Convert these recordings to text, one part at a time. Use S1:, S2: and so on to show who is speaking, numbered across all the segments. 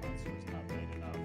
S1: Monster's not late enough.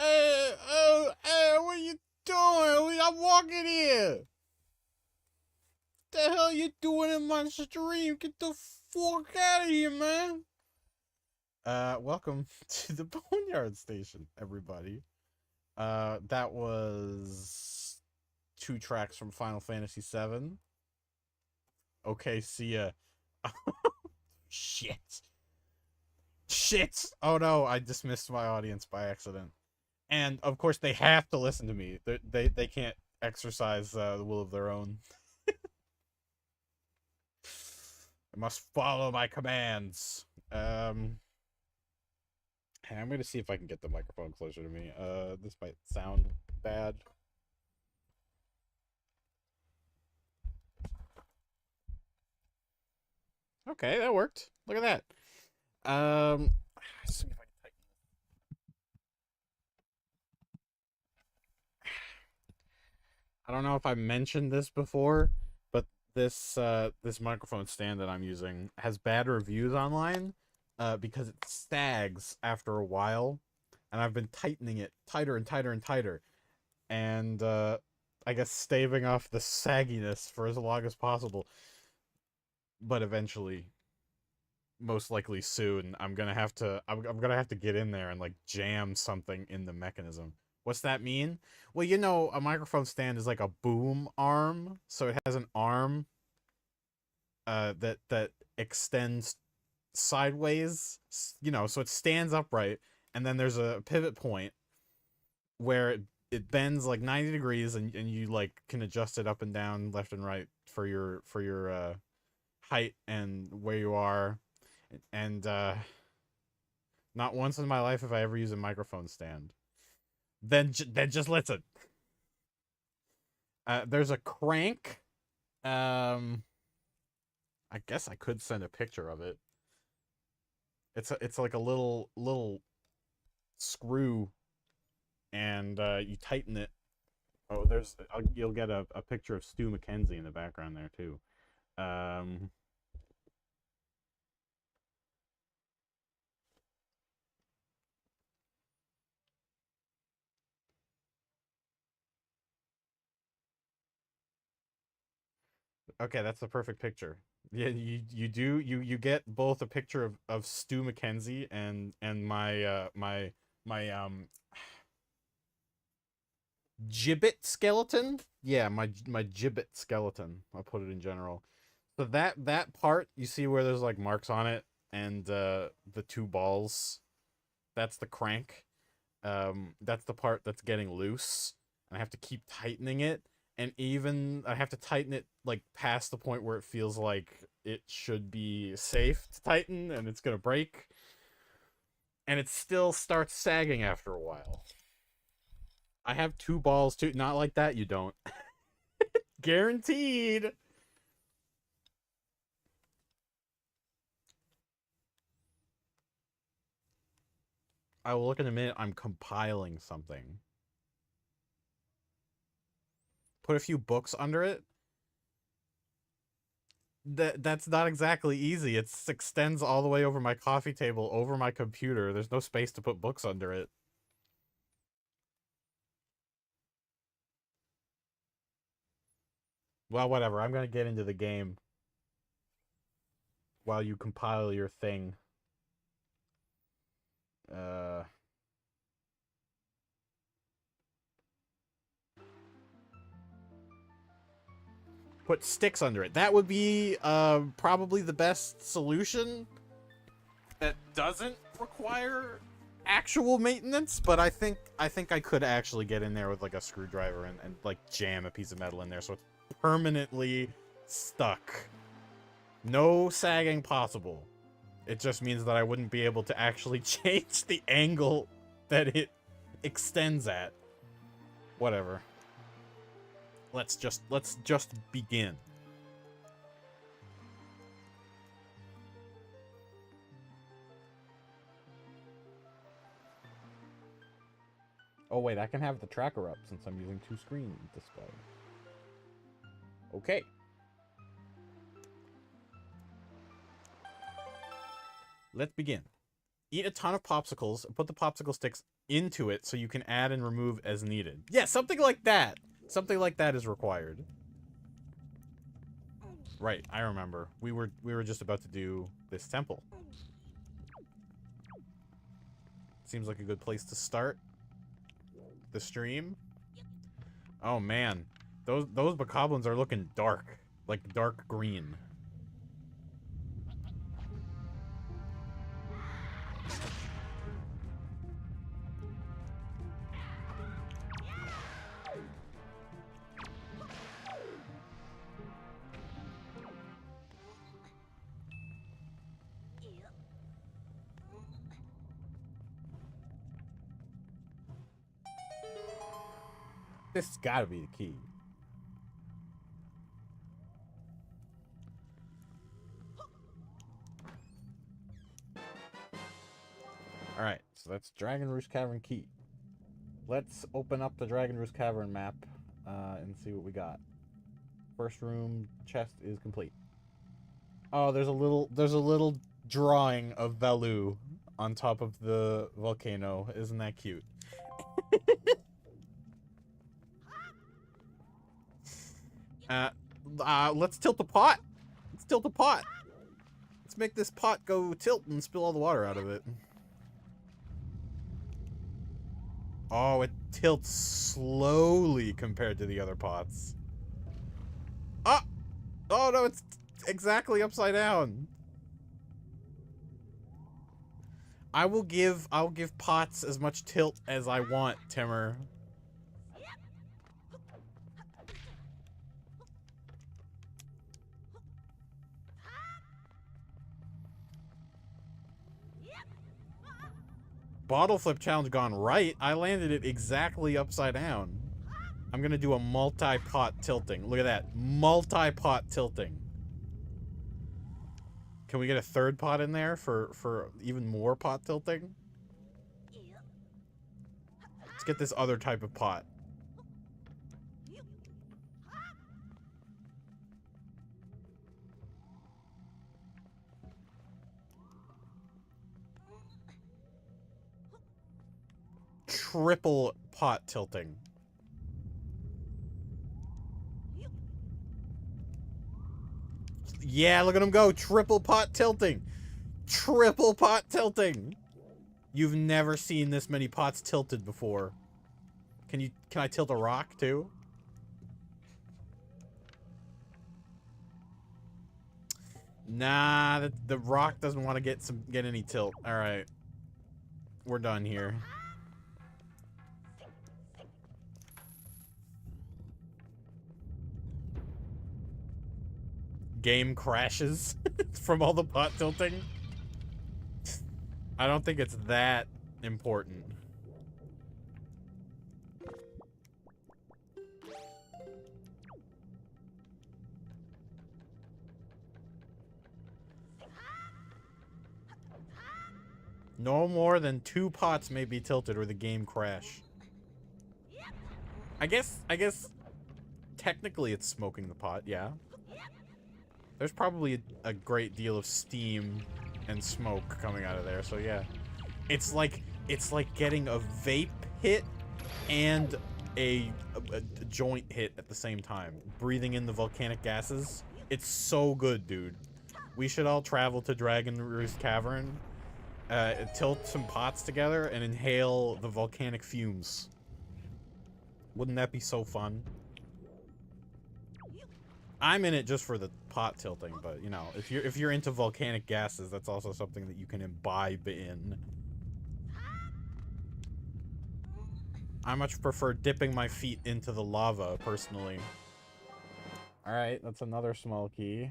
S1: Hey, what are you doing? I'm walking here. The hell you doing in my stream? Get the fuck out of here, man. Welcome to the Boneyard Station, everybody. That was 2 tracks from Final Fantasy VII. Okay, see ya. Shit. Shit! Oh no, I dismissed my audience by accident. And, of course, they have to listen to me. They can't exercise the will of their own. They must follow my commands. Hey, I'm gonna see if I can get the microphone closer to me. This might sound bad. Okay, that worked. Look at that. See if I can type. I don't know if I mentioned this before, but this microphone stand that I'm using has bad reviews online, because it sags after a while, and I've been tightening it tighter and tighter and tighter, and I guess staving off the sagginess for as long as possible. But eventually, most likely soon, I'm gonna have to get in there and like jam something in the mechanism. What's that mean? Well, you know, a microphone stand is like a boom arm, so it has an arm that extends sideways, you know, so it stands upright, and then there's a pivot point where it bends like 90 degrees, and you like can adjust it up and down, left and right for your height and where you are. And not once in my life have I ever used a microphone stand. Then just listen. There's a crank. I guess I could send a picture of it. It's like a little screw, and you tighten it. Oh, you'll get a picture of Stu McKenzie in the background there too. Okay, that's the perfect picture. Yeah, you get both a picture of Stu McKenzie and my gibbet skeleton. Yeah, my gibbet skeleton. I'll put it in general. So that part, you see where there's like marks on it, and the two balls, that's the crank. That's the part that's getting loose, and I have to keep tightening it, and even I have to tighten it like past the point where it feels like it should be safe to tighten, and it's gonna break, and it still starts sagging after a while. I have two balls too. Not like that, you don't. Guaranteed. I will look in a minute. I'm compiling something. Put a few books under it. That's not exactly easy. It extends all the way over my coffee table, over my computer. There's no space to put books under it. Well, whatever. I'm gonna get into the game while you compile your thing. Uh, Put sticks under it. That would be probably the best solution. That doesn't require actual maintenance, but I think I could actually get in there with like a screwdriver and like jam a piece of metal in there so it's permanently stuck. No sagging possible. It just means that I wouldn't be able to actually change the angle that it extends at. Whatever. Let's just begin. Oh wait, I can have the tracker up since I'm using 2-screen display. Okay. Let's begin. Eat a ton of popsicles and put the popsicle sticks into it so you can add and remove as needed. Yeah, something like that. Something like that is required. Right, I remember. We were just about to do this temple. Seems like a good place to start the stream. Oh man, those bokoblins are looking dark, like dark green. This has got to be the key. Alright, so that's Dragon Roost Cavern key. Let's open up the Dragon Roost Cavern map and see what we got. First room chest is complete. Oh, there's a little drawing of Valu on top of the volcano. Isn't that cute? Let's tilt the pot. Let's tilt the pot. Let's make this pot go tilt and spill all the water out of it. Oh, it tilts slowly compared to the other pots. Ah! Oh no, it's exactly upside down. I'll give pots as much tilt as I want, Timmer. Bottle flip challenge gone right. I landed it exactly upside down. I'm gonna do a multi-pot tilting. Look at that. Multi-pot tilting. Can we get a third pot in there for even more pot tilting? Let's get this other type of pot. Triple pot tilting. Yeah, look at him go. Triple pot tilting. Triple pot tilting. You've never seen this many pots tilted before. Can I tilt a rock too? Nah, the rock doesn't want to get any tilt. All right. We're done here. Game crashes from all the pot tilting. I don't think it's that important. No more than 2 pots may be tilted or the game crash. I guess technically it's smoking the pot, yeah. There's probably a great deal of steam and smoke coming out of there, so yeah. It's like getting a vape hit and a joint hit at the same time. Breathing in the volcanic gases. It's so good, dude. We should all travel to Dragon Roost Cavern, tilt some pots together, and inhale the volcanic fumes. Wouldn't that be so fun? I'm in it just for the pot tilting, but you know, if you're into volcanic gases, that's also something that you can imbibe in. I much prefer dipping my feet into the lava, personally. Alright, that's another small key.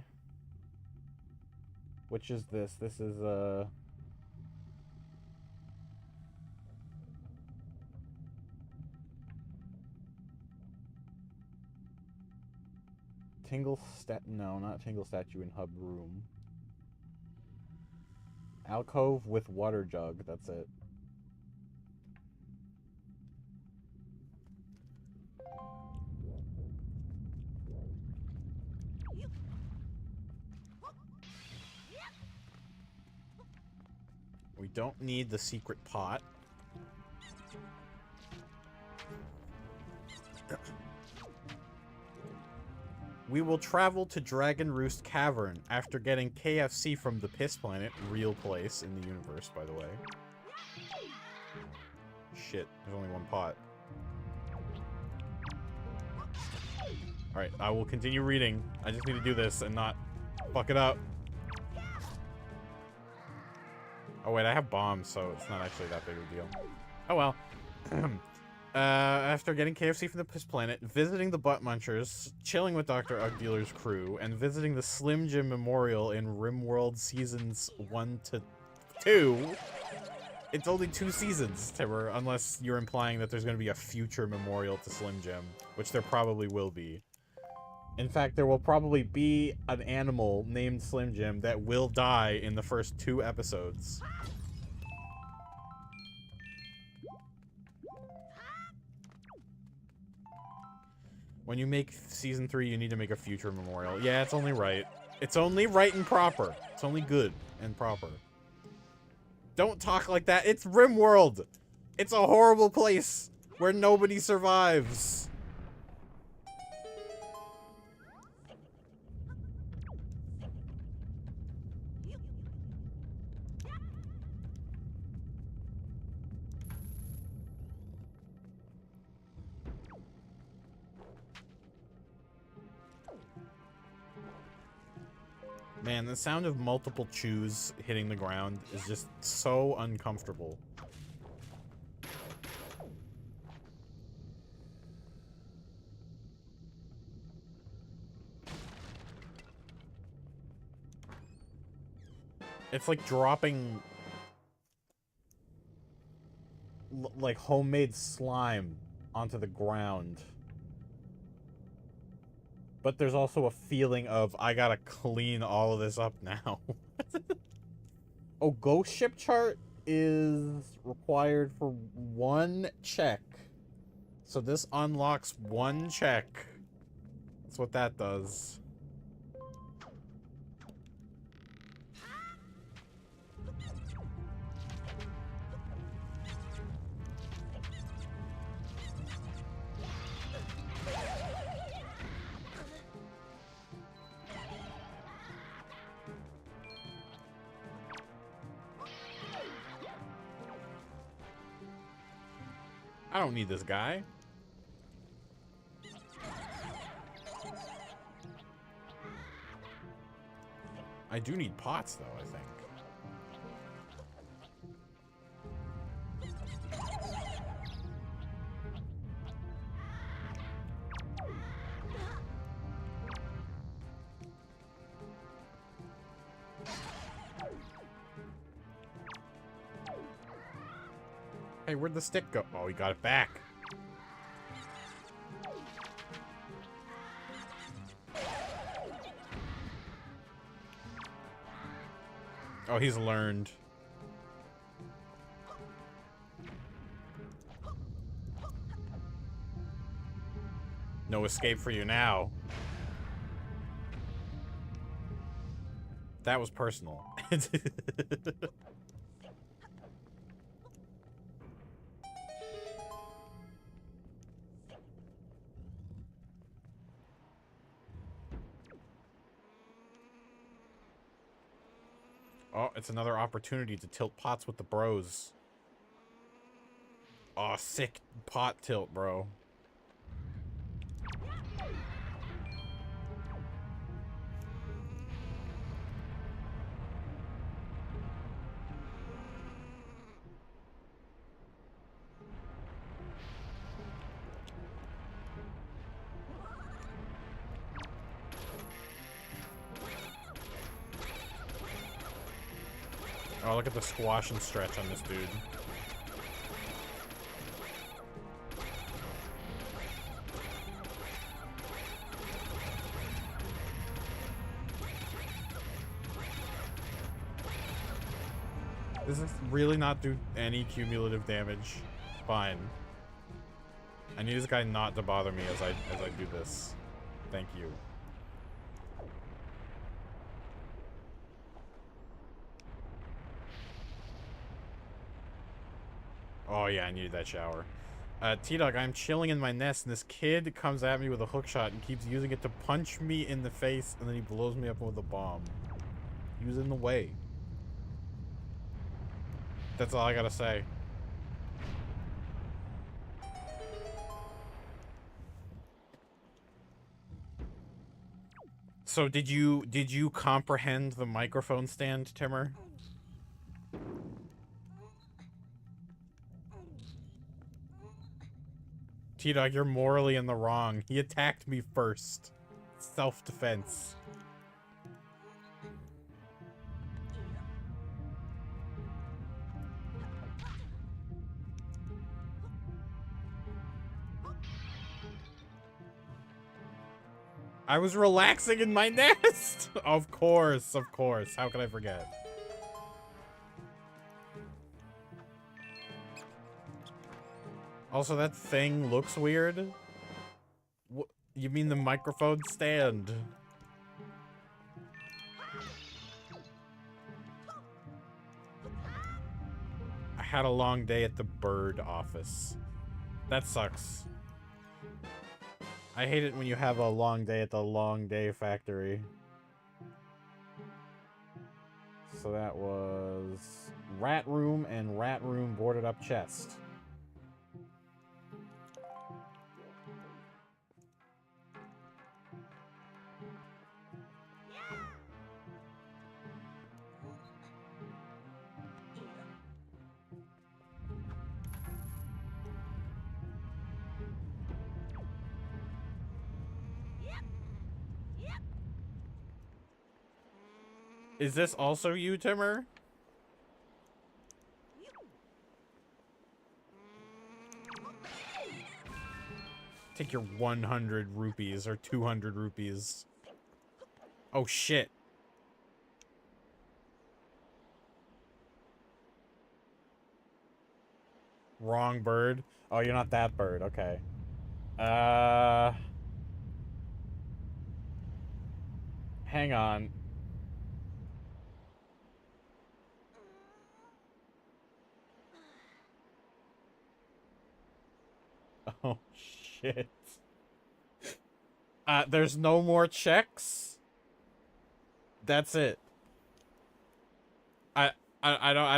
S1: Which is this? This is, no, not Tingle statue in hub room. Alcove with water jug, that's it. We don't need the secret pot. We will travel to Dragon Roost Cavern after getting KFC from the Piss Planet, real place in the universe, by the way. Shit, there's only one pot. Alright, I will continue reading. I just need to do this and not fuck it up. Oh wait, I have bombs, so it's not actually that big of a deal. Oh well. After getting KFC from the Piss Planet, visiting the Butt Munchers, chilling with Dr. Ugdealer's crew, and visiting the Slim Jim Memorial in RimWorld Seasons 1 to 2. It's only 2 seasons, Timber, unless you're implying that there's going to be a future memorial to Slim Jim, which there probably will be. In fact, there will probably be an animal named Slim Jim that will die in the first 2 episodes. When you make season 3, you need to make a future memorial. Yeah, it's only right. It's only right and proper. It's only good and proper. Don't talk like that. It's RimWorld. It's a horrible place where nobody survives. Man, the sound of multiple chews hitting the ground is just so uncomfortable. It's like dropping like homemade slime onto the ground. But there's also a feeling of, I gotta clean all of this up now. Oh, ghost ship chart is required for 1 check. So this unlocks 1 check. That's what that does. I don't need this guy. I do need pots, though, I think. Hey, where'd the stick go? Oh, he got it back. Oh, he's learned. No escape for you now. That was personal. Oh, it's another opportunity to tilt pots with the bros. Oh, sick pot tilt, bro. Oh, look at the squash and stretch on this dude. Does this really not do any cumulative damage? Fine. I need this guy not to bother me as I do this. Thank you. Oh yeah, I needed that shower. T-Dog, I'm chilling in my nest, and this kid comes at me with a hookshot and keeps using it to punch me in the face, and then he blows me up with a bomb. He was in the way. That's all I gotta say. So did you comprehend the microphone stand, Timmer? T-Dog, you're morally in the wrong. He attacked me first. Self-defense. I was relaxing in my nest! Of course, of course. How could I forget? Also, that thing looks weird. What? You mean the microphone stand? I had a long day at the bird office. That sucks. I hate it when you have a long day at the long day factory. So that was rat room and rat room boarded up chest. Is this also you, Timmer? Take your 100 rupees or 200 rupees. Oh, shit. Wrong bird. Oh, you're not that bird. Okay. Hang on. Oh, shit. There's no more checks? That's it. I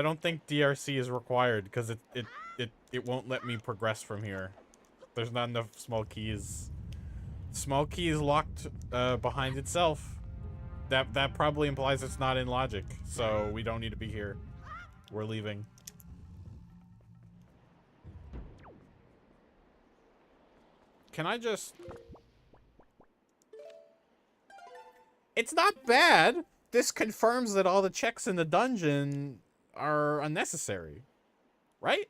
S1: don't think DRC is required because it won't let me progress from here. There's not enough small keys. Small key is locked behind itself. That probably implies it's not in logic, so we don't need to be here. We're leaving. Can I just... It's not bad! This confirms that all the checks in the dungeon are unnecessary. Right?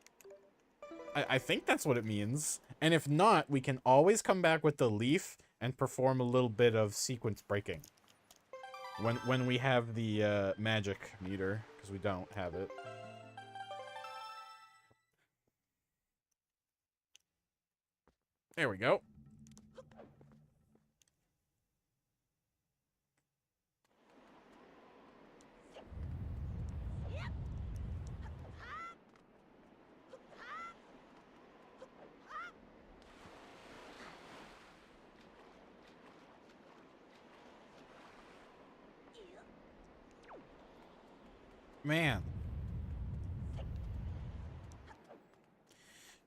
S1: I think that's what it means. And if not, we can always come back with the leaf and perform a little bit of sequence breaking. When we have the magic meter, because we don't have it. There we go. Man.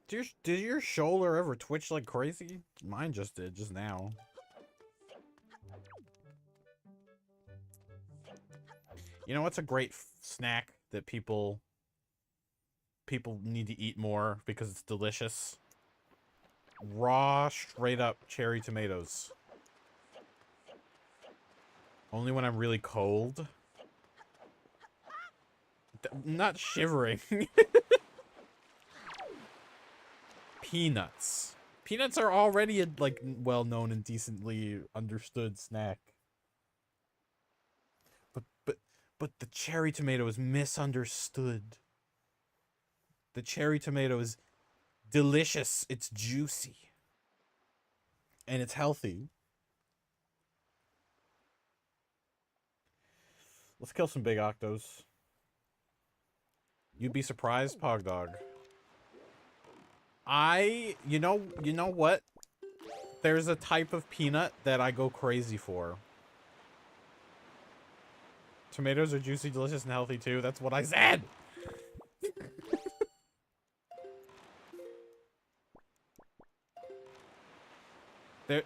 S1: Did your shoulder ever twitch like crazy? Mine just did, just now. You know what's a great snack that people need to eat more because it's delicious? Raw, straight up cherry tomatoes. Only when I'm really cold. Not shivering. Peanuts. Peanuts are already a, like, well-known and decently understood snack. But the cherry tomato is misunderstood. The cherry tomato is delicious. It's juicy. And it's healthy. Let's kill some big octos. You'd be surprised, Pogdog. You know what? There's a type of peanut that I go crazy for. Tomatoes are juicy, delicious, and healthy too. That's what I said.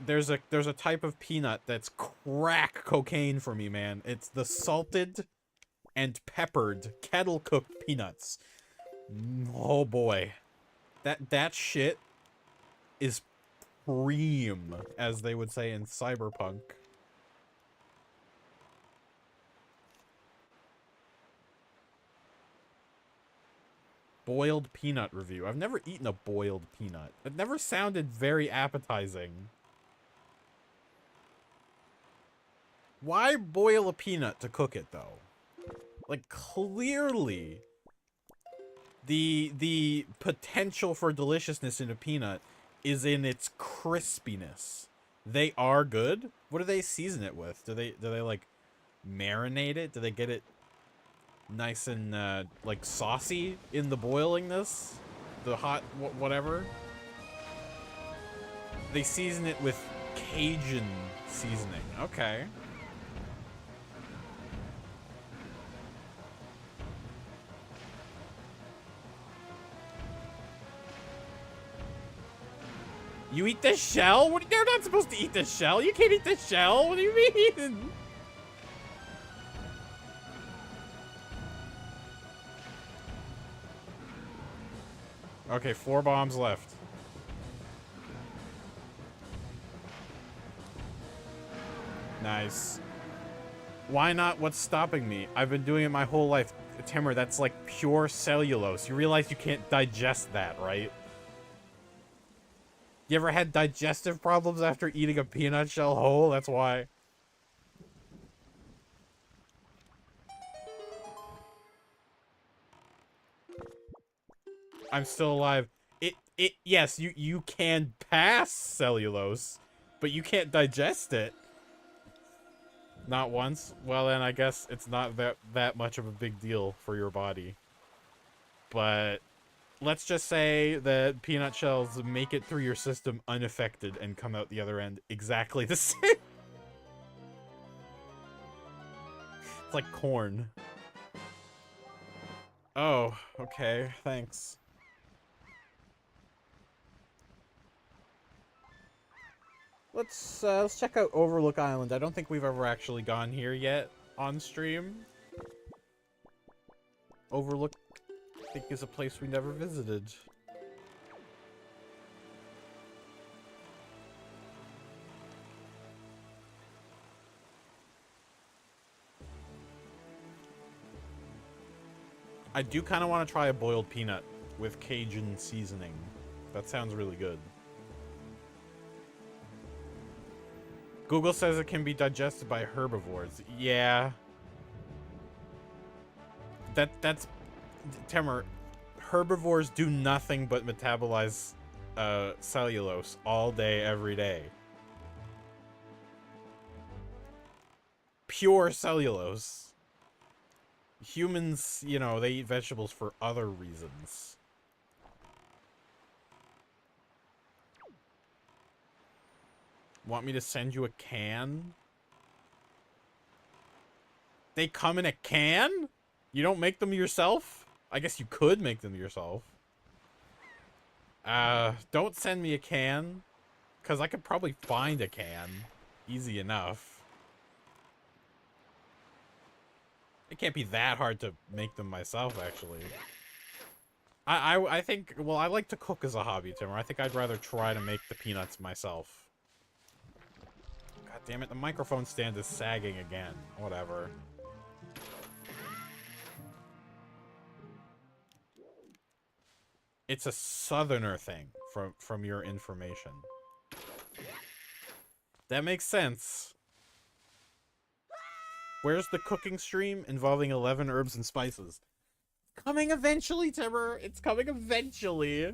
S1: There's a type of peanut that's crack cocaine for me, man. It's the salted and peppered kettle cooked peanuts. Oh boy. That shit is cream, as they would say in Cyberpunk. Boiled peanut review. I've never eaten a boiled peanut. It never sounded very appetizing. Why boil a peanut to cook it, though? Like, clearly, the potential for deliciousness in a peanut is in its crispiness. They are good. What do they season it with? Do they like marinate it? Do they get it nice and like saucy in the boilingness? The hot whatever? They season it with Cajun seasoning. Okay. You eat the shell? What? You're not supposed to eat the shell. You can't eat the shell. What do you mean? Okay, 4 bombs left. Nice. Why not? What's stopping me? I've been doing it my whole life. Timur, that's like pure cellulose. You realize you can't digest that, right? You ever had digestive problems after eating a peanut shell whole? That's why. I'm still alive. Yes, you can pass cellulose, but you can't digest it. Not once? Well, then I guess it's not that much of a big deal for your body. But let's just say that peanut shells make it through your system unaffected and come out the other end exactly the same. It's like corn. Oh, okay, thanks. Let's check out Overlook Island. I don't think we've ever actually gone here yet on stream. Overlook, I think, is a place we never visited. I do kind of want to try a boiled peanut with Cajun seasoning. That sounds really good. Google says it can be digested by herbivores. Yeah. That's... Timur, herbivores do nothing but metabolize cellulose all day, every day. Pure cellulose. Humans, you know, they eat vegetables for other reasons. Want me to send you a can? They come in a can? You don't make them yourself? I guess you could make them yourself. Don't send me a can. Because I could probably find a can. Easy enough. It can't be that hard to make them myself, actually. I think, well, I like to cook as a hobby, Timur. I think I'd rather try to make the peanuts myself. God damn it, the microphone stand is sagging again. Whatever. It's a southerner thing, from your information. That makes sense. Where's the cooking stream involving 11 herbs and spices? Coming eventually, Timur. It's coming eventually.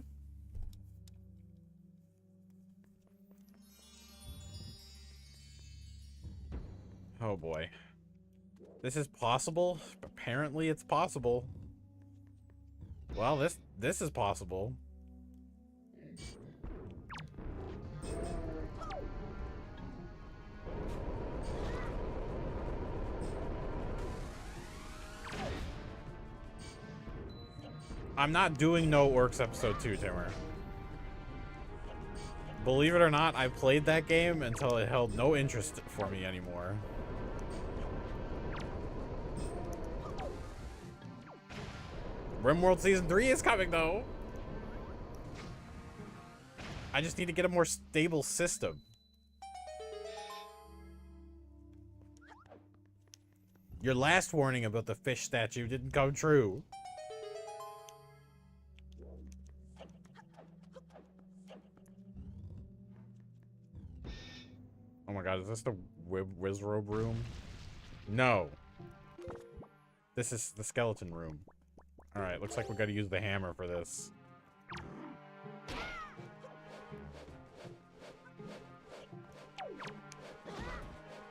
S1: Oh boy. This is possible? Apparently it's possible. Well, this is possible. I'm not doing No Orcs Episode 2, Timmer. Believe it or not, I played that game until it held no interest for me anymore. RimWorld Season 3 is coming, though. I just need to get a more stable system. Your last warning about the fish statue didn't come true. Oh my god, is this the Wizrobe room? No. This is the skeleton room. Alright, looks like we gotta use the hammer for this.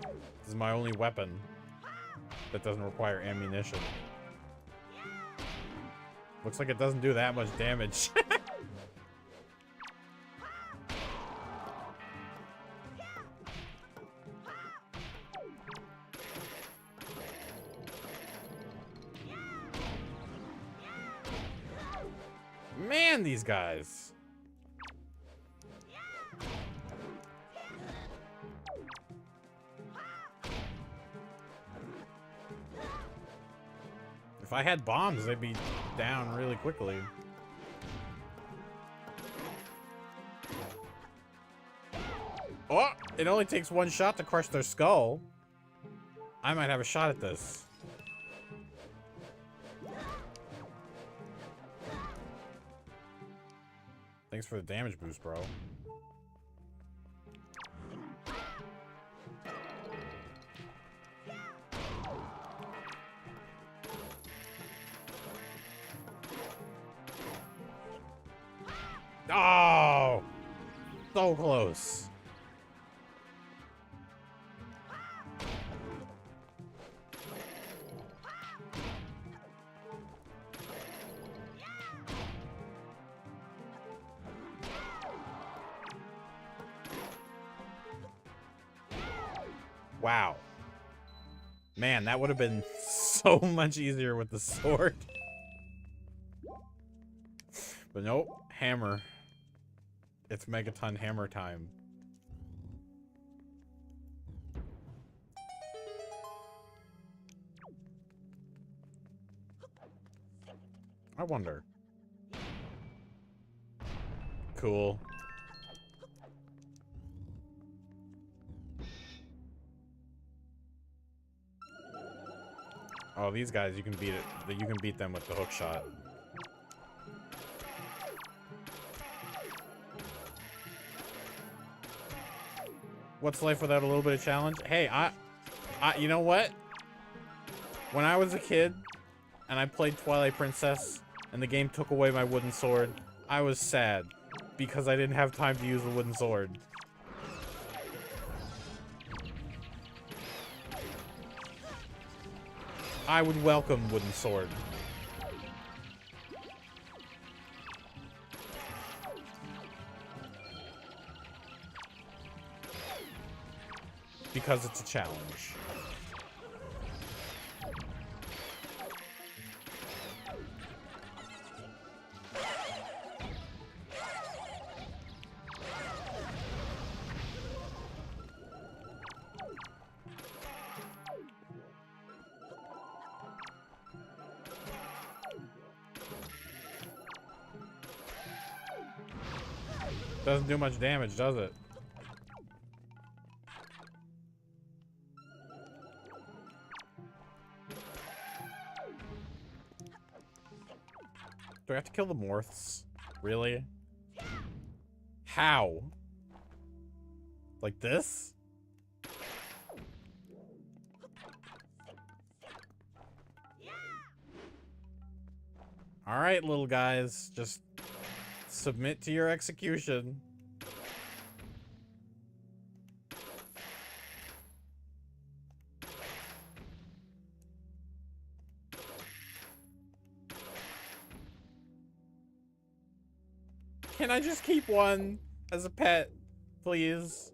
S1: This is my only weapon that doesn't require ammunition. Looks like it doesn't do that much damage. Man, these guys. If I had bombs, they'd be down really quickly. Oh, it only takes one shot to crush their skull. I might have a shot at this. Thanks for the damage boost, bro. Oh! So close. Wow. Man, that would have been so much easier with the sword. But nope, hammer. It's Megaton hammer time. I wonder. Cool. Oh, these guys, you can beat it. You can beat them with the hook shot. What's life without a little bit of challenge? Hey, you know what? When I was a kid and I played Twilight Princess and the game took away my wooden sword, I was sad because I didn't have time to use the wooden sword. I would welcome wooden sword. Because it's a challenge. Doesn't do much damage, does it? Do I have to kill the morphs? Really? How? Like this? Alright, little guys. Just submit to your execution. Can I just keep one as a pet, please?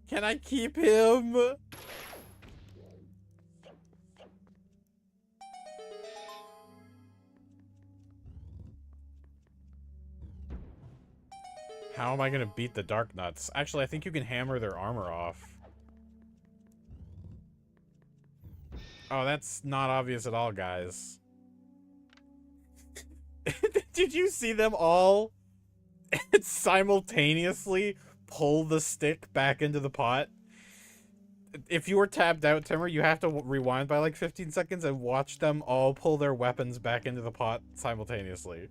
S1: Can I keep him? How am I gonna beat the Dark Nuts? Actually, I think you can hammer their armor off. Oh, that's not obvious at all, guys. Did you see them all simultaneously pull the stick back into the pot? If you were tapped out, Timmer, you have to rewind by like 15 seconds and watch them all pull their weapons back into the pot simultaneously.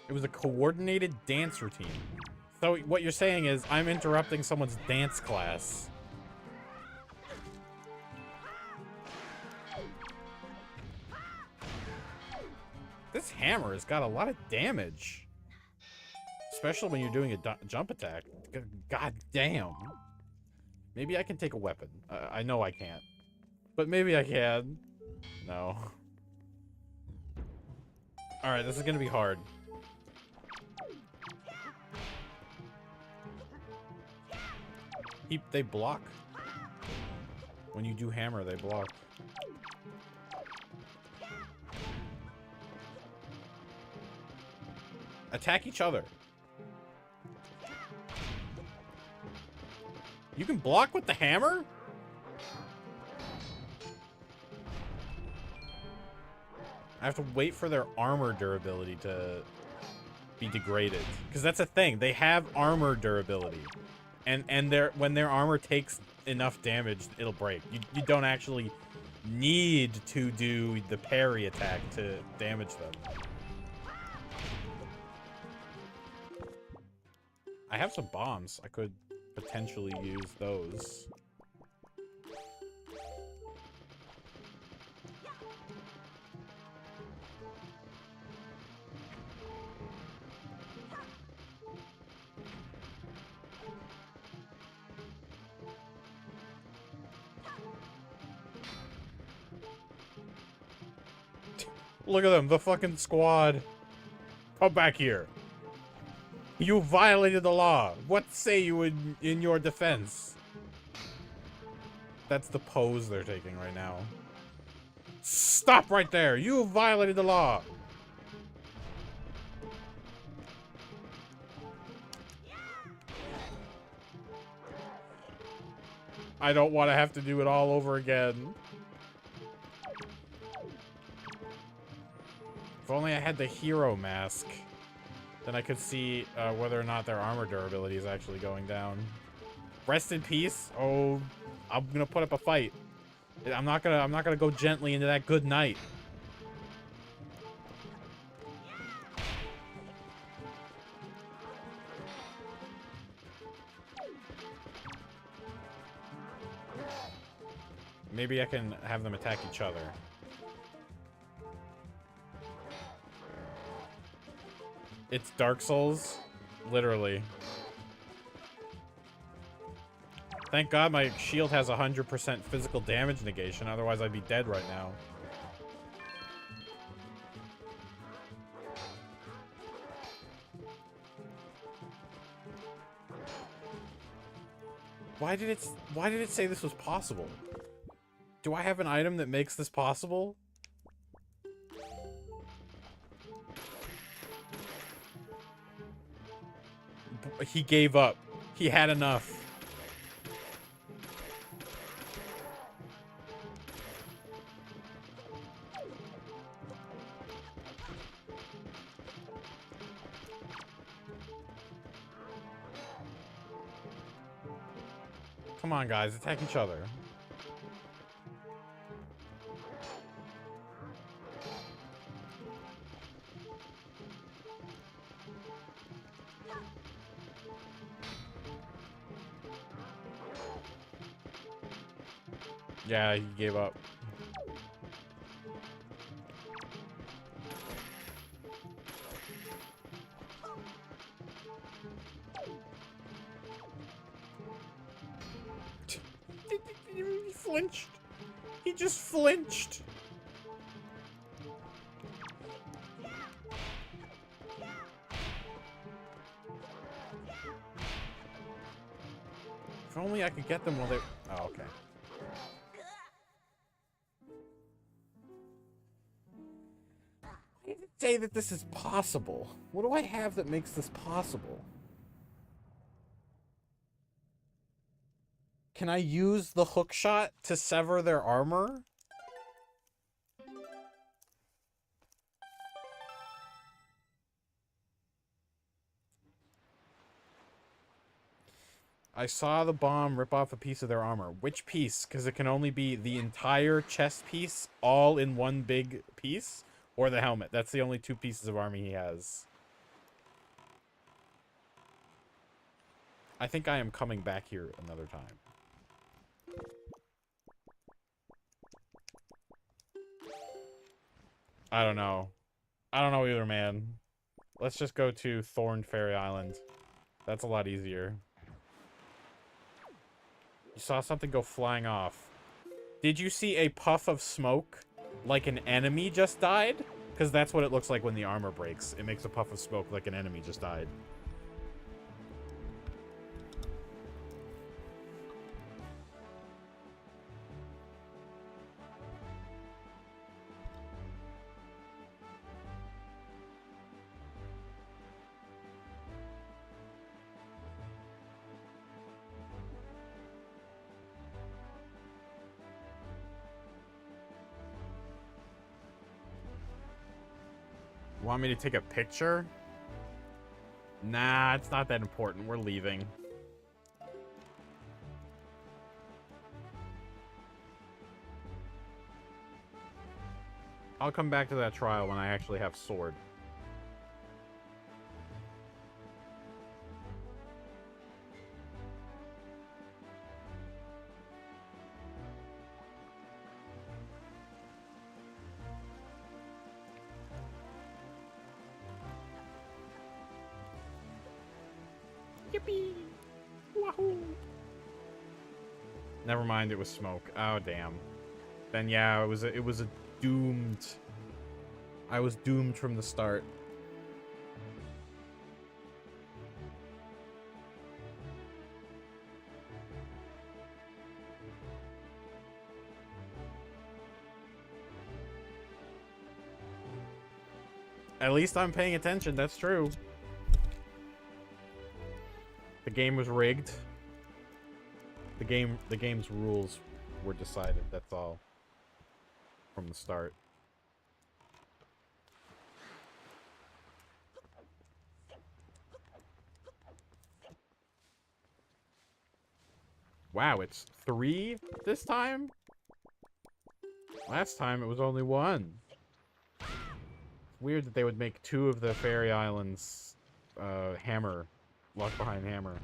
S1: It was a coordinated dance routine. So what you're saying is I'm interrupting someone's dance class. This hammer has got a lot of damage. Especially when you're doing a jump attack. God damn. Maybe I can take a weapon. I know I can't. But maybe I can. No. Alright, this is gonna be hard. They block. When you do hammer, they block. Attack each other. You can block with the hammer? I have to wait for their armor durability to be degraded. Because that's a thing. They have armor durability. And when their armor takes enough damage, it'll break. You don't actually need to do the parry attack to damage them. I have some bombs. I could potentially use those. Look at them, the fucking squad. Come back here. You violated the law. What say you in your defense? That's the pose they're taking right now. Stop right there. You violated the law. I don't want to have to do it all over again. If only I had the hero mask, then I could see whether or not their armor durability is actually going down. Rest in peace. Oh, I'm gonna put up a fight. I'm not gonna go gently into that good night. Maybe I can have them attack each other. It's Dark Souls, literally. Thank God my shield has 100% physical damage negation, otherwise I'd be dead right now. Why did it say this was possible? Do I have an item that makes this possible? He gave up. He had enough. Come on, guys. Attack each other. Yeah, he gave up. He flinched. He just flinched. If only I could get them while they... Oh, okay. I didn't say that this is possible. What do I have that makes this possible? Can I use the hook shot to sever their armor? I saw the bomb rip off a piece of their armor. Which piece? Because it can only be the entire chest piece all in one big piece, or the helmet. That's the only two pieces of armor he has. I think I am coming back here another time. I don't know. I don't know either, man. Let's just go to Thorned Fairy Island. That's a lot easier. You saw something go flying off. Did you see a puff of smoke like an enemy just died? Because that's what it looks like when the armor breaks. It makes a puff of smoke like an enemy just died. Want me to take a picture? Nah, it's not that important. We're leaving. I'll come back to that trial when I actually have sword. Yippee! Wahoo! Never mind, it was smoke. Oh damn. Then yeah, it was a doomed. I was doomed from the start. At least I'm paying attention, that's true. The game was rigged. The game's rules were decided, that's all. From the start. Wow, it's 3 this time? Last time it was only 1. It's weird that they would make 2 of the fairy islands hammer. Lock behind hammer.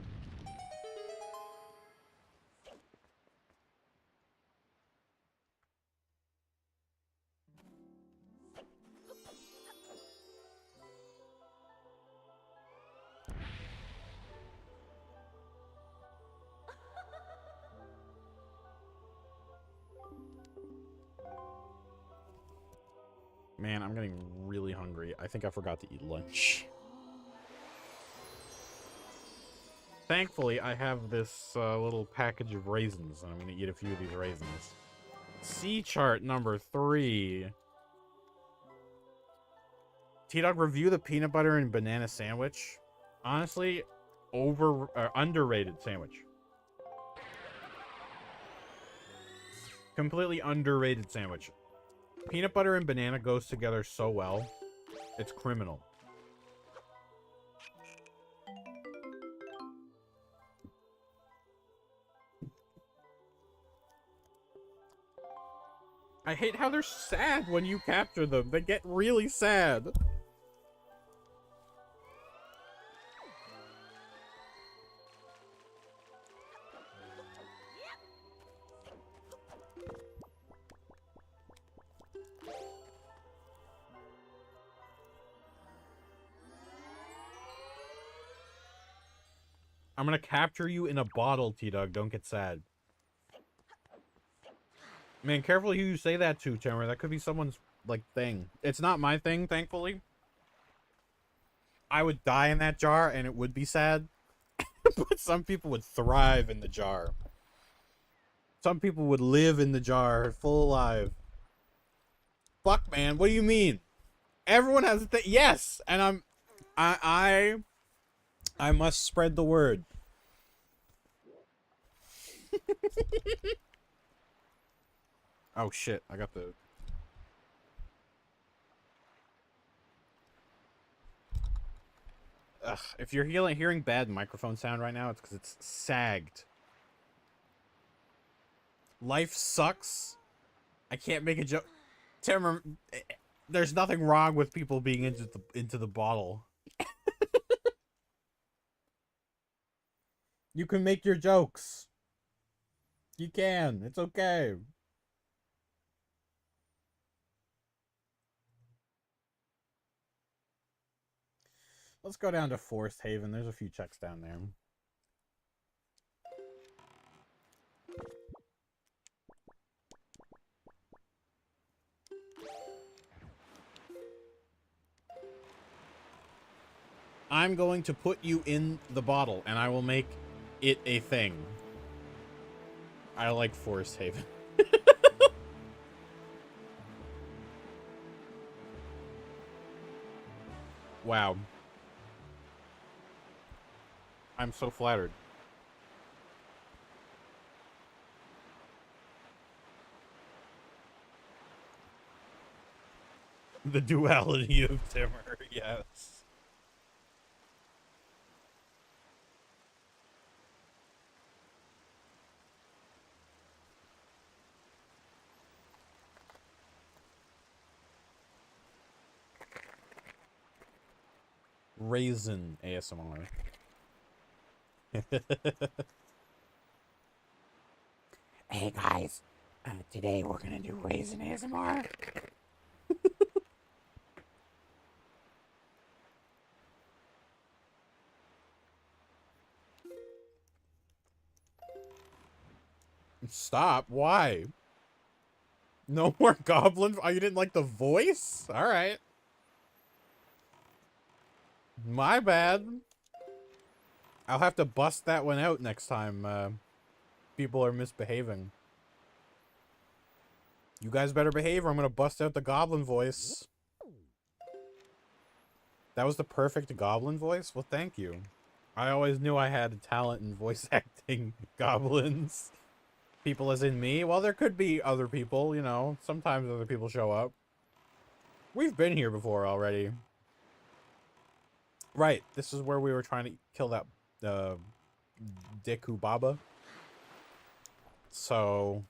S1: Man, I'm getting really hungry. I think I forgot to eat lunch. Thankfully, I have this little package of raisins, and I'm going to eat a few of these raisins. Sea chart number 3. T-Dog, review the peanut butter and banana sandwich. Honestly, underrated sandwich. Completely underrated sandwich. Peanut butter and banana goes together so well. It's criminal. I hate how they're sad when you capture them. They get really sad. I'm gonna capture you in a bottle, T-Dog. Don't get sad. Man, careful who you say that to, Tamara. That could be someone's, like, thing. It's not my thing, thankfully. I would die in that jar, and it would be sad. But some people would thrive in the jar. Some people would live in the jar, full alive. Fuck, man, what do you mean? Everyone has a thing. Yes, and I must spread the word. Oh shit! I got the. Ugh, if you're hearing bad microphone sound right now, it's because it's sagged. Life sucks. I can't make a joke. Timmer, there's nothing wrong with people being into the bottle. You can make your jokes. You can. It's okay. Let's go down to Forest Haven. There's a few checks down there. I'm going to put you in the bottle, and I will make it a thing. I like Forest Haven. Wow. I'm so flattered. The duality of Timmer, yes. Raisin ASMR. Hey guys, today we're gonna do Raisin ASMR. Stop, why? No more goblin? Oh, you didn't like the voice? Alright. My bad. I'll have to bust that one out next time people are misbehaving. You guys better behave or I'm gonna bust out the goblin voice. That was the perfect goblin voice? Well, thank you. I always knew I had a talent in voice acting goblins. People as in me? Well, there could be other people, you know. Sometimes other people show up. We've been here before already. Right, this is where we were trying to kill that Deku Baba. So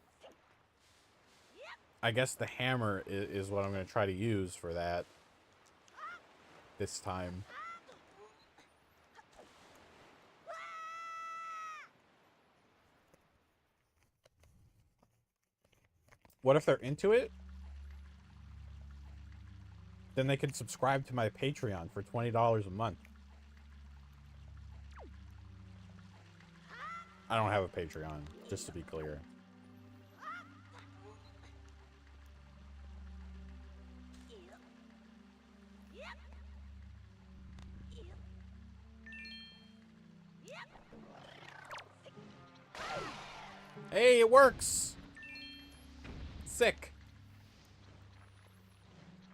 S1: I guess the hammer is what I'm going to try to use for that this time. What if they're into it? Then they can subscribe to my Patreon for $20 a month. I don't have a Patreon, just to be clear. Hey, it works! Sick.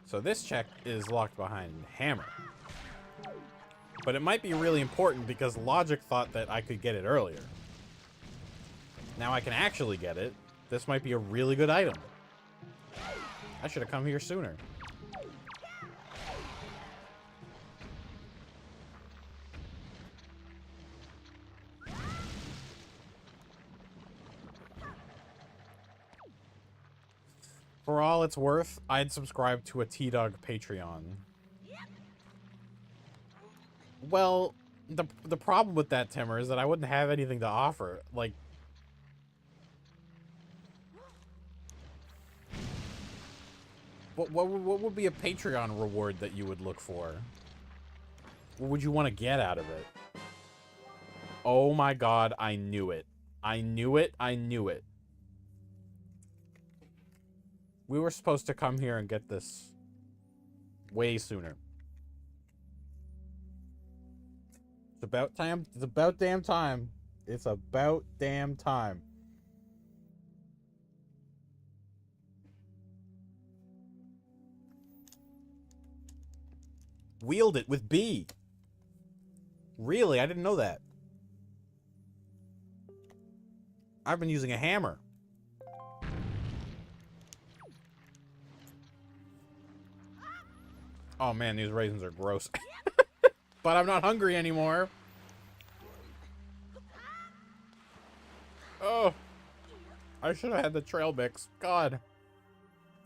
S1: So this check is locked behind hammer. But it might be really important because logic thought that I could get it earlier. Now I can actually get it. This might be a really good item. I should have come here sooner. For all it's worth, I'd subscribe to a T-Dog Patreon. Well, the problem with that, Timmer, is that I wouldn't have anything to offer. Like, what would be a Patreon reward that you would look for? What would you want to get out of it? Oh my god, I knew it. I knew it, I knew it. We were supposed to come here and get this way sooner. about time. It's about damn time. It's about damn time. Wield it with B. Really? I didn't know that. I've been using a hammer. Oh man, these raisins are gross. But I'm not hungry anymore. Oh. I should have had the trail mix. God.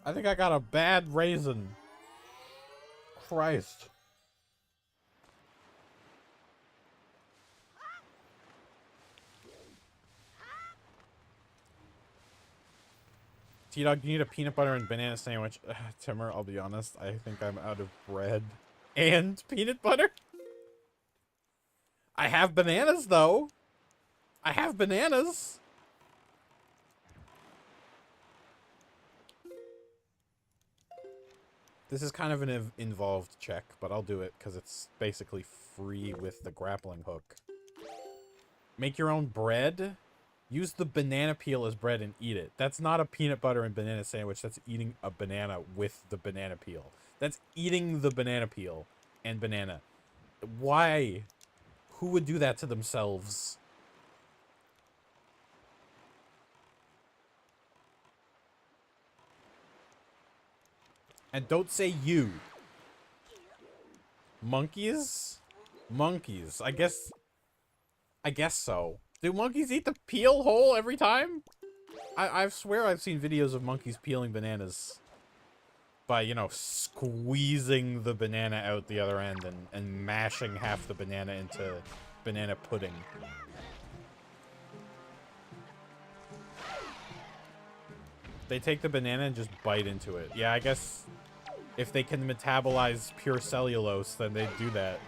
S1: I think I got a bad raisin. Christ. T-Dog, you need a peanut butter and banana sandwich. Timmer, I'll be honest. I think I'm out of bread and peanut butter. I have bananas, though. I have bananas. This is kind of an involved check, but I'll do it because it's basically free with the grappling hook. Make your own bread. Use the banana peel as bread and eat it. That's not a peanut butter and banana sandwich. That's eating a banana with the banana peel. That's eating the banana peel and banana. Why? Who would do that to themselves? And don't say you. Monkeys? Monkeys. I guess so. Do monkeys eat the peel whole every time? I swear I've seen videos of monkeys peeling bananas. By, you know, squeezing the banana out the other end and mashing half the banana into banana pudding. They take the banana and just bite into it. Yeah, I guess if they can metabolize pure cellulose, then they do that.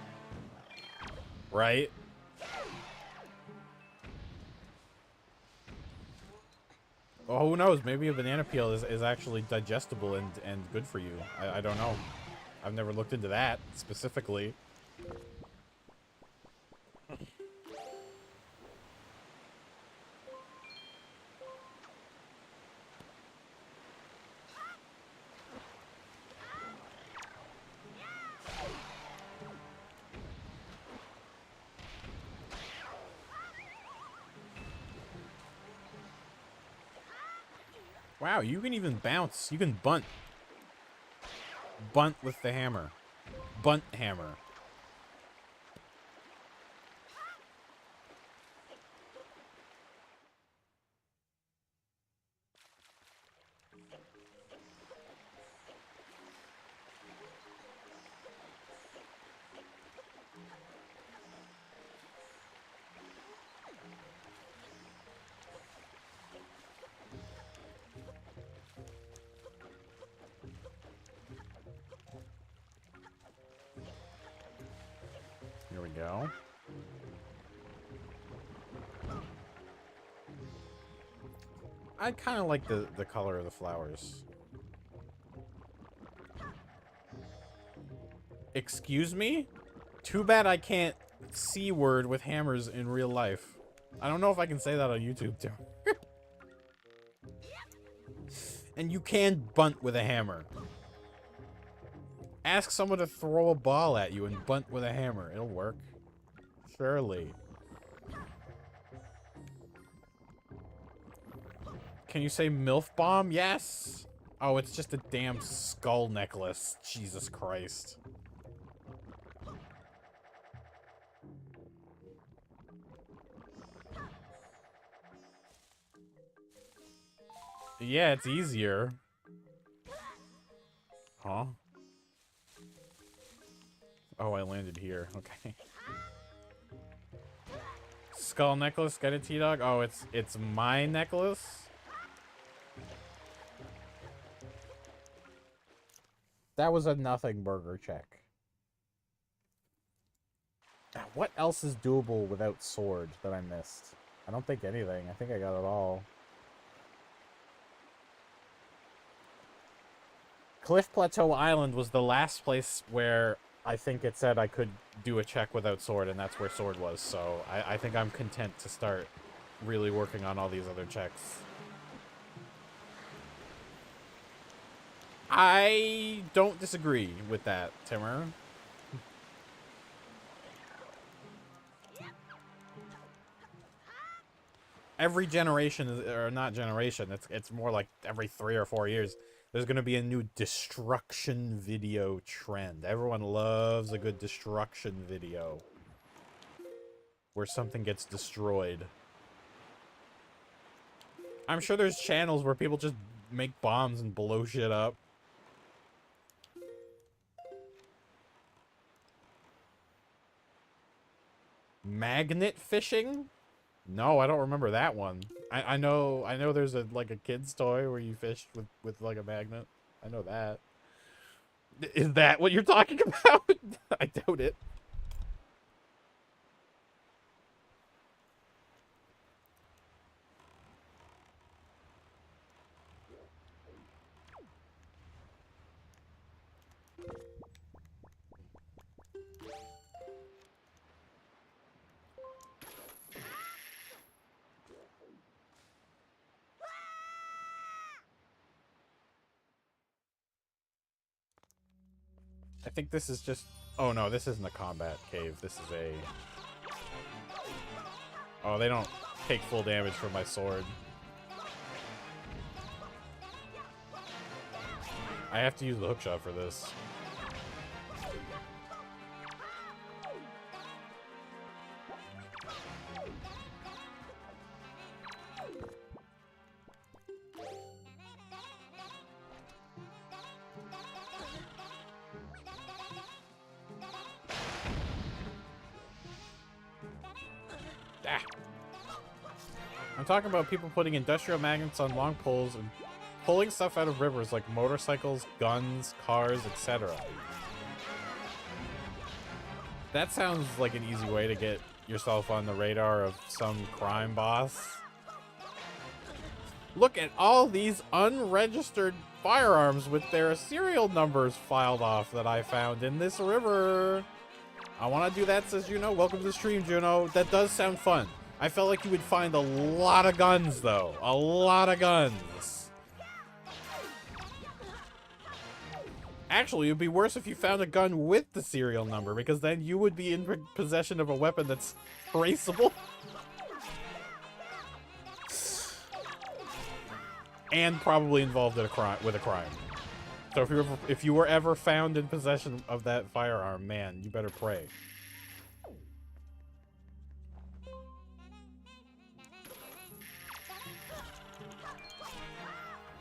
S1: Right? Well, who knows? Maybe a banana peel is actually digestible and good for you. I don't know. I've never looked into that specifically. Wow, you can even bounce. You can bunt. Bunt with the hammer. Bunt hammer. Here we go. I kind of like the color of the flowers. Excuse me? Too bad I can't C-word with hammers in real life. I don't know if I can say that on YouTube, too. And you can bunt with a hammer. Ask someone to throw a ball at you and bunt with a hammer. It'll work. Surely. Can you say MILF bomb? Yes! Oh, it's just a damn skull necklace. Jesus Christ. Yeah, it's easier. Huh? Oh, I landed here. Okay. Skull necklace, get it, T-Dog? Oh, it's my necklace? That was a nothing burger check. What else is doable without sword that I missed? I don't think anything. I think I got it all. Cliff Plateau Island was the last place where I think it said I could do a check without sword, and that's where sword was. So I think I'm content to start really working on all these other checks. I don't disagree with that, Timmer. Every generation, or not generation, it's more like every 3 or 4 years, there's going to be a new destruction video trend. Everyone loves a good destruction video where something gets destroyed. I'm sure there's channels where people just make bombs and blow shit up. Magnet fishing? No, I don't remember that one. I know there's a like a kid's toy where you fish with like a magnet. I know that. Is that what you're talking about? I doubt it. I think this is just... Oh no, this isn't a combat cave. This is a... Oh, they don't take full damage from my sword. I have to use the hookshot for this. Ah. I'm talking about people putting industrial magnets on long poles and pulling stuff out of rivers like motorcycles, guns, cars, etc. That sounds like an easy way to get yourself on the radar of some crime boss. Look at all these unregistered firearms with their serial numbers filed off that I found in this river. I want to do that, says Juno. Welcome to the stream, Juno. That does sound fun. I felt like you would find a lot of guns, though. A lot of guns. Actually, it would be worse if you found a gun with the serial number, because then you would be in possession of a weapon that's traceable. And probably involved in with a crime. So if you were ever found in possession of that firearm, man, you better pray.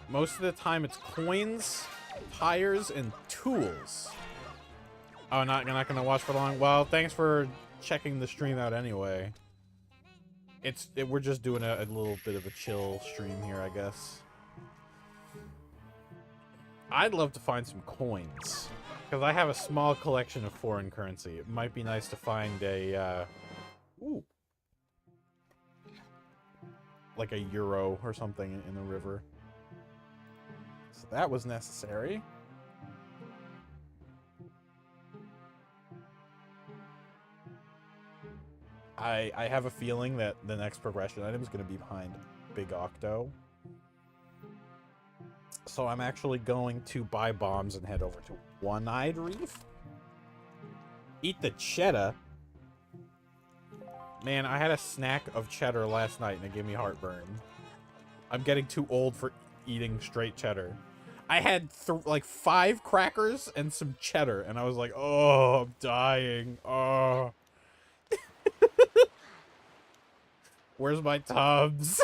S1: Most of the time it's coins, tires, and tools. Oh, you're not gonna watch for long? Well, thanks for checking the stream out anyway. We're just doing a little bit of a chill stream here, I guess. I'd love to find some coins, because I have a small collection of foreign currency. It might be nice to find a, ooh, like a euro or something in the river. So that was necessary. I have a feeling that the next progression item is going to be behind Big Octo. So I'm actually going to buy bombs and head over to One-Eyed Reef. Eat the cheddar. Man, I had a snack of cheddar last night and it gave me heartburn. I'm getting too old for eating straight cheddar. I had like 5 crackers and some cheddar and I was like, oh, I'm dying. Oh. Where's my tubs?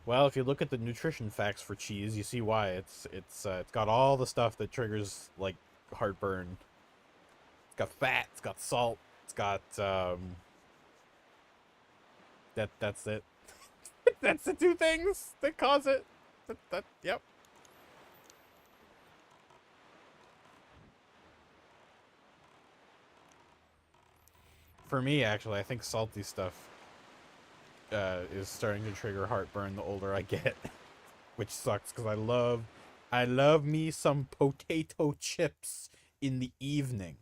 S1: Well, if you look at the nutrition facts for cheese, you see why. It's got all the stuff that triggers like heartburn. It's got fat, it's got salt, it's got that's it. That's the 2 things that cause it. Yep. For me, actually, I think salty stuff is starting to trigger heartburn the older I get, which sucks because I love me some potato chips in the evening.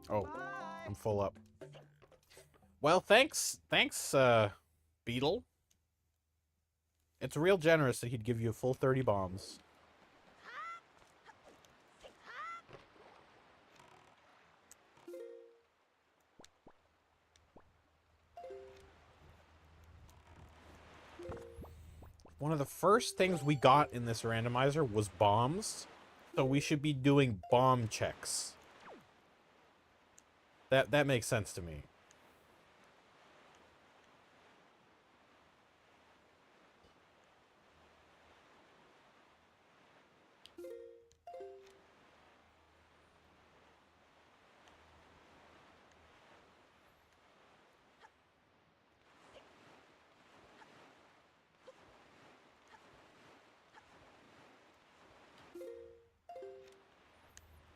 S1: Oh, I'm full up. Well, thanks, Beetle. It's real generous that he'd give you a full 30 bombs. One of the first things we got in this randomizer was bombs, so we should be doing bomb checks. That makes sense to me.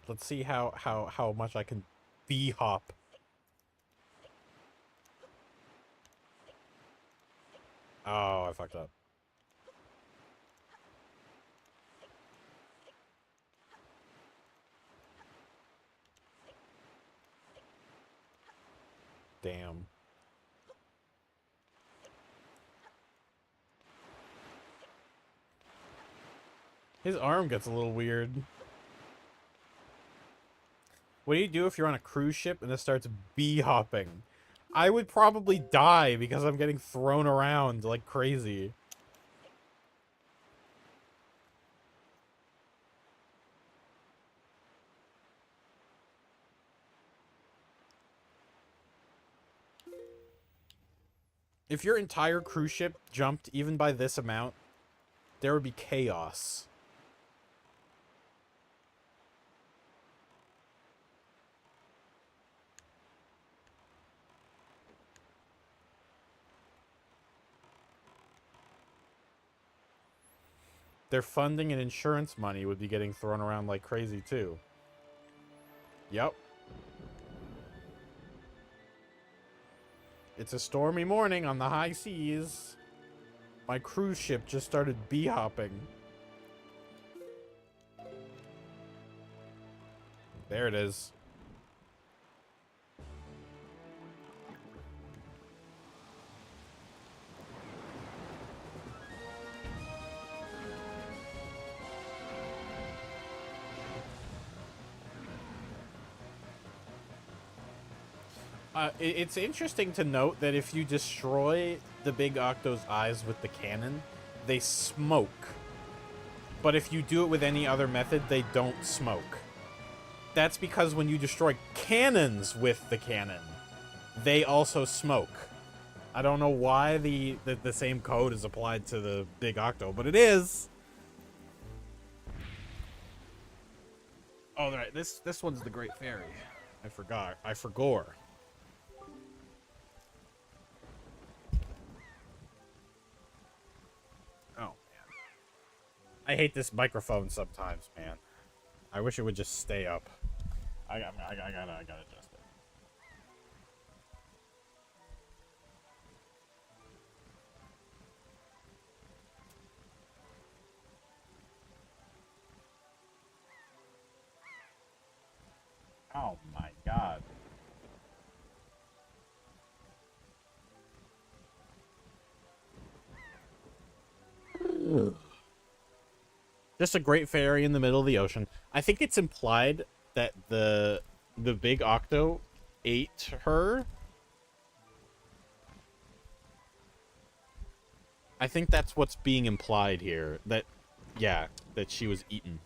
S1: Let's see how much I can B-hop. Oh, I fucked up. Damn. His arm gets a little weird. What do you do if you're on a cruise ship and it starts bee-hopping? I would probably die because I'm getting thrown around like crazy. If your entire cruise ship jumped even by this amount, there would be chaos. Their funding and insurance money would be getting thrown around like crazy, too. Yep. It's a stormy morning on the high seas. My cruise ship just started bee-hopping. There it is. It's interesting to note that if you destroy the Big Octo's eyes with the cannon, they smoke. But if you do it with any other method, they don't smoke. That's because when you destroy cannons with the cannon, they also smoke. I don't know why the same code is applied to the Big Octo, but it is. Oh, right. This one's the Great Fairy. I forgot. I forgore. I hate this microphone sometimes, man. I wish it would just stay up. I gotta adjust it. Oh my god. Just a great fairy in the middle of the ocean. I think it's implied that the Big Octo ate her. I think that's what's being implied here. That, yeah, that she was eaten.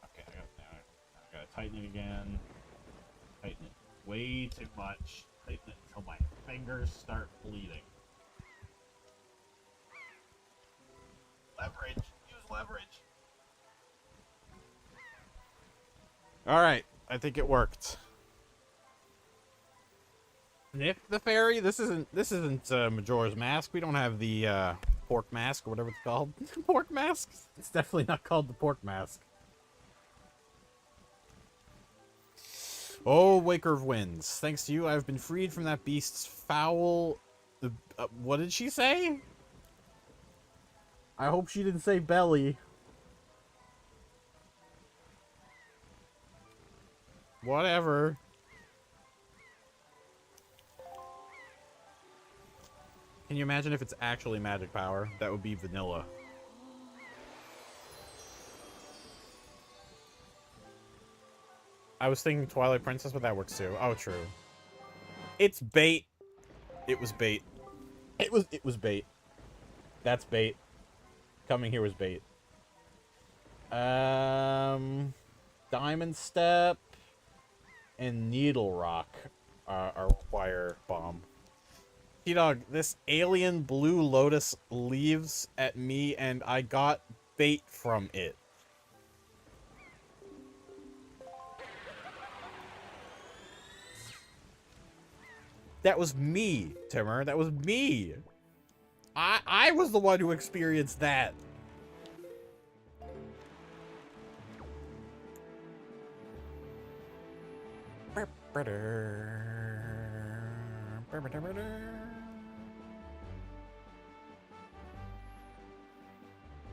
S1: Okay, I gotta tighten it again. Tighten it way too much. Tighten it until my fingers start bleeding. Leverage. Use leverage. Alright, I think it worked. Nick the fairy? This isn't Majora's Mask. We don't have the pork mask or whatever it's called. Pork mask? It's definitely not called the pork mask. Oh, Waker of Winds. Thanks to you, I've been freed from that beast's foul... what did she say? I hope she didn't say belly. Whatever. Can you imagine if it's actually magic power? That would be vanilla. I was thinking Twilight Princess, but that works too. Oh, true. It's bait. It was bait. It was bait. That's bait. Coming here was bait. Diamond Step and Needle Rock are fire bomb. T-Dog, this alien blue lotus leaves at me and I got bait from it. That was me, Timmer. That was me. I was the one who experienced that.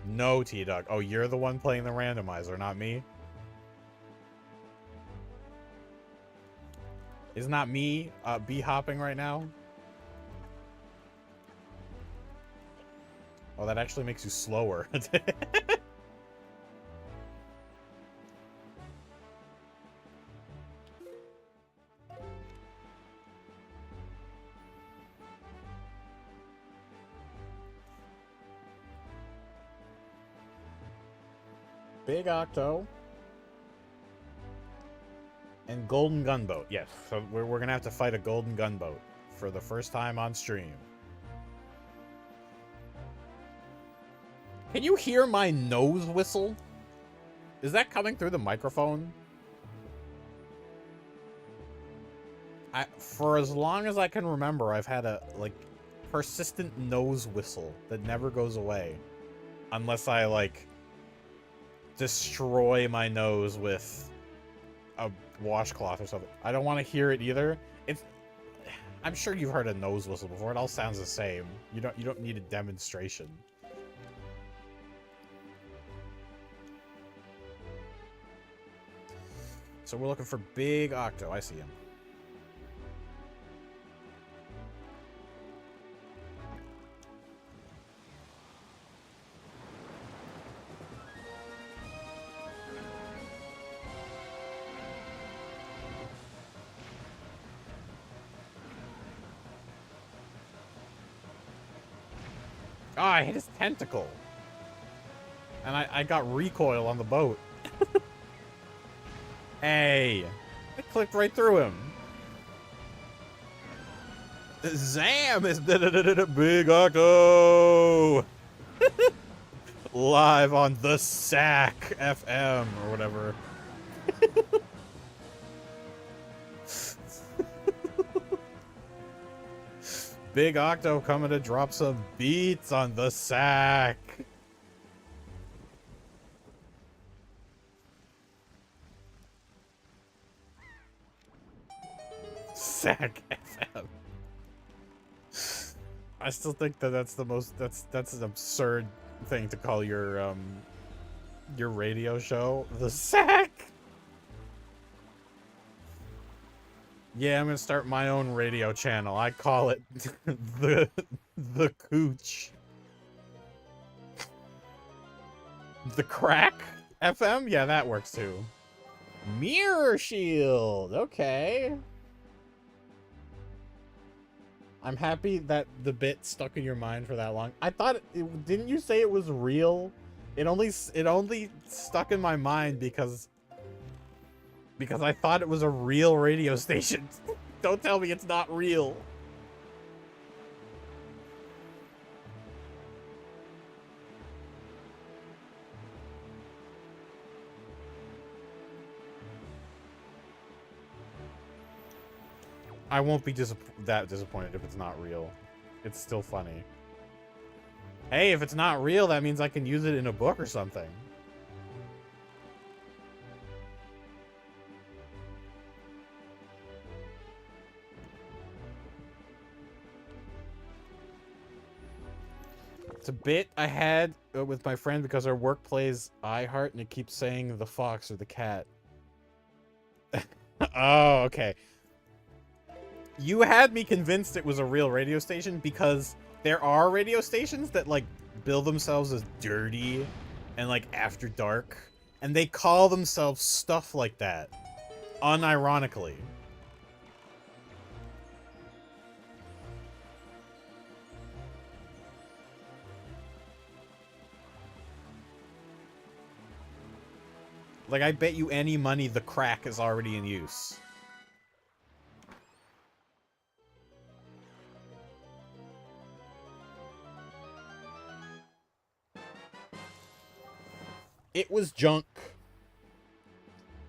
S1: No, T-Dog. Oh, you're the one playing the randomizer, not me? Is not me bee hopping right now? Oh, that actually makes you slower. Big Octo. And Golden Gunboat. Yes, so we're going to have to fight a Golden Gunboat for the first time on stream. Can you hear my nose whistle? Is that coming through the microphone? For as long as I can remember, I've had a, like, persistent nose whistle that never goes away. Unless I, like, destroy my nose with a washcloth or something. I don't want to hear it either. I'm sure you've heard a nose whistle before. It all sounds the same. You don't need a demonstration. So we're looking for Big Octo. I see him. Oh, I hit his tentacle. And I got recoil on the boat. Hey! I clicked right through him. Zam is Big Octo! Live on the Sack FM or whatever. Big Octo coming to drop some beats on the Sack. Sack FM. I still think that that's the most that's an absurd thing to call your radio show, the Sack. Yeah, I'm gonna start my own radio channel. I call it the Cooch. The Crack FM? Yeah, that works too. Mirror Shield. Okay. I'm happy that the bit stuck in your mind for that long. I thought didn't you say it was real? It only stuck in my mind because I thought it was a real radio station. Don't tell me it's not real. I won't be that disappointed if it's not real. It's still funny. Hey, if it's not real, that means I can use it in a book or something. It's a bit I had with my friend because our work plays iHeart and it keeps saying the fox or the cat. Oh, okay. You had me convinced it was a real radio station because there are radio stations that, like, bill themselves as dirty and, like, after dark. And they call themselves stuff like that. Unironically. Like, I bet you any money the crack is already in use. It was junk.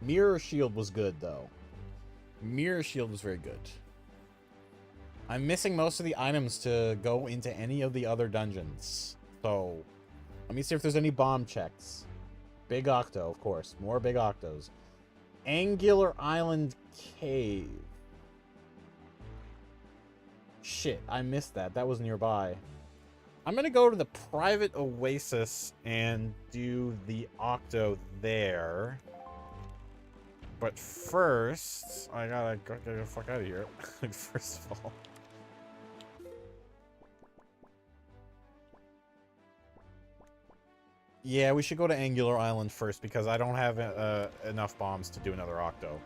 S1: Mirror Shield was good, though. Mirror Shield was very good. I'm missing most of the items to go into any of the other dungeons. So, let me see if there's any bomb checks. Big Octo, of course. More Big Octos. Angular Island Cave. Shit, I missed that. That was nearby. I'm gonna go to the private oasis and do the Octo there. But first, I gotta get the fuck out of here. First of all. Yeah, we should go to Angular Island first because I don't have enough bombs to do another Octo.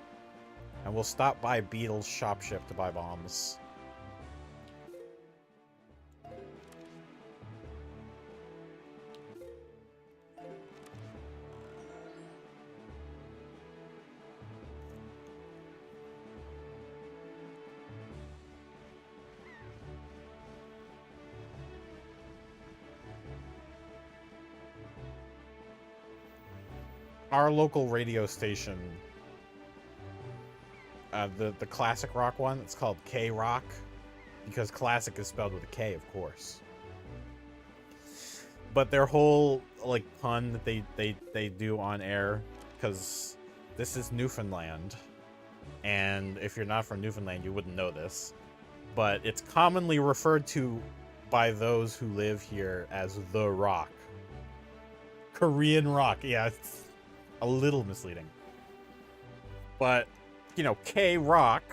S1: And we'll stop by Beetle's shop ship to buy bombs. Our local radio station, the classic rock one, it's called K-Rock, because classic is spelled with a K, of course. But their whole, like, pun that they do on air, because this is Newfoundland, and if you're not from Newfoundland, you wouldn't know this, but it's commonly referred to by those who live here as the Rock. Korean Rock, yeah, it's a little misleading. But, you know, K-Rock,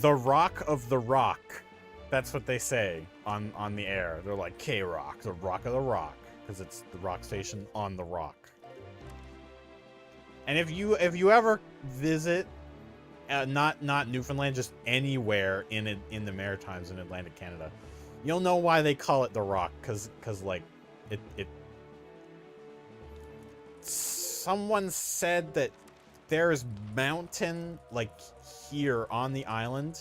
S1: the Rock of the Rock. That's what they say on the air. They're like, K-Rock, the Rock of the Rock. Because it's the rock station on the rock. And if you ever visit, not Newfoundland, just anywhere in the Maritimes in Atlantic Canada, you'll know why they call it the Rock. Because like, it someone said that there's mountain, like, here on the island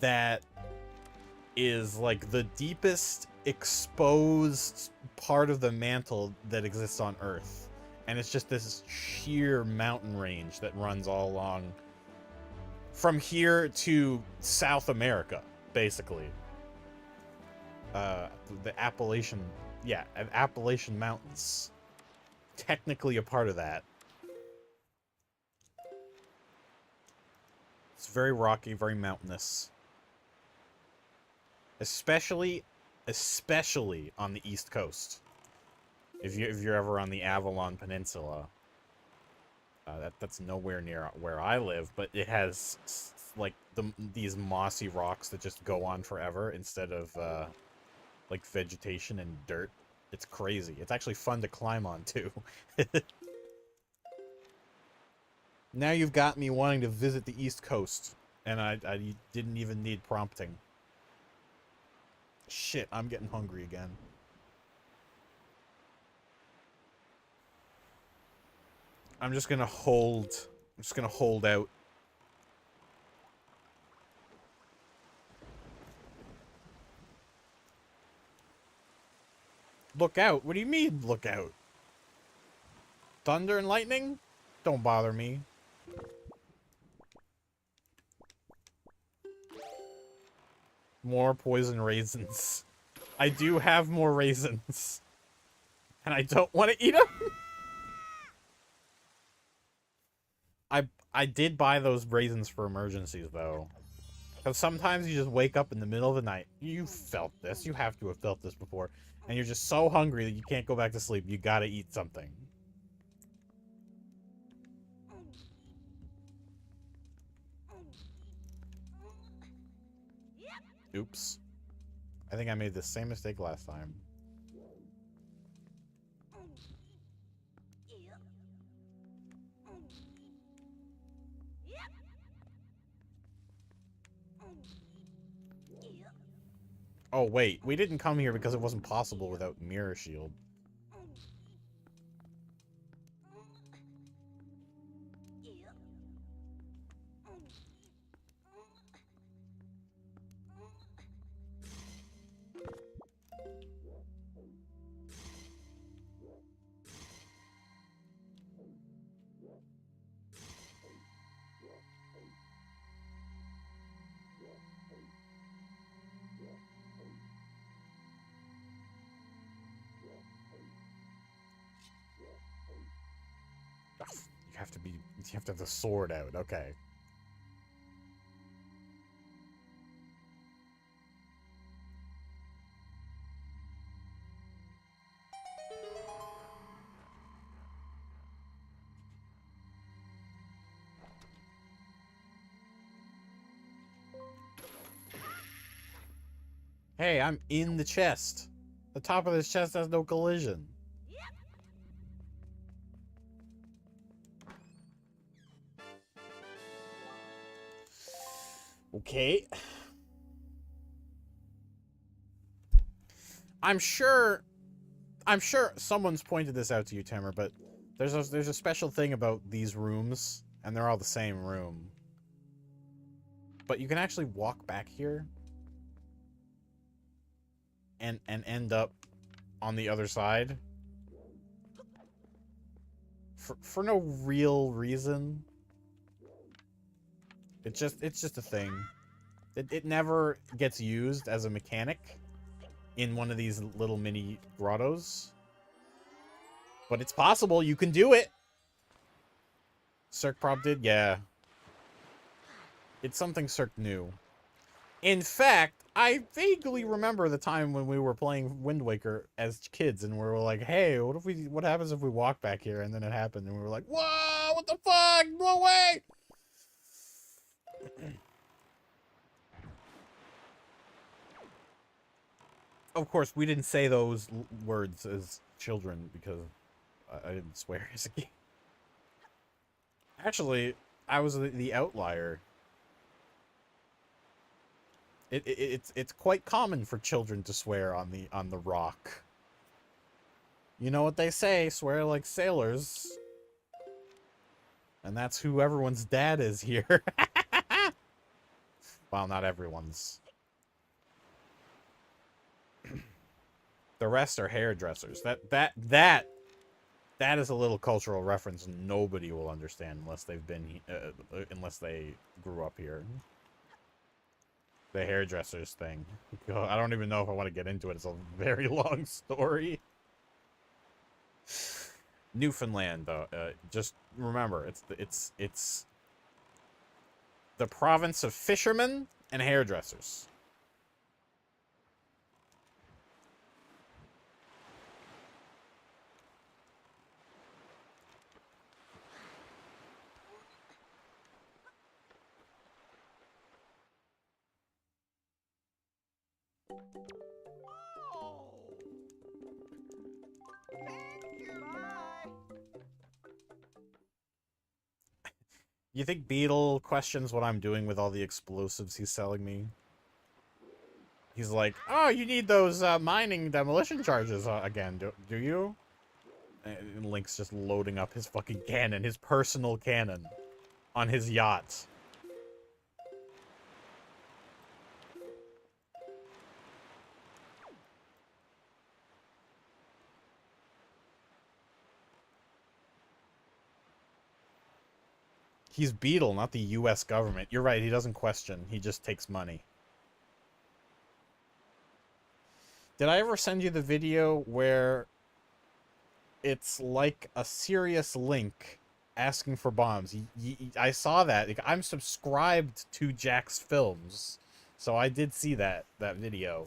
S1: that is, like, the deepest exposed part of the mantle that exists on Earth. And it's just this sheer mountain range that runs all along from here to South America, basically. The Appalachian Mountains. Technically a part of that. It's very rocky, very mountainous. Especially on the East Coast. If you're ever on the Avalon Peninsula. That's nowhere near where I live, but it has, like, these mossy rocks that just go on forever instead of, like, vegetation and dirt. It's crazy. It's actually fun to climb on, too. Now you've got me wanting to visit the East Coast, and I didn't even need prompting. Shit, I'm getting hungry again. I'm just gonna hold out. Look out? What do you mean, look out? Thunder and lightning? Don't bother me. More poison raisins. I do have more raisins. And I don't want to eat them. I did buy those raisins for emergencies, though. Because sometimes you just wake up in the middle of the night. You felt this. You have to have felt this before. And you're just so hungry that you can't go back to sleep. You gotta eat something. Oops. I think I made the same mistake last time. Oh, wait. We didn't come here because it wasn't possible without Mirror Shield. You have to have the sword out. Okay. Hey, I'm in the chest. The top of this chest has no collision. Okay. I'm sure someone's pointed this out to you, Tamer, but there's a special thing about these rooms, and they're all the same room. But you can actually walk back here and end up on the other side for no real reason. It's just a thing. It never gets used as a mechanic in one of these little mini grottos. But it's possible. You can do it. Cirque Prop did? Yeah. It's something Cirque knew. In fact, I vaguely remember the time when we were playing Wind Waker as kids, and we were like, hey, what happens if we walk back here? And then it happened, and we were like, whoa, what the fuck? No way! Of course, we didn't say those words as children because I didn't swear as a kid. Actually, I was the outlier. It's quite common for children to swear on the rock. You know what they say, swear like sailors. And that's who everyone's dad is here. Well, not everyone's. The rest are hairdressers. That is a little cultural reference nobody will understand unless they've been unless they grew up here. The hairdressers thing. I don't even know if I want to get into it. It's a very long story. Newfoundland, though. Just remember, it's the province of fishermen and hairdressers. You think Beetle questions what I'm doing with all the explosives he's selling me? He's like, oh, you need those mining demolition charges again, do you? And Link's just loading up his fucking cannon, his personal cannon, on his yacht. He's Beetle, not the U.S. government. You're right, he doesn't question. He just takes money. Did I ever send you the video where it's like a serious link asking for bombs? I saw that. Like, I'm subscribed to Jack's Films, so I did see that video.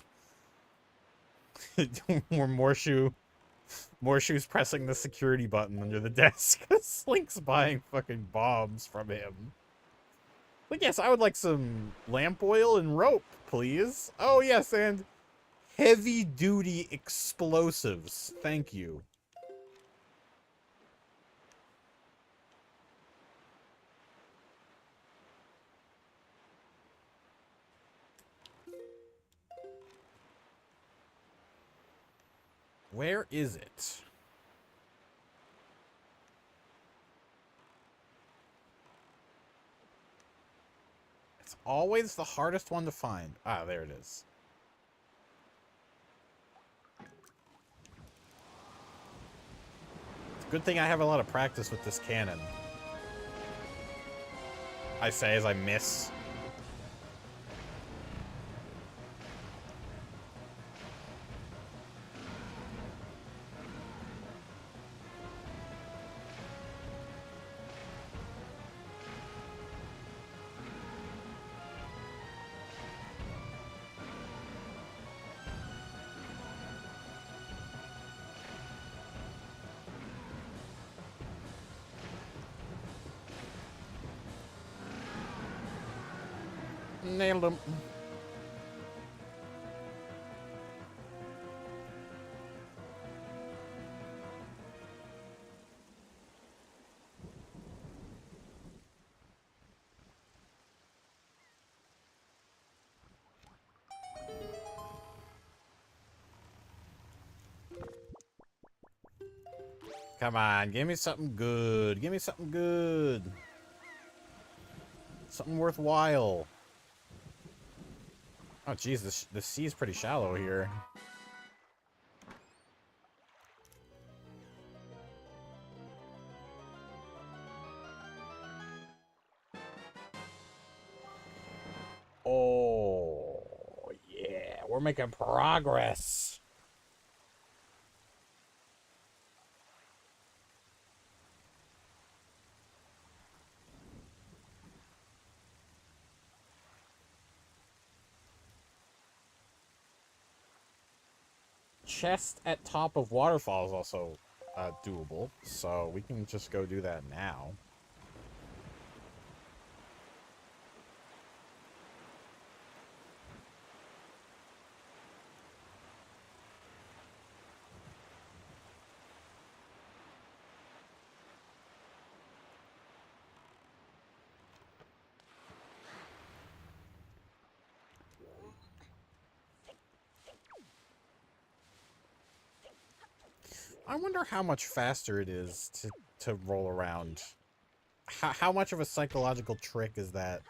S1: Where Morshu's pressing the security button under the desk. Link's buying fucking bombs from him. But yes, I would like some lamp oil and rope, please. Oh yes, and heavy-duty explosives. Thank you. Where is it? It's always the hardest one to find. Ah, there it is. It's a good thing I have a lot of practice with this cannon. I say as I miss. Nailed him. Come on, give me something good. Give me something good. Something worthwhile. Oh, jeez, the sea's pretty shallow here. Oh, yeah, we're making progress. Chest at top of waterfall is also doable, so we can just go do that now. I wonder how much faster it is to roll around. How much of a psychological trick is that?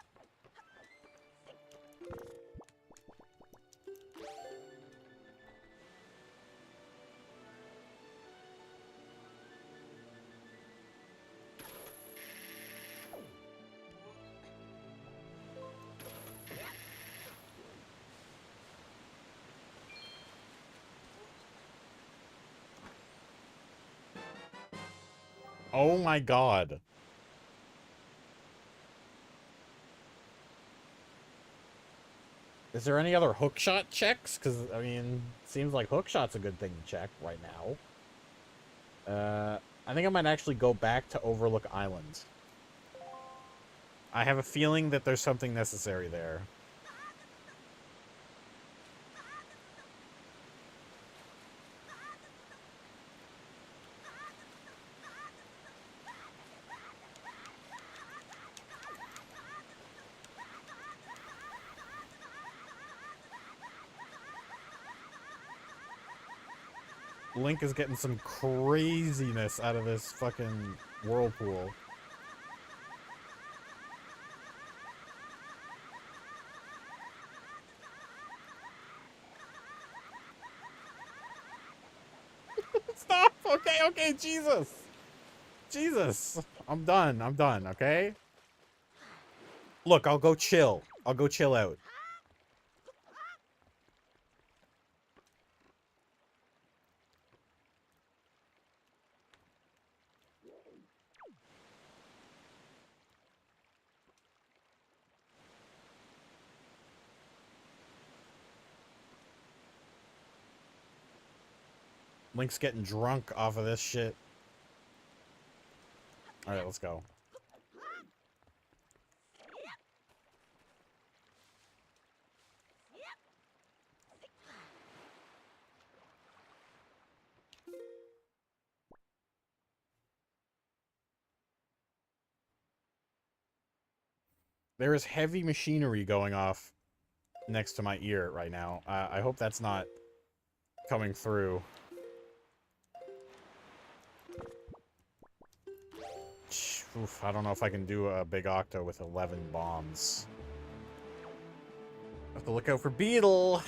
S1: Oh my god. Is there any other hookshot checks? Because, I mean, seems like hookshot's a good thing to check right now. I think I might actually go back to Overlook Island. I have a feeling that there's something necessary there. Link is getting some craziness out of this fucking whirlpool. Stop! Okay, okay, Jesus! Jesus! I'm done, okay? Look, I'll go chill. I'll go chill out. Link's getting drunk off of this shit. Alright, let's go. There is heavy machinery going off next to my ear right now. I hope that's not coming through. Oof, I don't know if I can do a big octo with 11 bombs. Have to look out for Beetle.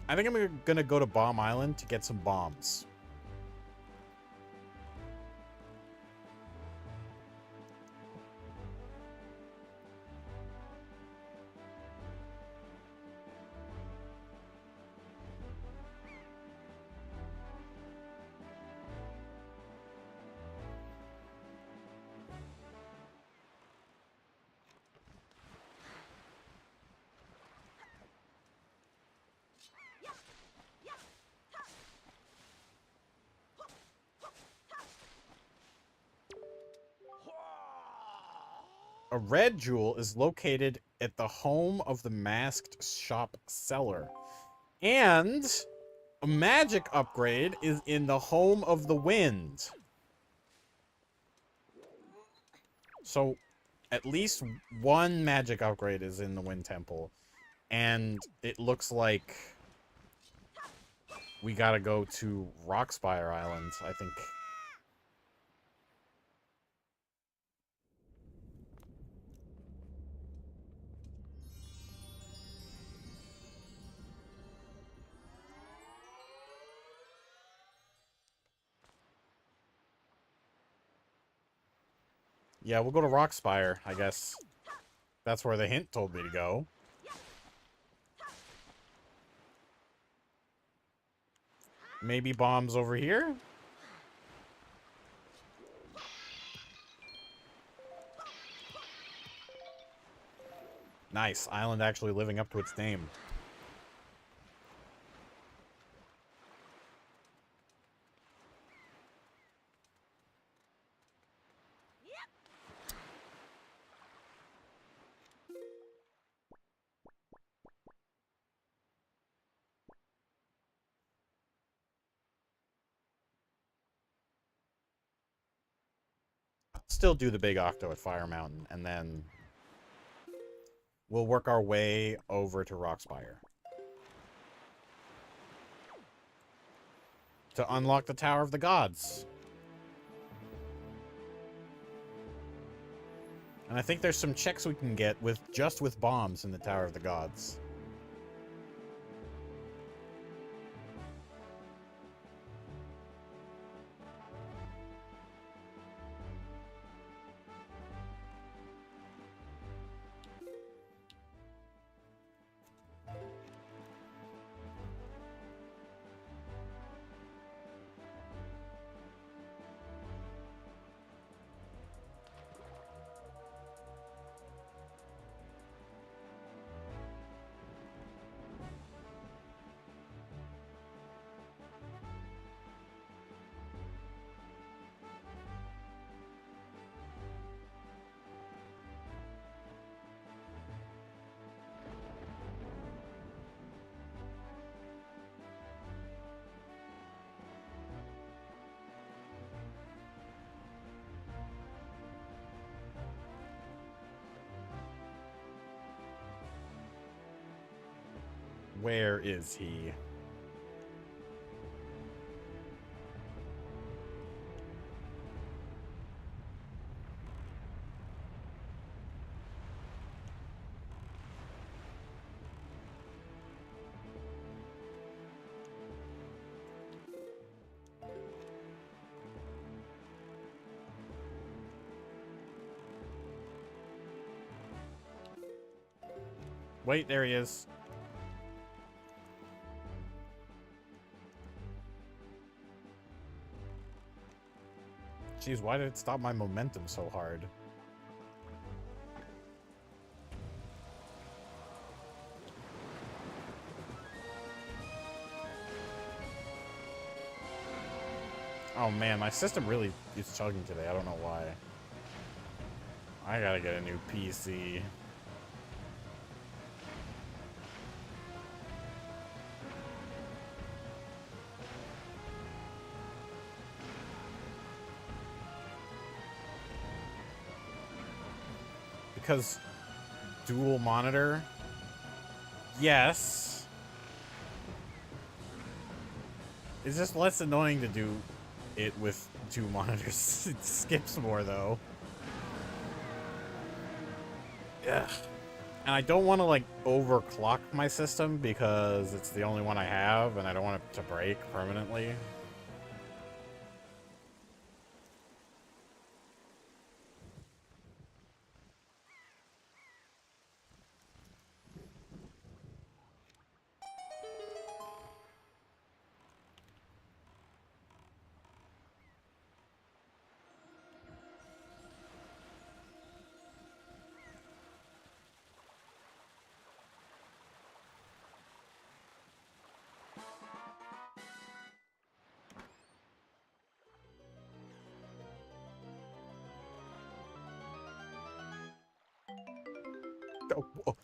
S1: I think I'm gonna go to Bomb Island to get some bombs. A red jewel is located at the home of the masked shop seller. And a magic upgrade is in the home of the wind. So, at least one magic upgrade is in the Wind Temple. And it looks like we gotta go to Rockspire Island, I think. Yeah, we'll go to Rockspire, I guess. That's where the hint told me to go. Maybe bombs over here? Nice. Island actually living up to its name. Still do the big octo at Fire Mountain, and then we'll work our way over to Rockspire. To unlock the Tower of the Gods. And I think there's some checks we can get with just with bombs in the Tower of the Gods. Where is he? Wait, there he is. Jeez, why did it stop my momentum so hard? Oh man, my system really is chugging today. I don't know why. I gotta get a new PC. Because dual monitor? Yes. It's just less annoying to do it with two monitors. It skips more though. Yeah. And I don't want to like overclock my system because it's the only one I have and I don't want it to break permanently. Oh, oh.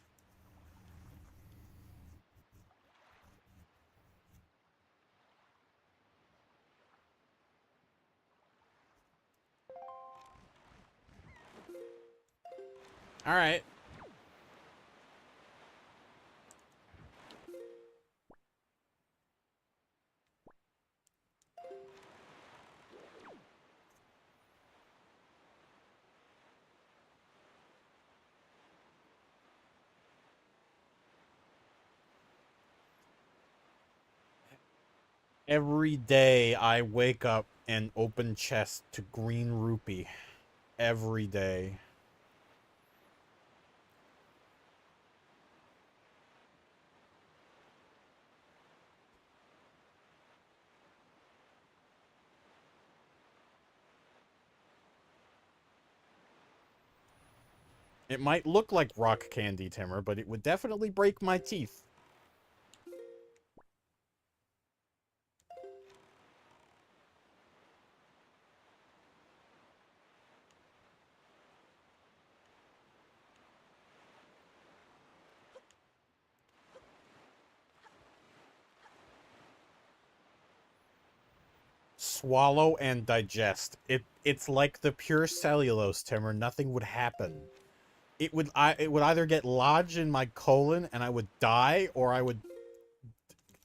S1: All right. Every day I wake up and open chest to green rupee. Every day. It might look like rock candy, Timmer, but it would definitely break my teeth. Swallow and digest. It's like the pure cellulose, Timmer. Nothing would happen. It would either get lodged in my colon and I would die, or I would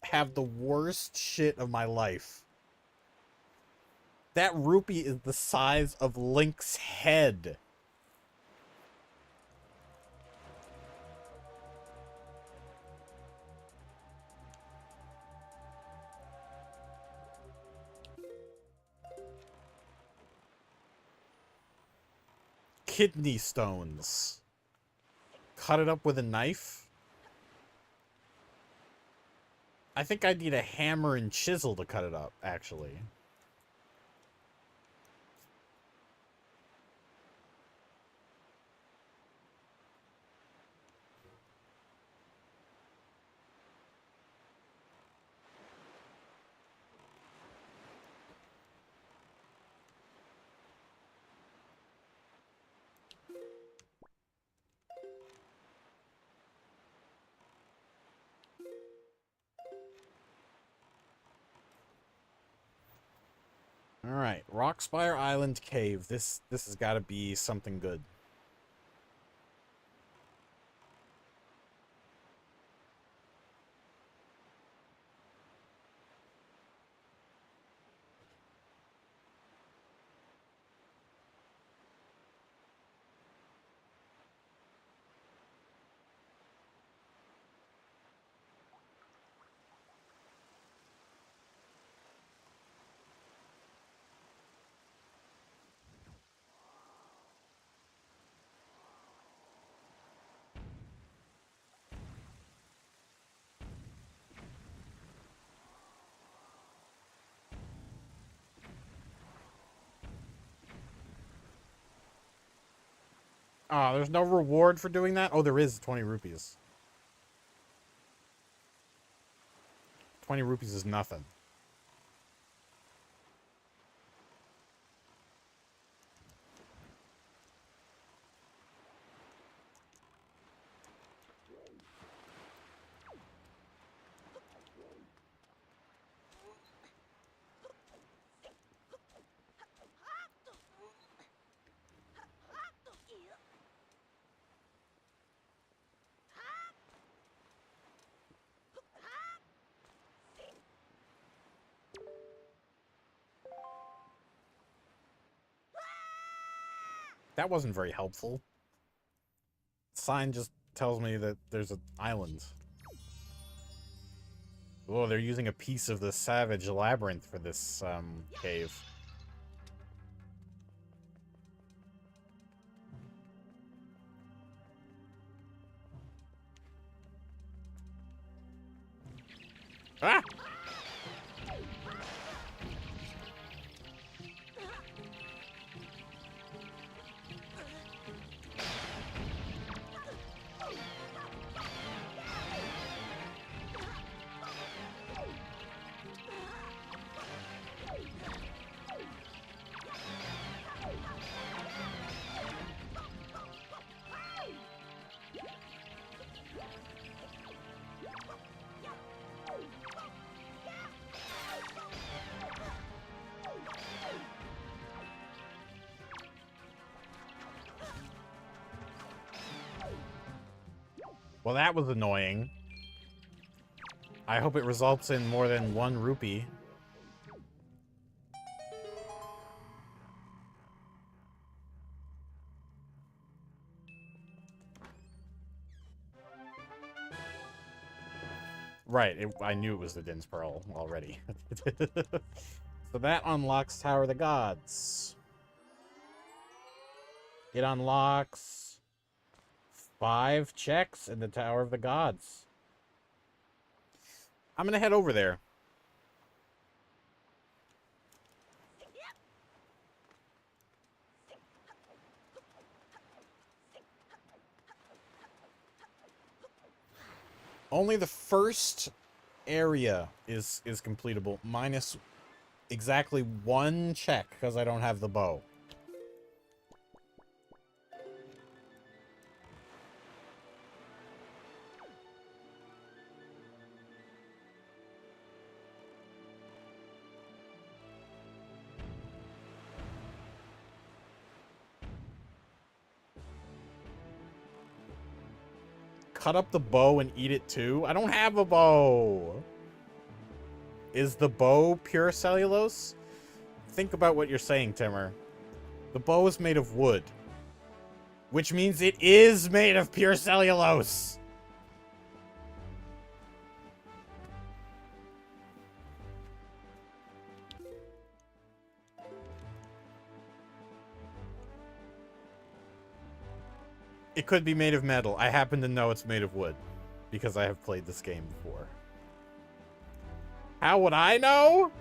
S1: have the worst shit of my life. That rupee is the size of Link's head. Kidney stones. Cut it up with a knife? I think I need a hammer and chisel to cut it up, actually. Alright, Rockspire Island Cave. This has got to be something good. Oh, there's no reward for doing that? Oh, there is 20 rupees. 20 rupees is nothing. That wasn't very helpful. Sign just tells me that there's an island. Oh, they're using a piece of the Savage Labyrinth for this, cave. Ah! Well, that was annoying. I hope it results in more than 1 rupee. Right, I knew it was the Din's Pearl already. So that unlocks Tower of the Gods. It unlocks 5 checks in the Tower of the Gods. I'm gonna head over there. Only the first area is completable, minus exactly 1 check, because I don't have the bow. Cut up the bow and eat it too? I don't have a bow! Is the bow pure cellulose? Think about what you're saying, Timmer. The bow is made of wood. Which means it is made of pure cellulose! It could be made of metal. I happen to know it's made of wood. Because I have played this game before. How would I know?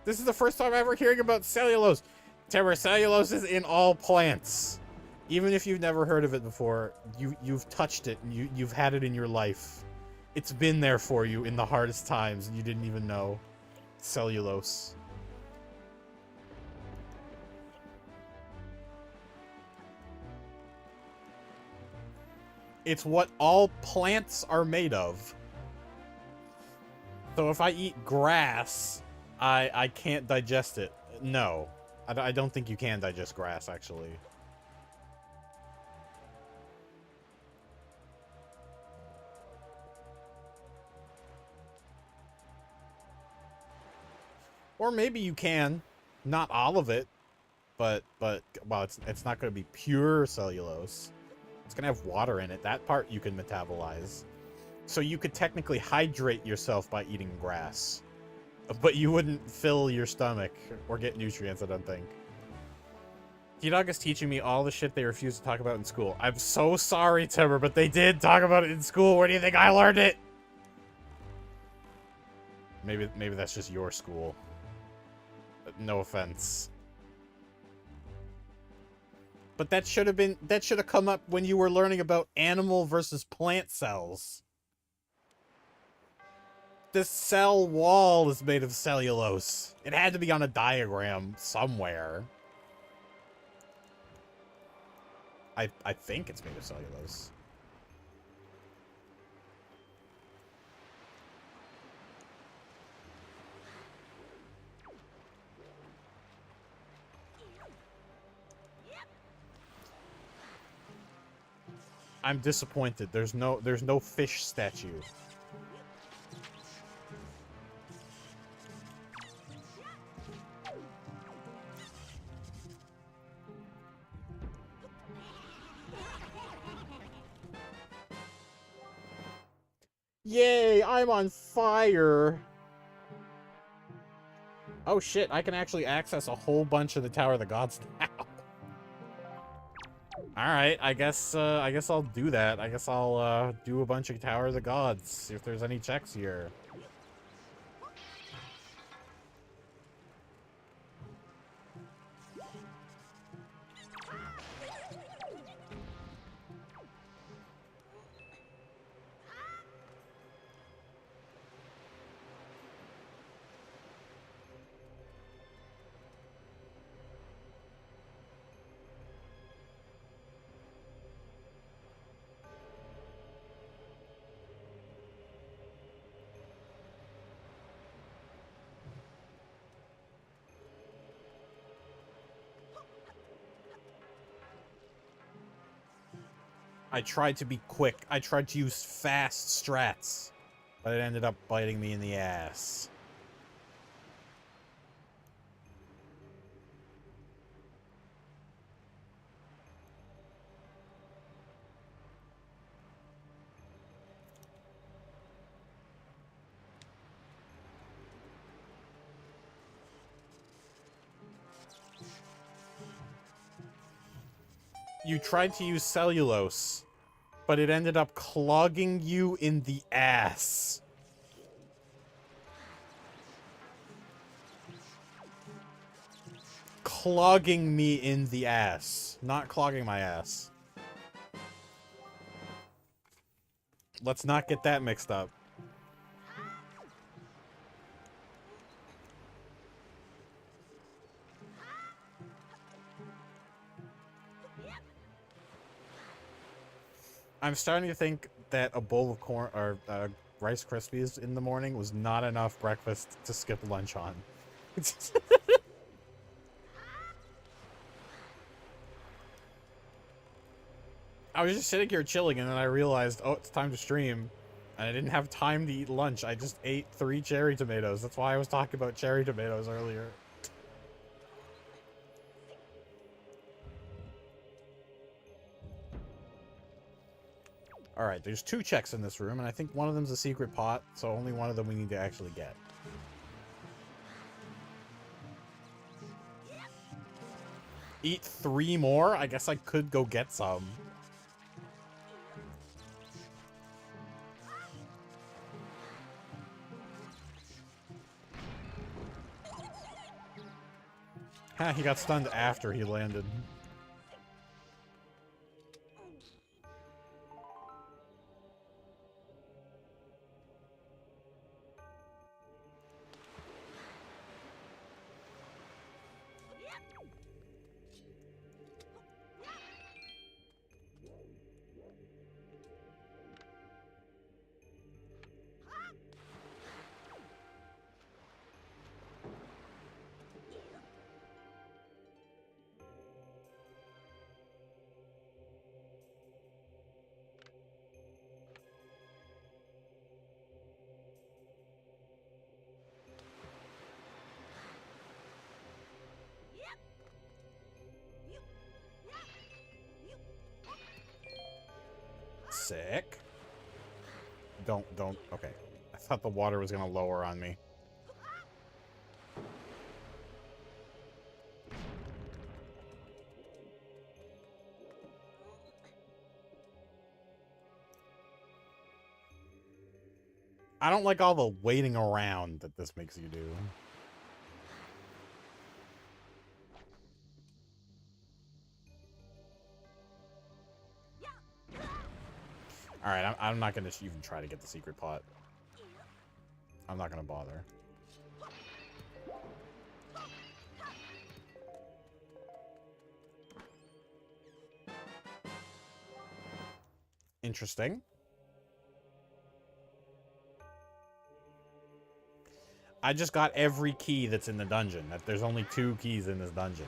S1: This is the first time I'm ever hearing about cellulose. Timmer, cellulose is in all plants. Even if you've never heard of it before, you've touched it and you've had it in your life. It's been there for you in the hardest times and you didn't even know. Cellulose. It's what all plants are made of. So if I eat grass, I can't digest it. No. I don't think you can digest grass, actually. Or maybe you can. Not all of it. But well, it's not going to be pure cellulose. It's going to have water in it. That part you can metabolize. So you could technically hydrate yourself by eating grass. But you wouldn't fill your stomach or get nutrients, I don't think. T-Dog is teaching me all the shit they refuse to talk about in school. I'm so sorry, Timber, but they did talk about it in school. Where do you think I learned it? Maybe that's just your school. No offense. But that should have come up when you were learning about animal versus plant cells. This cell wall is made of cellulose. It had to be on a diagram somewhere. I think it's made of cellulose. I'm disappointed. There's no fish statue. Yay, I'm on fire. Oh shit, I can actually access a whole bunch of the Tower of the Gods now. Alright, I guess I'll do that. I guess I'll do a bunch of Tower of the Gods, see if there's any checks here. I tried to be quick. I tried to use fast strats, but it ended up biting me in the ass. You tried to use cellulose, but it ended up clogging you in the ass. Clogging me in the ass. Not clogging my ass. Let's not get that mixed up. I'm starting to think that a bowl of corn or Rice Krispies in the morning was not enough breakfast to skip lunch on. I was just sitting here chilling, and then I realized, oh, it's time to stream. And I didn't have time to eat lunch. I just ate 3 cherry tomatoes. That's why I was talking about cherry tomatoes earlier. Alright, there's 2 checks in this room, and I think one of them's a secret pot, so only one of them we need to actually get. Eat 3 more? I guess I could go get some. Ha, he got stunned after he landed. Sick. Don't, okay. I thought the water was gonna lower on me. I don't like all the waiting around that this makes you do. Alright, I'm not gonna even try to get the secret pot. I'm not gonna bother. Interesting. I just got every key that's in the dungeon. There's only 2 keys in this dungeon.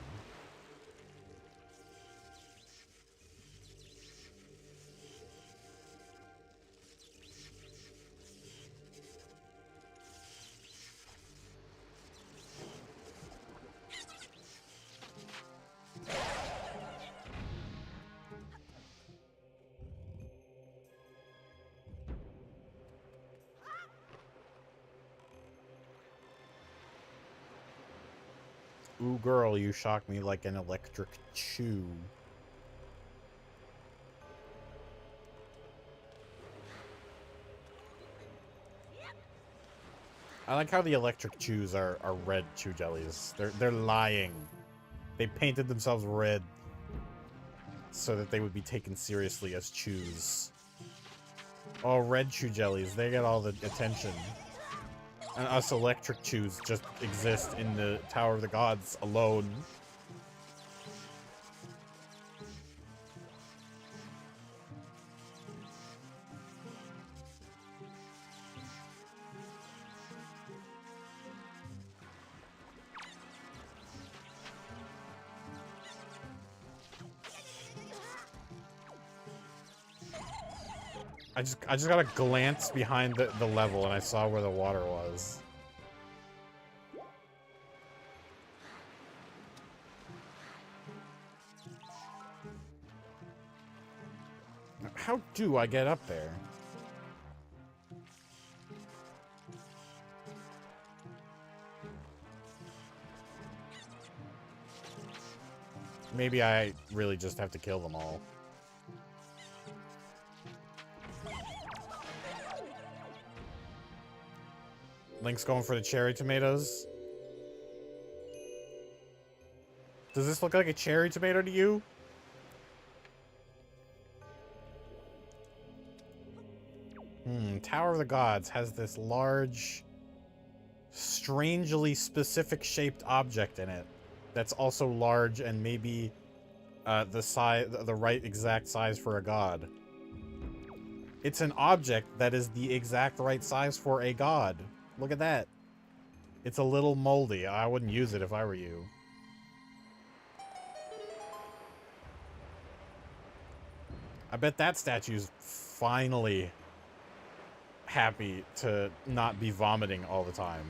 S1: Ooh, girl, you shock me like an electric chew. I like how the electric chews are red chew jellies. They're lying. They painted themselves red so that they would be taken seriously as chews. Oh, red chew jellies, they get all the attention. And us electric chews just exist in the Tower of the Gods alone. I just got a glance behind the level and I saw where the water was. How do I get up there? Maybe I really just have to kill them all. Link's going for the cherry tomatoes. Does this look like a cherry tomato to you? Tower of the Gods has this large, strangely specific shaped object in it that's also large and maybe the right exact size for a god. It's an object that is the exact right size for a god. Look at that. It's a little moldy. I wouldn't use it if I were you. I bet that statue's finally happy to not be vomiting all the time.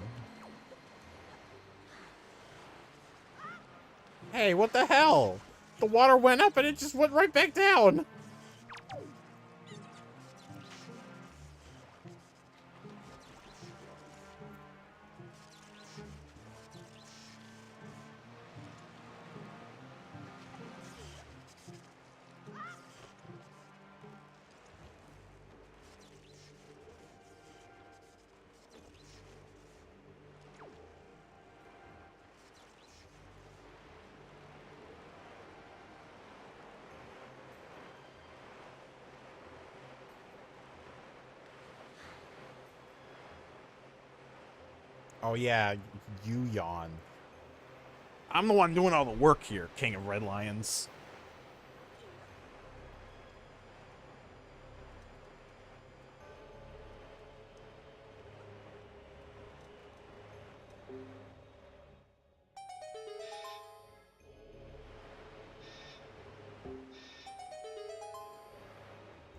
S1: Hey, what the hell? The water went up and it just went right back down. Oh yeah, you yawn. I'm the one doing all the work here, King of Red Lions.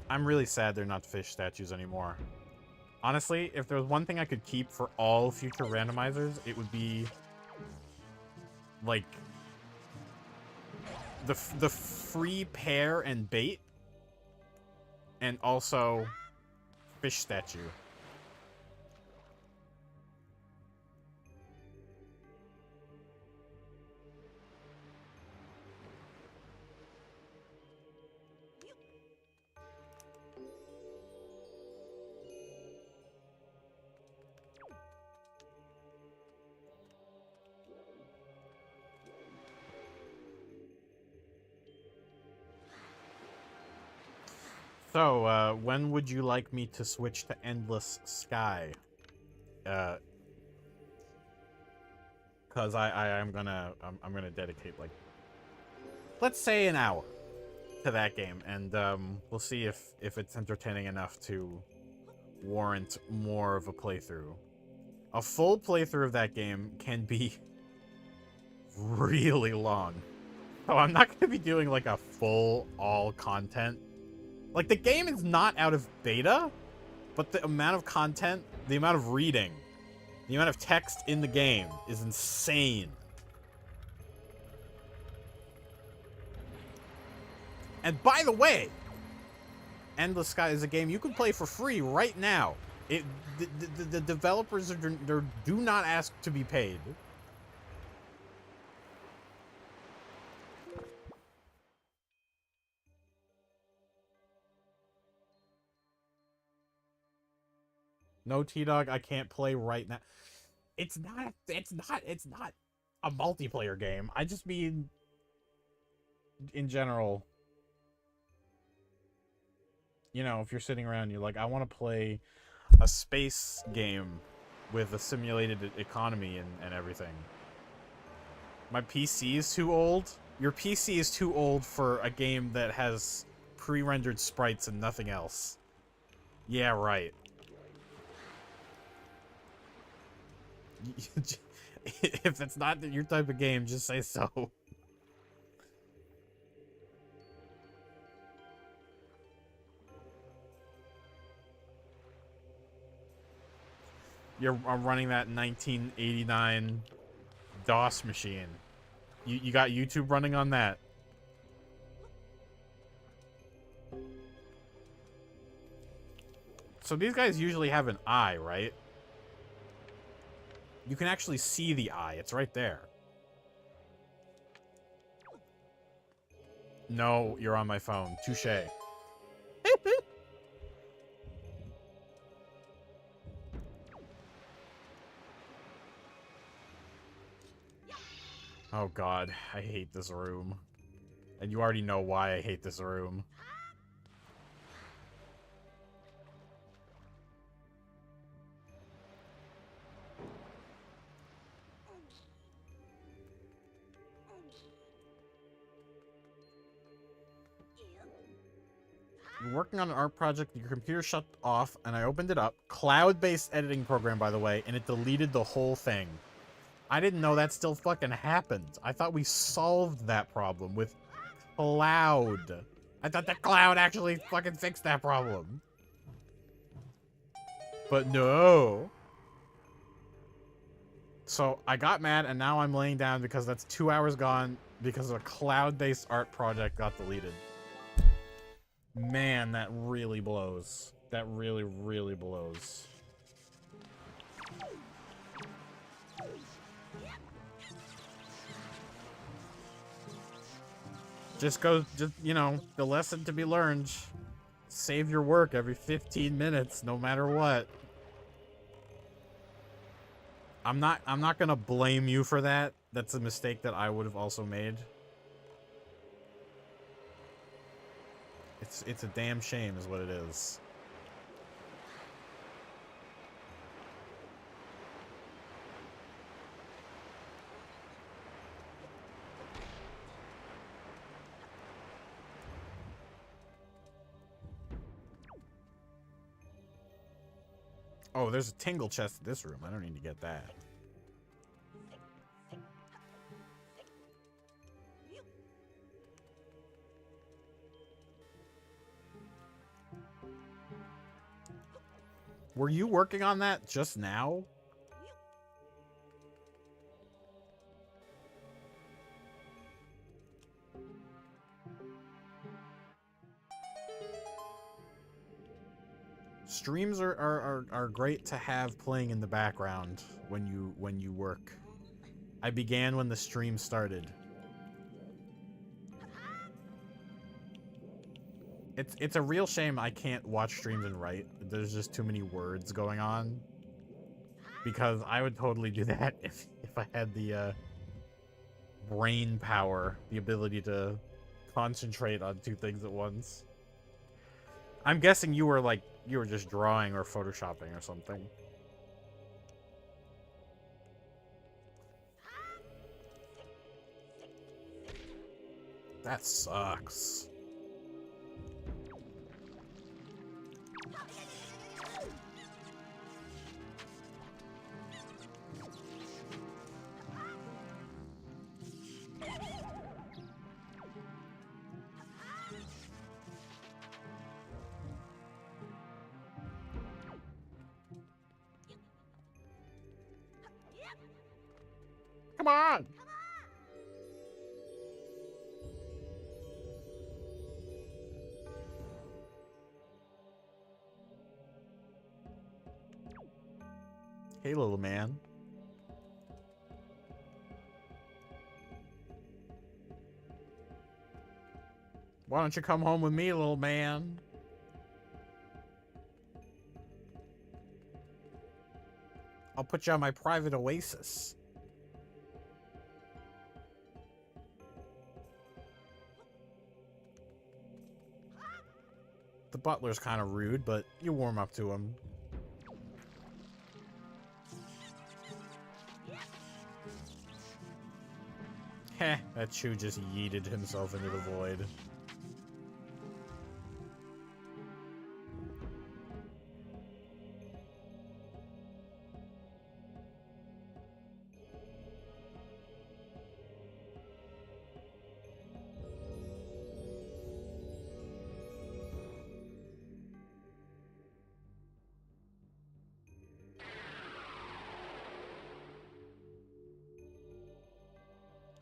S1: I'm really sad they're not fish statues anymore. Honestly, if there was one thing I could keep for all future randomizers, it would be like the free pair and bait, and also fish statue. So, when would you like me to switch to Endless Sky? Cause I'm gonna dedicate, like, let's say an hour to that game, and we'll see if it's entertaining enough to warrant more of a playthrough. A full playthrough of that game can be really long. So I'm not gonna be doing like a full all content. Like, the game is not out of beta, but the amount of content, the amount of reading, the amount of text in the game is insane. And by the way, Endless Sky is a game you can play for free right now. The developers do not ask to be paid. No, T-Dog, I can't play right now. It's not a multiplayer game. I just mean in general. You know, if you're sitting around, you're like, I want to play a space game with a simulated economy and everything. My PC is too old. Your PC is too old for a game that has pre-rendered sprites and nothing else. Yeah, right. If it's not your type of game, just say so. I'm running that 1989 DOS machine. You got YouTube running on that. So these guys usually have an eye, right? You can actually see the eye. It's right there. No, you're on my phone. Touché. Oh god, I hate this room. And you already know why I hate this room. You're working on an art project, your computer shut off, and I opened it up. Cloud-based editing program, by the way, and it deleted the whole thing. I didn't know that still fucking happened. I thought we solved that problem with Cloud. I thought the Cloud actually fucking fixed that problem. But no. So I got mad, and now I'm laying down because that's 2 hours gone because a cloud-based art project got deleted. Man, that really blows. That really, really blows. Just, you know, the lesson to be learned. Save your work every 15 minutes, no matter what. I'm not gonna blame you for that. That's a mistake that I would have also made. It's a damn shame is what it is. Oh, there's a tingle chest in this room. I don't need to get that. Were you working on that just now? Streams are great to have playing in the background when you work. I began when the stream started. It's a real shame I can't watch streams and write. There's just too many words going on. Because I would totally do that if I had the brain power, the ability to concentrate on two things at once. I'm guessing you were like, you were just drawing or photoshopping or something. That sucks. Come on! Hey, little man. Why don't you come home with me, little man? I'll put you on my private oasis. The butler's kind of rude, but you warm up to him. Heh, that Chew just yeeted himself into the void.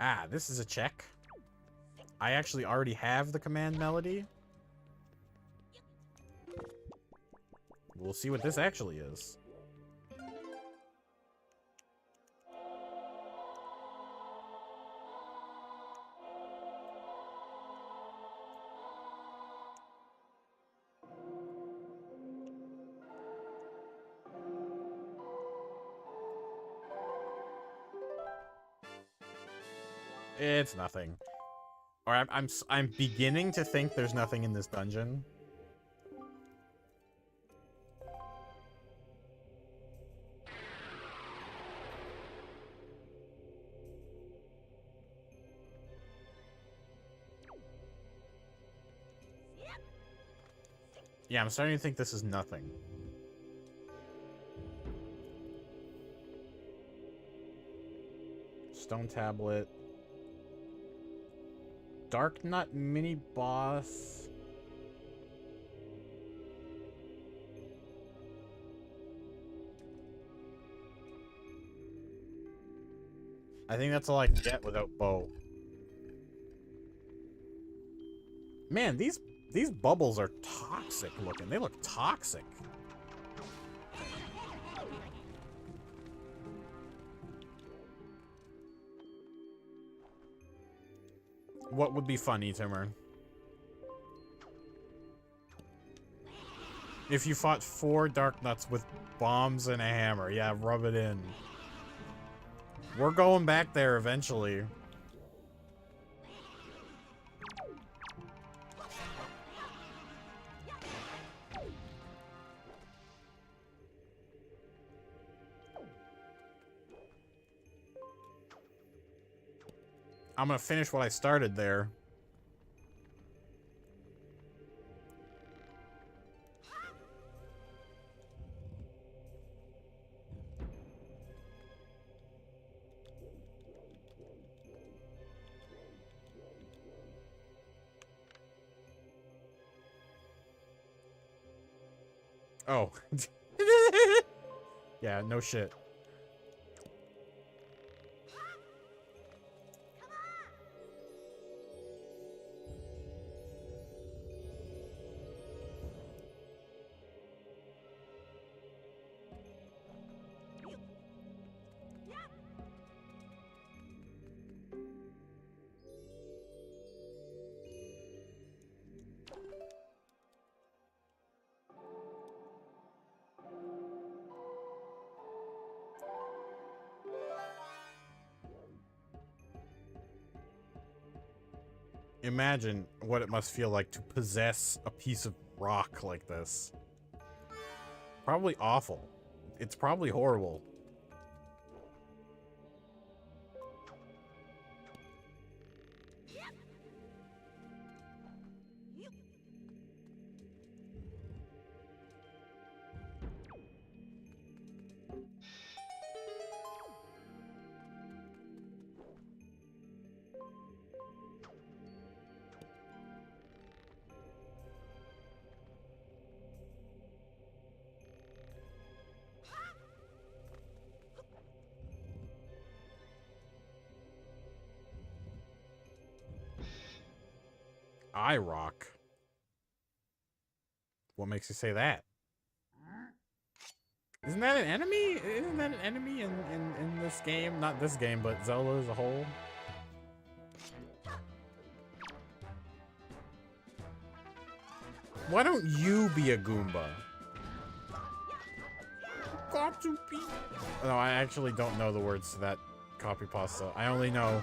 S1: Ah, this is a check. I actually already have the command melody. We'll see what this actually is. It's nothing. Or I'm beginning to think there's nothing in this dungeon. Yeah, I'm starting to think this is nothing. Stone tablet. Dark Nut mini boss. I think that's all I can get without bow. Man, these bubbles are toxic looking. They look toxic. What would be funny, Timur? If you fought 4 Dark Nuts with bombs and a hammer. Yeah, rub it in. We're going back there eventually. I'm gonna finish what I started there. Oh. Yeah, no shit. Imagine what it must feel like to possess a piece of rock like this? Probably awful. It's probably horrible. I rock. What makes you say that? Isn't that an enemy? Isn't that an enemy in this game? Not this game, but Zelda as a whole? Why don't you be a Goomba? Got to be. No, I actually don't know the words to that copy pasta. I only know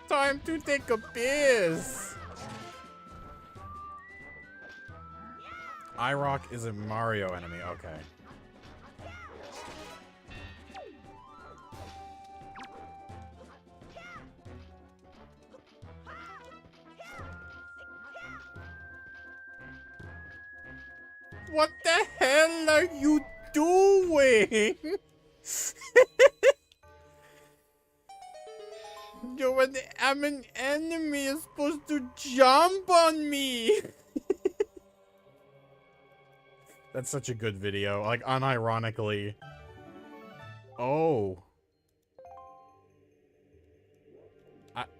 S1: time to take a piss. iRock is a Mario enemy. Okay. What the hell are you doing? I'm an enemy. You're supposed to jump on me. That's such a good video. Like, unironically. Oh.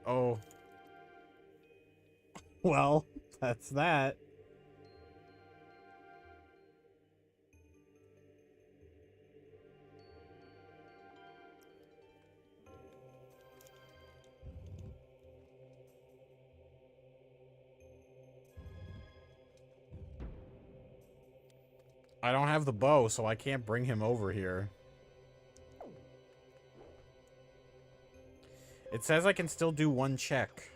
S1: Oh. Well, that's that. I don't have the bow, so I can't bring him over here. It says I can still do one check.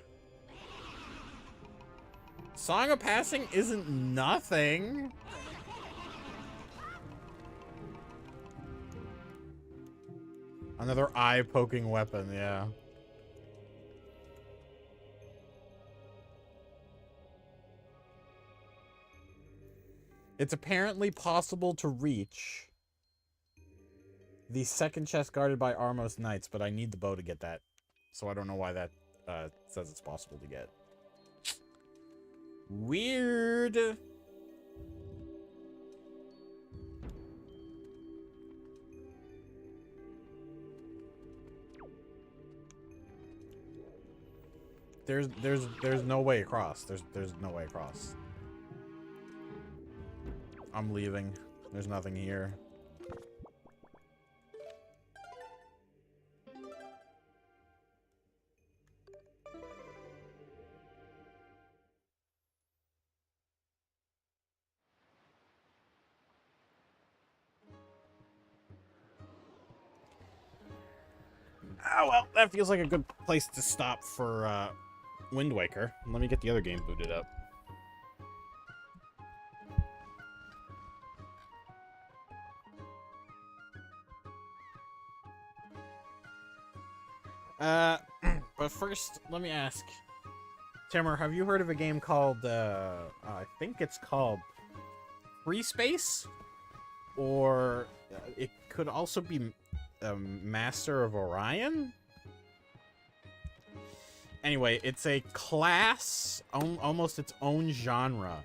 S1: Song of Passing isn't nothing. Another eye-poking weapon, yeah. It's apparently possible to reach the second chest guarded by Armos Knights, but I need the bow to get that. So I don't know why that says it's possible to get. Weird. There's no way across. There's no way across. I'm leaving. There's nothing here. Oh, well, that feels like a good place to stop for Wind Waker. Let me get the other game booted up. But first, let me ask. Timur, have you heard of a game called, I think it's called Free Space? Or it could also be Master of Orion? Anyway, it's a class, almost its own genre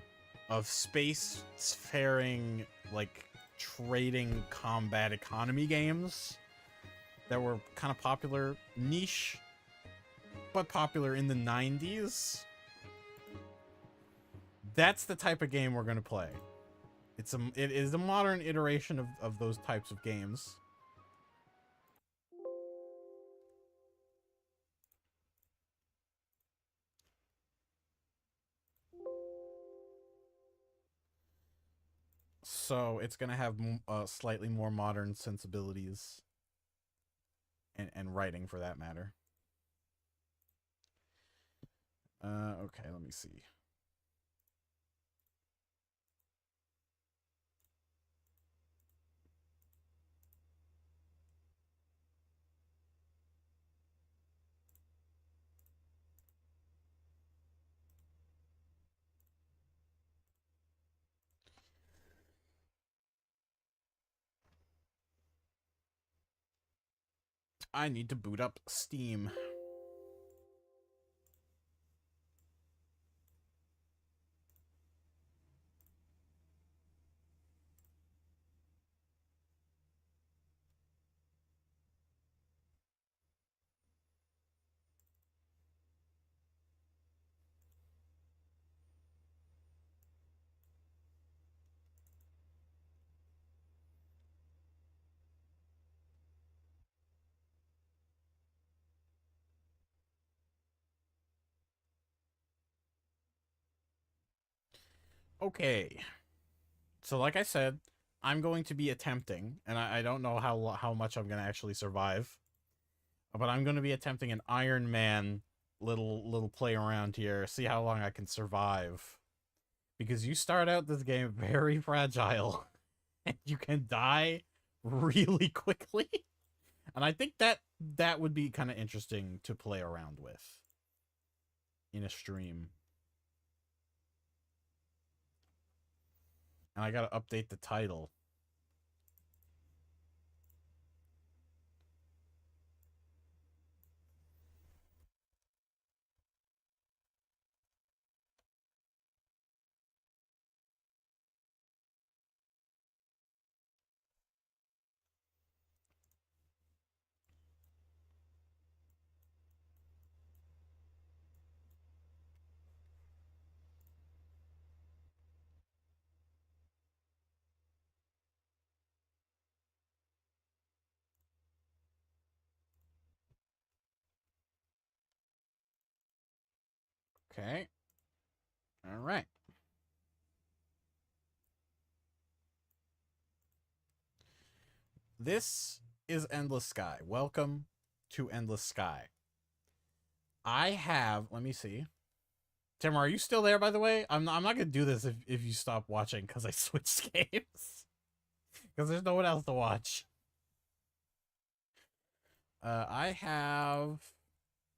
S1: of space-faring, like, trading combat economy games that were kind of popular, niche, but popular in the 90s. That's the type of game we're going to play. It is a modern iteration of those types of games. So it's going to have slightly more modern sensibilities and writing for that matter. Okay, let me see. I need to boot up Steam. Okay. So like I said, I'm going to be attempting, and I don't know how much I'm going to actually survive, but I'm going to be attempting an Ironman little play around here, see how long I can survive. Because you start out this game very fragile, and you can die really quickly. And I think that would be kind of interesting to play around with in a stream. And I gotta update the title. Okay. All right. This is Endless Sky. Welcome to Endless Sky. I have, let me see. Tim, are you still there, by the way? I'm not going to do this if you stop watching because I switched games. Because there's no one else to watch. I have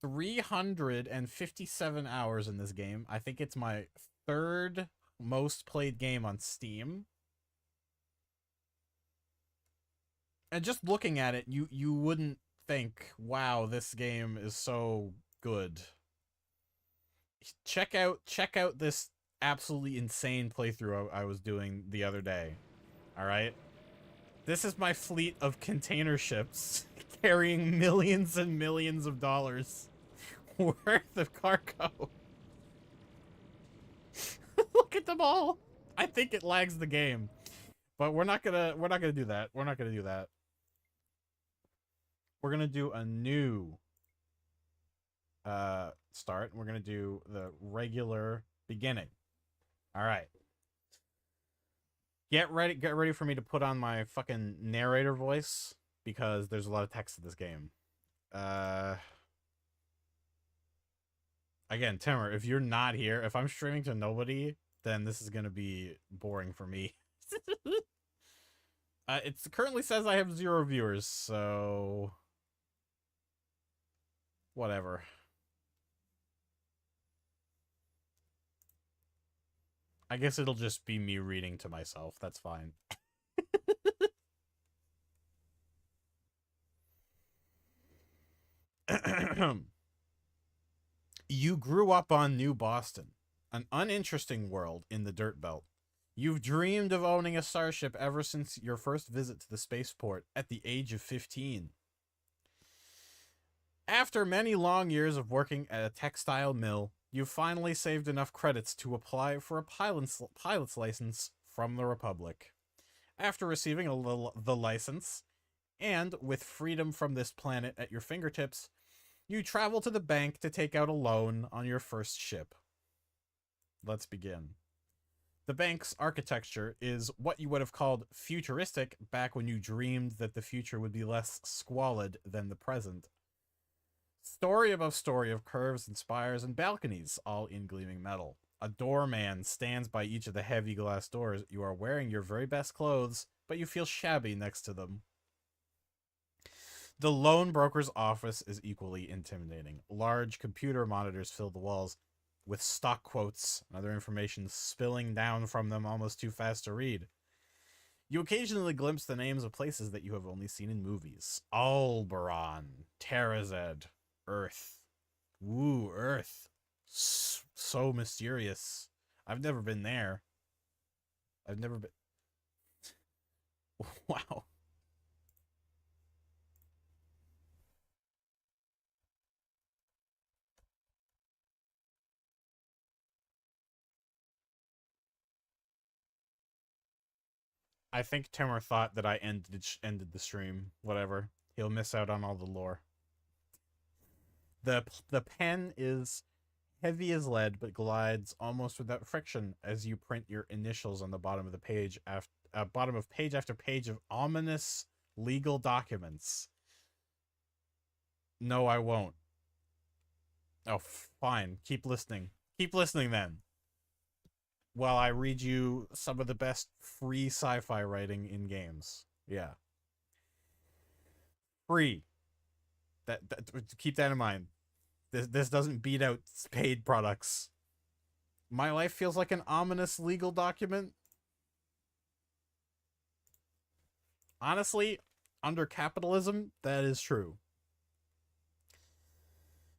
S1: 357 hours in this game. I think it's my third most played game on Steam. And just looking at it, you wouldn't think, wow, this game is so good. Check out this absolutely insane playthrough I was doing the other day. All right? This is my fleet of container ships carrying millions and millions of dollars worth of cargo. Look at them all. I think it lags the game. But we're not gonna do that. We're not gonna do that. We're gonna do a new start. We're gonna do the regular beginning. All right. Get ready for me to put on my fucking narrator voice because there's a lot of text in this game. Again, Timmer, if you're not here, if I'm streaming to nobody, then this is gonna be boring for me. It currently says I have 0 viewers, so whatever. I guess it'll just be me reading to myself. That's fine. You grew up on New Boston, an uninteresting world in the Dirt Belt. You've dreamed of owning a starship ever since your first visit to the spaceport at the age of 15. After many long years of working at a textile mill, you've finally saved enough credits to apply for a pilot's license from the Republic. After receiving the license, and with freedom from this planet at your fingertips, you travel to the bank to take out a loan on your first ship. Let's begin. The bank's architecture is what you would have called futuristic back when you dreamed that the future would be less squalid than the present. Story above story of curves and spires and balconies, all in gleaming metal. A doorman stands by each of the heavy glass doors. You are wearing your very best clothes, but you feel shabby next to them. The loan broker's office is equally intimidating. Large computer monitors fill the walls with stock quotes and other information spilling down from them almost too fast to read. You occasionally glimpse the names of places that you have only seen in movies. Alberon, Terrazed, Earth. Woo, Earth. So mysterious. I've never been there. I've never been. Wow. I think Timur thought that I ended the stream. Whatever. He'll miss out on all the lore. The pen is heavy as lead, but glides almost without friction as you print your initials on the bottom of the page after bottom of page after page of ominous legal documents. No, I won't. Oh, fine. Keep listening. Keep listening then. While I read you some of the best free sci-fi writing in games. Yeah. Free. That keep that in mind. This doesn't beat out paid products. My life feels like an ominous legal document. Honestly, under capitalism, that is true.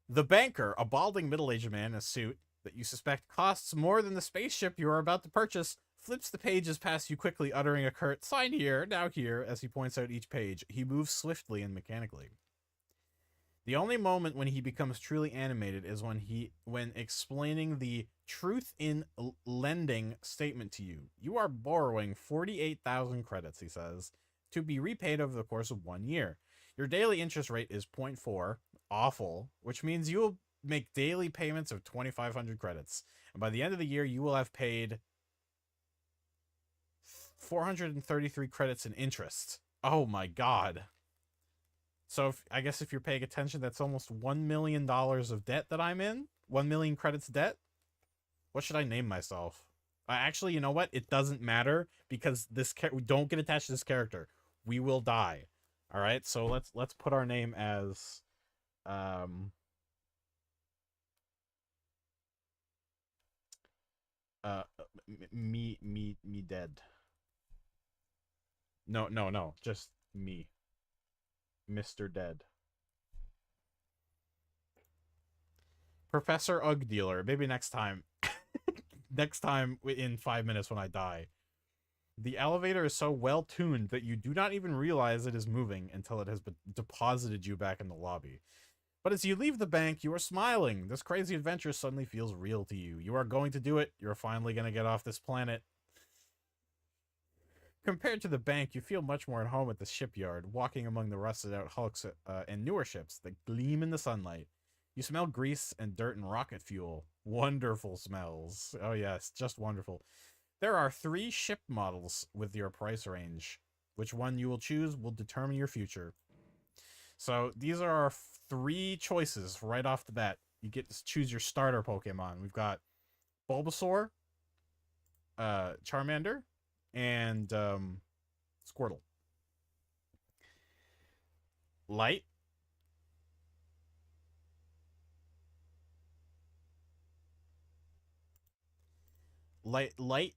S1: The banker, a balding middle-aged man in a suit that you suspect costs more than the spaceship you are about to purchase, flips the pages past you quickly, uttering a curt "sign here, now here," as he points out each page. He moves swiftly and mechanically. The only moment when he becomes truly animated is when explaining the truth in lending statement to you. You are borrowing 48,000 credits, he says, to be repaid over the course of 1 year. Your daily interest rate is 0.4, awful, which means you will make daily payments of 2,500 credits. And by the end of the year, you will have paid 433 credits in interest. Oh my god. So I guess if you're paying attention, that's almost $1 million of debt that I'm in. 1 million credits debt. What should I name myself? Actually, you know what? It doesn't matter because don't get attached to this character. We will die. All right. So let's put our name as me dead. No. Just me. Mr. Dead. Professor Ugg Dealer. Maybe next time. Next time in 5 minutes when I die. The elevator is so well tuned that you do not even realize it is moving until it has deposited you back in the lobby. But as you leave the bank, you are smiling. This crazy adventure suddenly feels real to you. You are going to do it. You're finally going to get off this planet. Compared to the bank, you feel much more at home at the shipyard, walking among the rusted out hulks and newer ships that gleam in the sunlight. You smell grease and dirt and rocket fuel. Wonderful smells. Oh yes, just wonderful. There are 3 ship models with your price range. Which one you will choose will determine your future. So these are our 3 choices right off the bat. You get to choose your starter Pokemon. We've got Bulbasaur, Charmander, and Squirtle. Light. Light.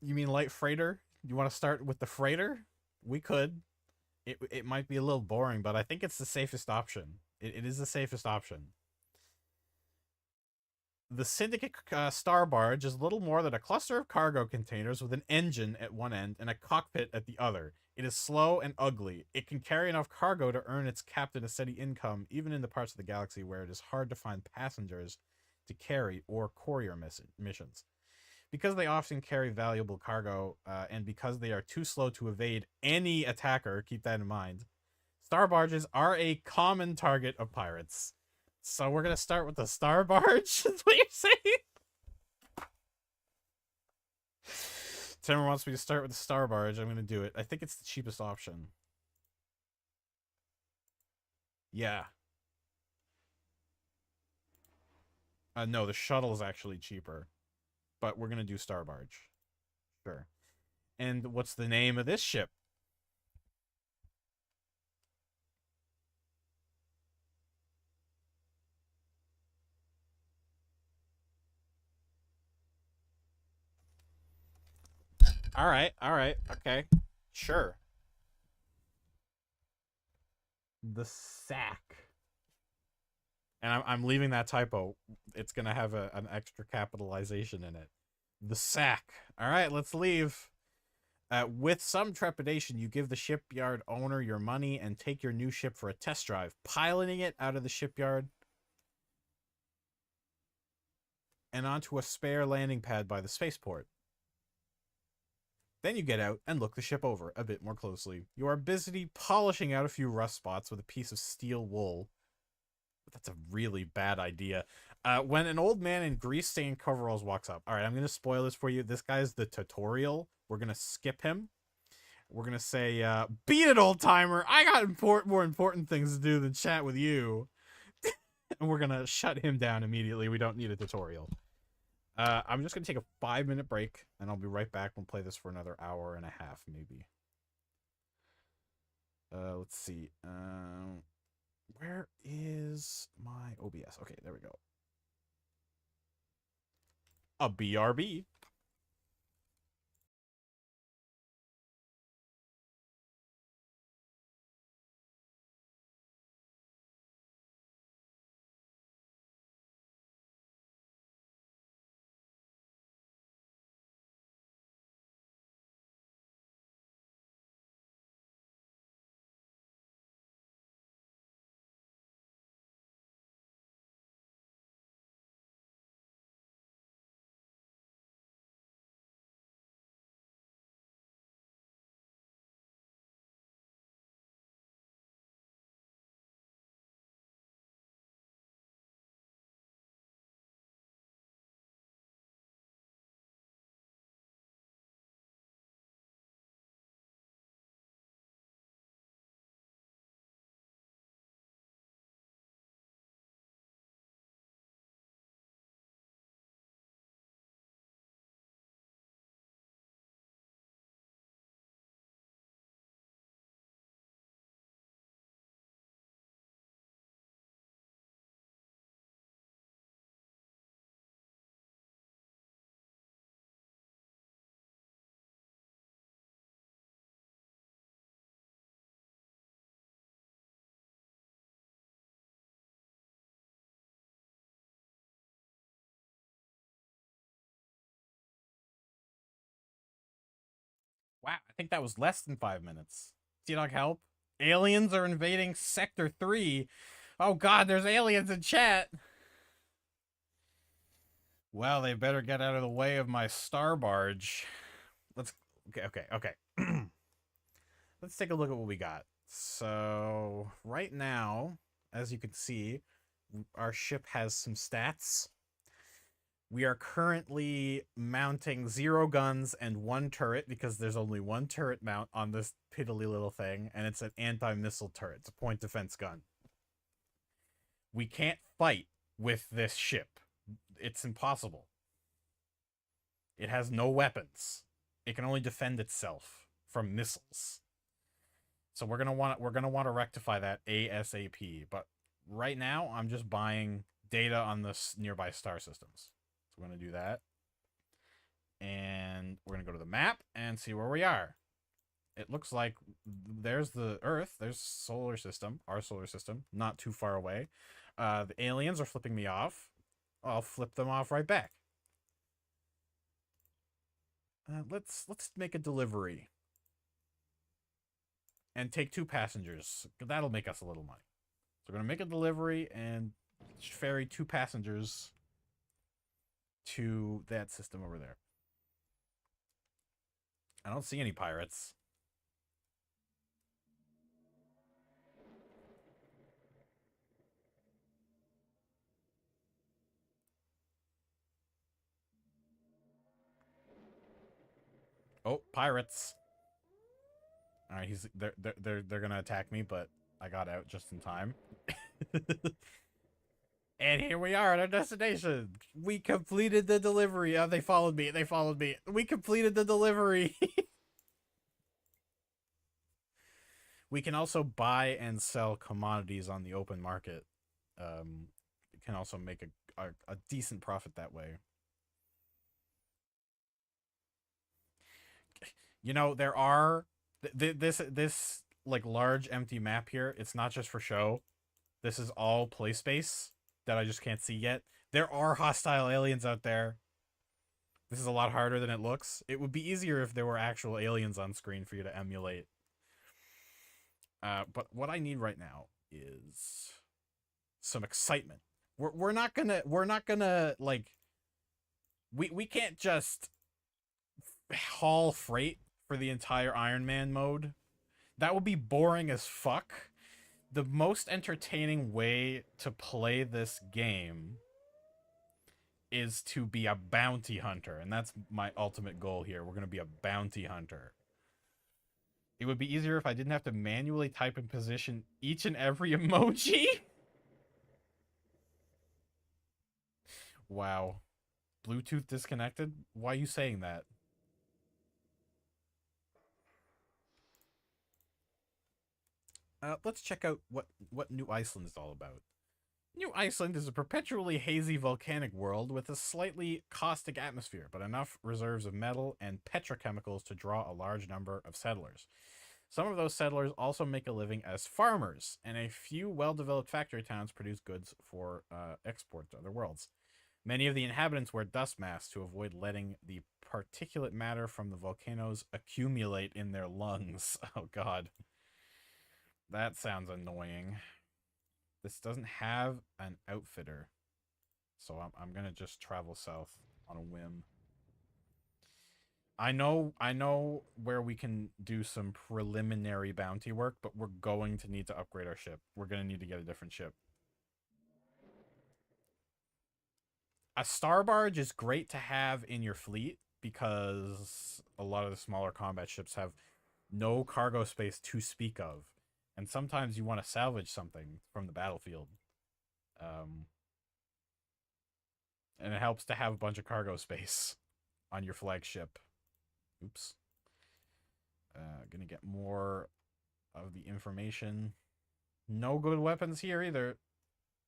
S1: You mean light freighter? You want to start with the freighter? We could. It might be a little boring, but I think it's the safest option. It is the safest option. The Syndicate Star Barge is little more than a cluster of cargo containers with an engine at one end and a cockpit at the other. It is slow and ugly. It can carry enough cargo to earn its captain a steady income, even in the parts of the galaxy where it is hard to find passengers to carry or courier missions. Because they often carry valuable cargo, and because they are too slow to evade any attacker, keep that in mind, star barges are a common target of pirates. So we're going to start with the star barge, is what you're saying? Timur wants me to start with the star barge. I'm going to do it. I think it's the cheapest option. Yeah. No, the shuttle is actually cheaper. But we're going to do star barge. Sure. And what's the name of this ship? All right, okay, sure. The sack. And I'm leaving that typo. It's gonna have an extra capitalization in it. The sack. All right, let's leave. With some trepidation, you give the shipyard owner your money and take your new ship for a test drive, piloting it out of the shipyard and onto a spare landing pad by the spaceport. Then you get out and look the ship over a bit more closely. You are busy polishing out a few rust spots with a piece of steel wool. That's a really bad idea. When an old man in grease-stained coveralls walks up. All right, I'm going to spoil this for you. This guy's the tutorial. We're going to skip him. We're going to say, beat it, old-timer. I got more important things to do than chat with you. And we're going to shut him down immediately. We don't need a tutorial. I'm just going to take a 5-minute break, and I'll be right back. We'll play this for another hour and a half, maybe. Let's see. Where is my OBS? Okay, there we go. A BRB. Wow, I think that was less than 5 minutes. T-Dog, help. Aliens are invading Sector 3. Oh god, there's aliens in chat. Well, they better get out of the way of my star barge. Let's... Okay. Let's take a look at what we got. So, right now, as you can see, our ship has some stats. We are currently mounting 0 guns and 1 turret because there's only 1 turret mount on this piddly little thing, and it's an anti-missile turret. It's a point defense gun. We can't fight with this ship. It's impossible. It has no weapons. It can only defend itself from missiles. So we're gonna want to rectify that ASAP. But right now, I'm just buying data on the nearby star systems. So we're gonna do that, and we're gonna go to the map and see where we are. It looks like there's the Earth. There's solar system, our solar system, not too far away. The aliens are flipping me off. I'll flip them off right back. Let's make a delivery and take 2 passengers. That'll make us a little money. So we're gonna make a delivery and ferry 2 passengers to that system over there. I don't see any pirates. Oh, pirates. All right, they're gonna attack me, but I got out just in time. And here we are at our destination. We completed the delivery. Oh, they followed me. We completed the delivery. We can also buy and sell commodities on the open market. You can also make a decent profit that way. You know, there are this like large empty map here. It's not just for show. This is all play space that I just can't see yet. There are hostile aliens out there. This is a lot harder than it looks. It would be easier if there were actual aliens on screen for you to emulate. But what I need right now is some excitement. We're not gonna like we can't just haul freight for the entire Ironman mode. That would be boring as fuck. The most entertaining way to play this game is to be a bounty hunter, and that's my ultimate goal here. We're going to be a bounty hunter. It would be easier if I didn't have to manually type and position each and every emoji. Wow. Bluetooth disconnected? Why are you saying that? Let's check out what New Iceland is all about. New Iceland is a perpetually hazy volcanic world with a slightly caustic atmosphere, but enough reserves of metal and petrochemicals to draw a large number of settlers. Some of those settlers also make a living as farmers, and a few well-developed factory towns produce goods for export to other worlds. Many of the inhabitants wear dust masks to avoid letting the particulate matter from the volcanoes accumulate in their lungs. Oh god. That sounds annoying. This doesn't have an outfitter, so I'm gonna just travel south on a whim. I know where we can do some preliminary bounty work, but we're going to need to upgrade our ship. We're gonna need to get a different ship. A star barge is great to have in your fleet because a lot of the smaller combat ships have no cargo space to speak of, and sometimes you want to salvage something from the battlefield. Um, and it helps to have a bunch of cargo space on your flagship. Oops. Gonna get more of the information. No good weapons here either.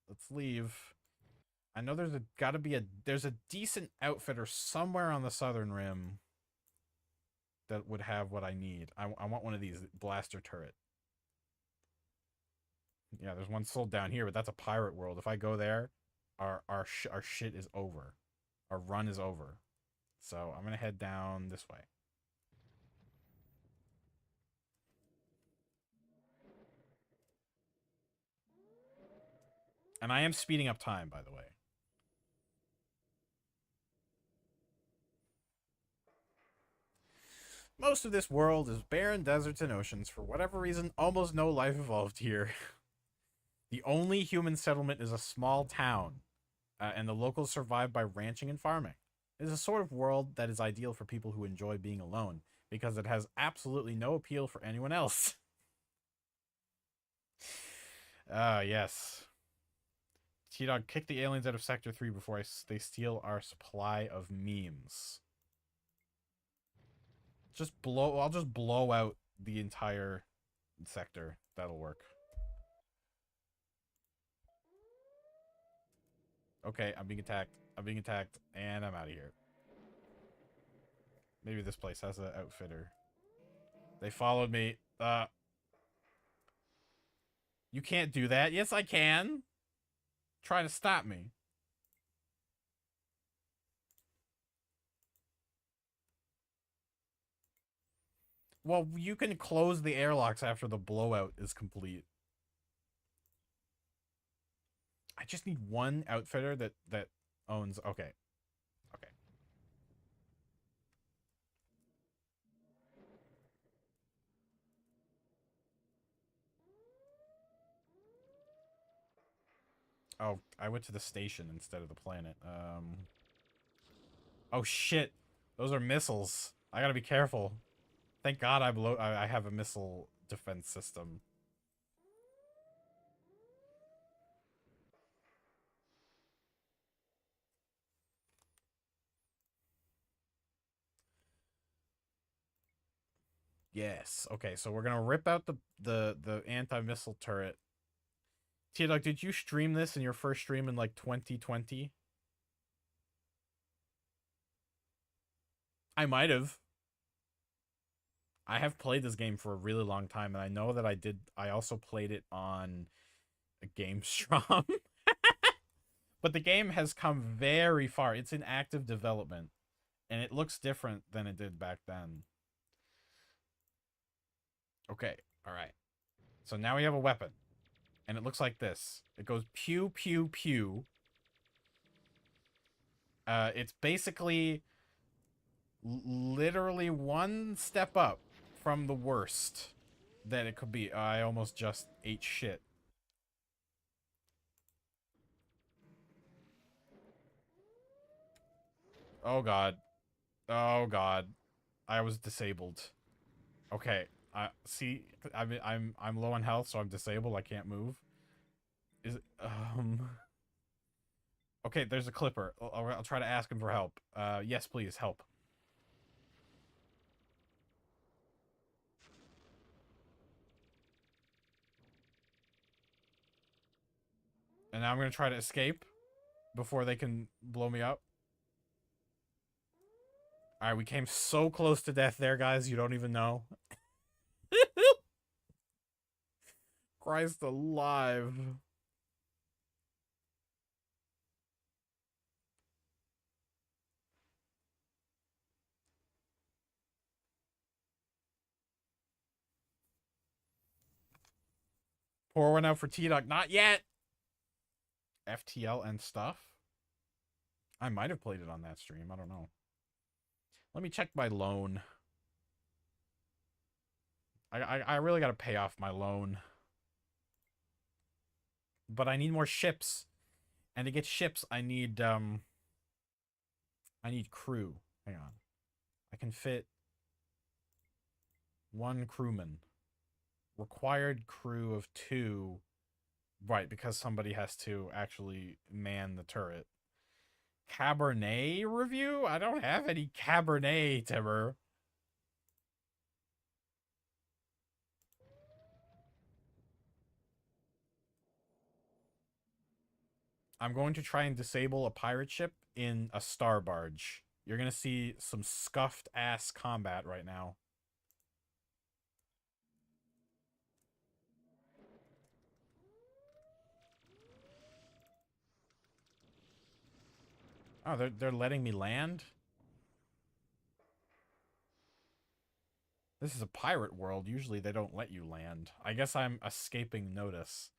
S1: Let's leave. I know there's a decent outfitter somewhere on the southern rim that would have what I need. I want one of these blaster turret. Yeah, there's one sold down here, but that's a pirate world. If I go there, our shit is over. Our run is over. So I'm gonna head down this way. And I am speeding up time, by the way. Most of this world is barren deserts and oceans. For whatever reason, almost no life evolved here. The only human settlement is a small town, and the locals survive by ranching and farming. It is a sort of world that is ideal for people who enjoy being alone, because it has absolutely no appeal for anyone else. Yes. T-Dog, kick the aliens out of Sector 3 before they steal our supply of memes. I'll just blow out the entire sector. That'll work. Okay, I'm being attacked. And I'm out of here. Maybe this place has an outfitter. They followed me. You can't do that. Yes, I can. Try to stop me. Well, you can close the airlocks after the blowout is complete. I just need one outfitter that owns... Okay. Okay. Oh, I went to the station instead of the planet. Oh, shit. Those are missiles. I gotta be careful. Thank God I have a missile defense system. Yes. Okay, so we're gonna rip out the anti-missile turret. T-Dog, did you stream this in your first stream in like 2020? I might have. I have played this game for a really long time, and I know that I also played it on a GameStrom. But the game has come very far. It's in active development, and it looks different than it did back then. Okay, all right. So now we have a weapon, and it looks like this. It goes pew, pew, pew. It's basically literally one step up from the worst that it could be. I almost just ate shit. Oh god. Oh god. I was disabled. Okay. See, I'm low on health, so I'm disabled. I can't move. Is it, Okay, there's a clipper. I'll try to ask him for help. Yes, please help. And now I'm gonna try to escape before they can blow me up. All right, we came so close to death there, guys. You don't even know. Christ alive. Pour one out for T-Dog. Not yet. FTL and stuff. I might have played it on that stream. I don't know. Let me check my loan. I really got to pay off my loan. But I need more ships. And to get ships, I need crew. Hang on. I can fit one crewman. Required crew of 2. Right, because somebody has to actually man the turret. Cabernet review? I don't have any Cabernet, Timber. I'm going to try and disable a pirate ship in a star barge. You're going to see some scuffed ass combat right now. Oh, they're letting me land? This is a pirate world. Usually they don't let you land. I guess I'm escaping notice.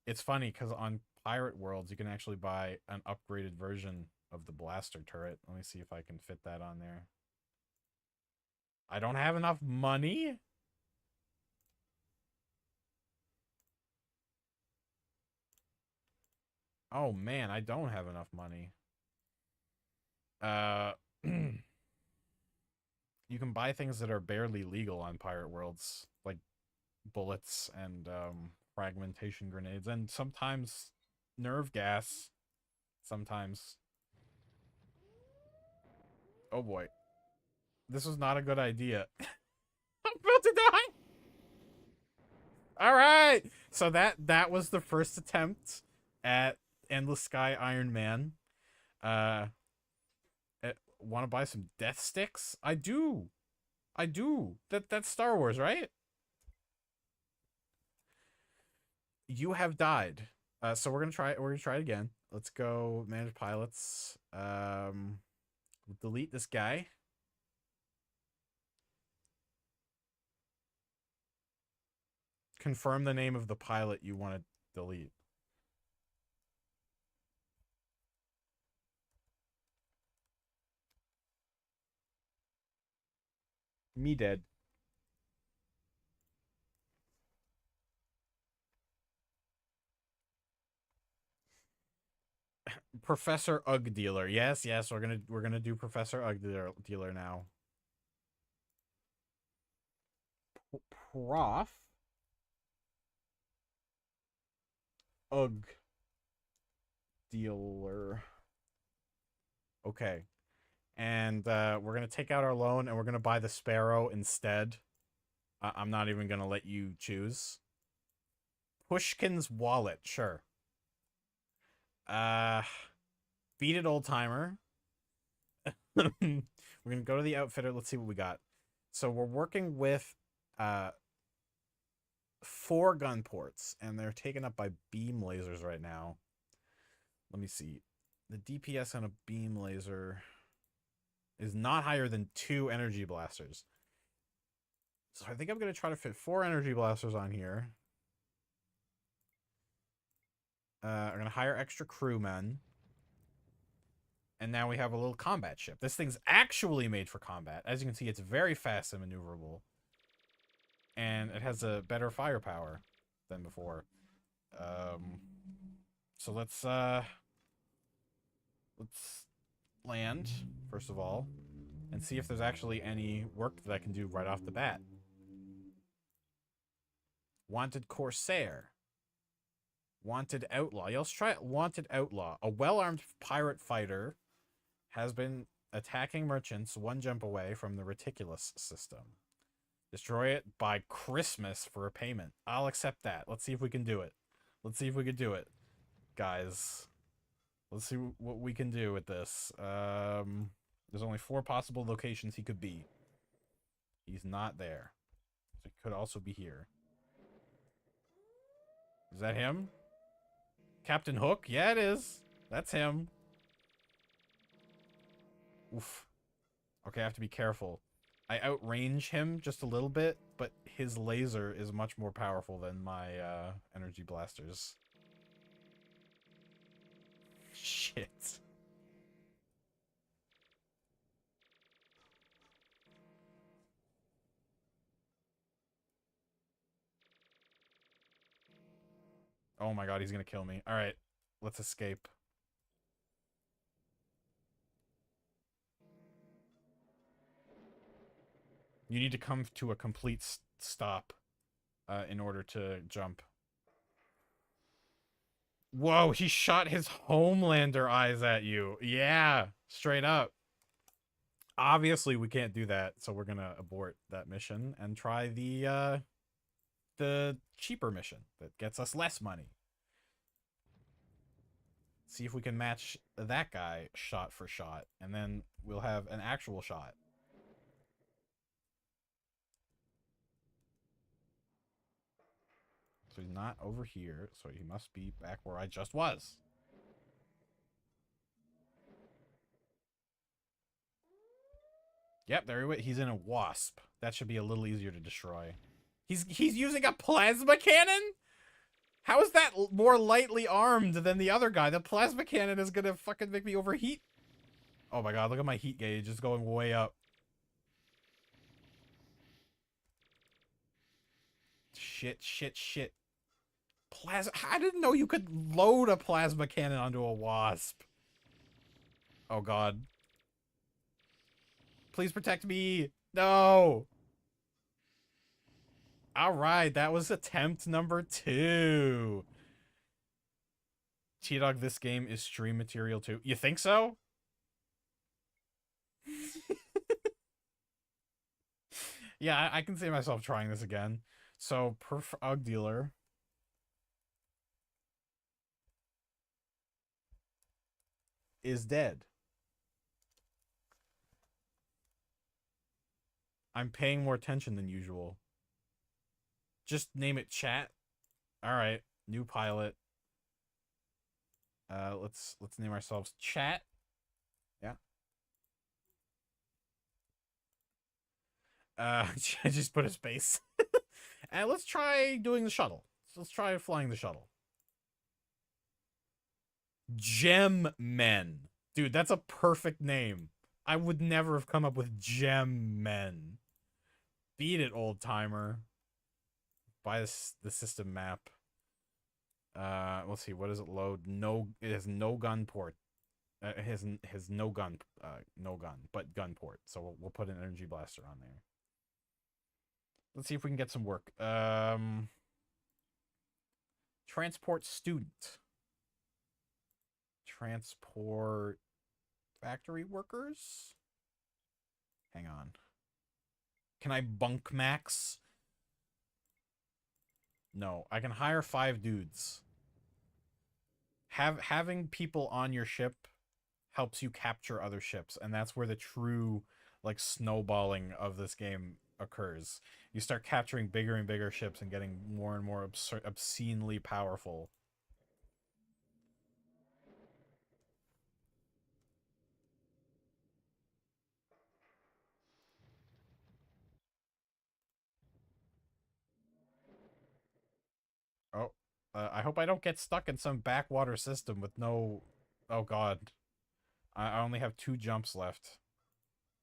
S1: It's funny because on pirate worlds, you can actually buy an upgraded version of the blaster turret. Let me see if I can fit that on there. I don't have enough money? Oh man, I don't have enough money. You can buy things that are barely legal on pirate worlds, like bullets and fragmentation grenades, and sometimes nerve gas. Sometimes. Oh boy. This was not a good idea. I'm about to die. All right. So that was the first attempt at Endless Sky Ironman. Want to buy some death sticks? I do. I do. That's Star Wars, right? You have died. So we're gonna try it again. Let's go manage pilots. Delete this guy. Confirm the name of the pilot you want to delete. Me dead. Professor Ugg Dealer. Yes, yes, we're gonna do Professor Ugg Dealer now. Prof. Ugg Dealer. Okay. And we're gonna take out our loan and we're gonna buy the Sparrow instead. I'm not even gonna let you choose. Pushkin's wallet, sure. Beat it, old timer. We're gonna go to the outfitter. Let's see what we got. So we're working with uh 4 gun ports, and they're taken up by beam lasers right now. Let me see. The DPS on a beam laser is not higher than 2 energy blasters. So I think I'm going to try to fit 4 energy blasters on here. I'm going to hire extra crewmen. And now we have a little combat ship. This thing's actually made for combat. As you can see, it's very fast and maneuverable. And it has a better firepower than before. So let's land, first of all, and see if there's actually any work that I can do right off the bat. Wanted Corsair. Wanted Outlaw. Yeah, let's try it. Wanted Outlaw. A well-armed pirate fighter has been attacking merchants 1 jump away from the Reticulous system. Destroy it by Christmas for a payment. I'll accept that. Let's see if we can do it. Let's see if we can do it. Guys. Let's see what we can do with this. There's only 4 possible locations he could be. He's not there. So he could also be here. Is that him? Captain Hook? Yeah, it is. That's him. Oof. Okay, I have to be careful. I outrange him just a little bit, but his laser is much more powerful than my energy blasters. Shit. Oh my god, he's gonna kill me. Alright, let's escape. You need to come to a complete stop in order to jump. Whoa, he shot his Homelander eyes at you. Yeah, straight up. Obviously, we can't do that, so we're gonna abort that mission and try the cheaper mission that gets us less money. See if we can match that guy shot for shot, and then we'll have an actual shot. So he's not over here, so he must be back where I just was. Yep, there he went. He's in a wasp. That should be a little easier to destroy. He's using a plasma cannon? How is that more lightly armed than the other guy? The plasma cannon is gonna fucking make me overheat. Oh my god, look at my heat gauge. It's going way up. Shit, shit, shit. I didn't know you could load a plasma cannon onto a wasp. Oh god. Please protect me. No. Alright, that was attempt number 2. T-Dog, this game is stream material too. You think so? Yeah, I can see myself trying this again. So, perf UG dealer. Is dead. I'm paying more attention than usual. Just name it chat. Alright, new pilot. Let's name ourselves chat. Yeah. I just put a space. And let's try doing the shuttle. So let's try flying the shuttle. Gem Men. Dude, that's a perfect name. I would never have come up with Gem Men. Beat it, old timer. Buy the system map. Let's see. What does it load? No, it has no gun port. It has no gun, but gun port. So we'll put an energy blaster on there. Let's see if we can get some work. Transport student. Transport factory workers. Hang on. Can I bunk max? No, I can hire 5 dudes. Having people on your ship helps you capture other ships, and that's where the true like snowballing of this game occurs. You start capturing bigger and bigger ships and getting more and more obscenely powerful. Oh, I hope I don't get stuck in some backwater system with no... Oh god. I only have 2 jumps left.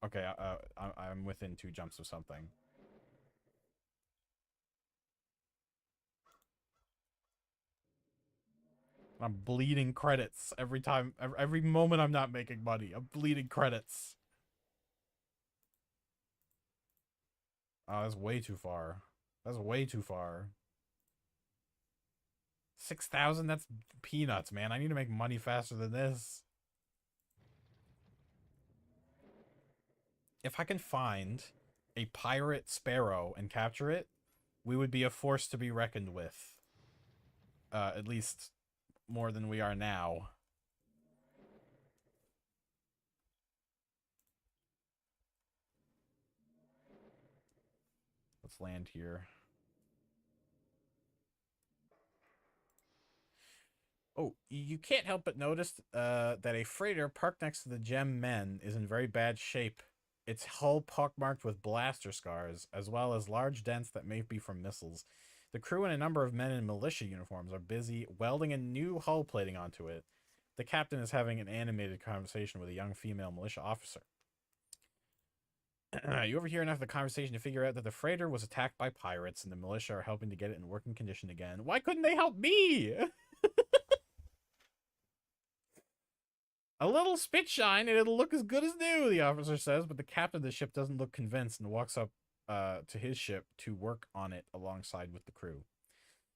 S1: Okay, I'm within 2 jumps of something. I'm bleeding credits every time, every moment I'm not making money. I'm bleeding credits. Oh, that's way too far. That's way too far. 6,000? That's peanuts, man. I need to make money faster than this. If I can find a pirate sparrow and capture it, we would be a force to be reckoned with. At least more than we are now. Let's land here. Oh, you can't help but notice that a freighter parked next to the Gem Men is in very bad shape. Its hull pockmarked with blaster scars, as well as large dents that may be from missiles. The crew and a number of men in militia uniforms are busy welding a new hull plating onto it. The captain is having an animated conversation with a young female militia officer. You overhear enough of the conversation to figure out that the freighter was attacked by pirates and the militia are helping to get it in working condition again. Why couldn't they help me? A little spit shine and it'll look as good as new, the officer says, but the captain of the ship doesn't look convinced and walks up to his ship to work on it alongside with the crew.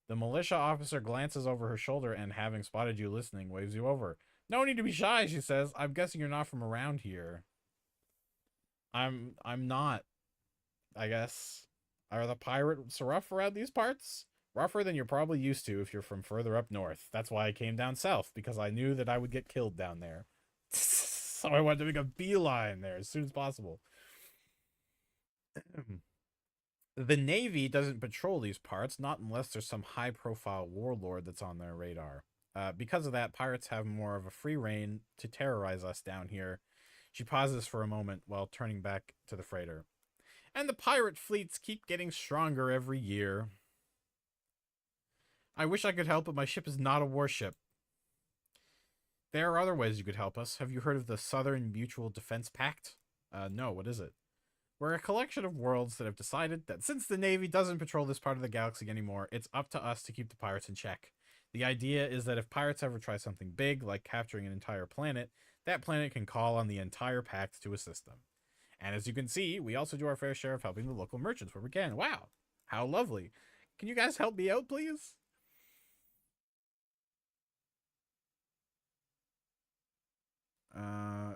S1: The militia officer glances over her shoulder and, having spotted you listening, waves you over. No need to be shy, she says. I'm guessing you're not from around here. I'm not, I guess. Are the pirates rough around these parts? Rougher than you're probably used to if you're from further up north. That's why I came down south, because I knew that I would get killed down there. So I wanted to make a beeline there as soon as possible. The Navy doesn't patrol these parts, not unless there's some high-profile warlord that's on their radar. Because of that, pirates have more of a free reign to terrorize us down here. She pauses for a moment while turning back to the freighter. And the pirate fleets keep getting stronger every year. I wish I could help, but my ship is not a warship. There are other ways you could help us. Have you heard of the Southern Mutual Defense Pact? No, what is it? We're a collection of worlds that have decided that since the Navy doesn't patrol this part of the galaxy anymore, it's up to us to keep the pirates in check. The idea is that if pirates ever try something big, like capturing an entire planet, that planet can call on the entire pact to assist them. And as you can see, we also do our fair share of helping the local merchants where we can. Wow, how lovely. Can you guys help me out, please?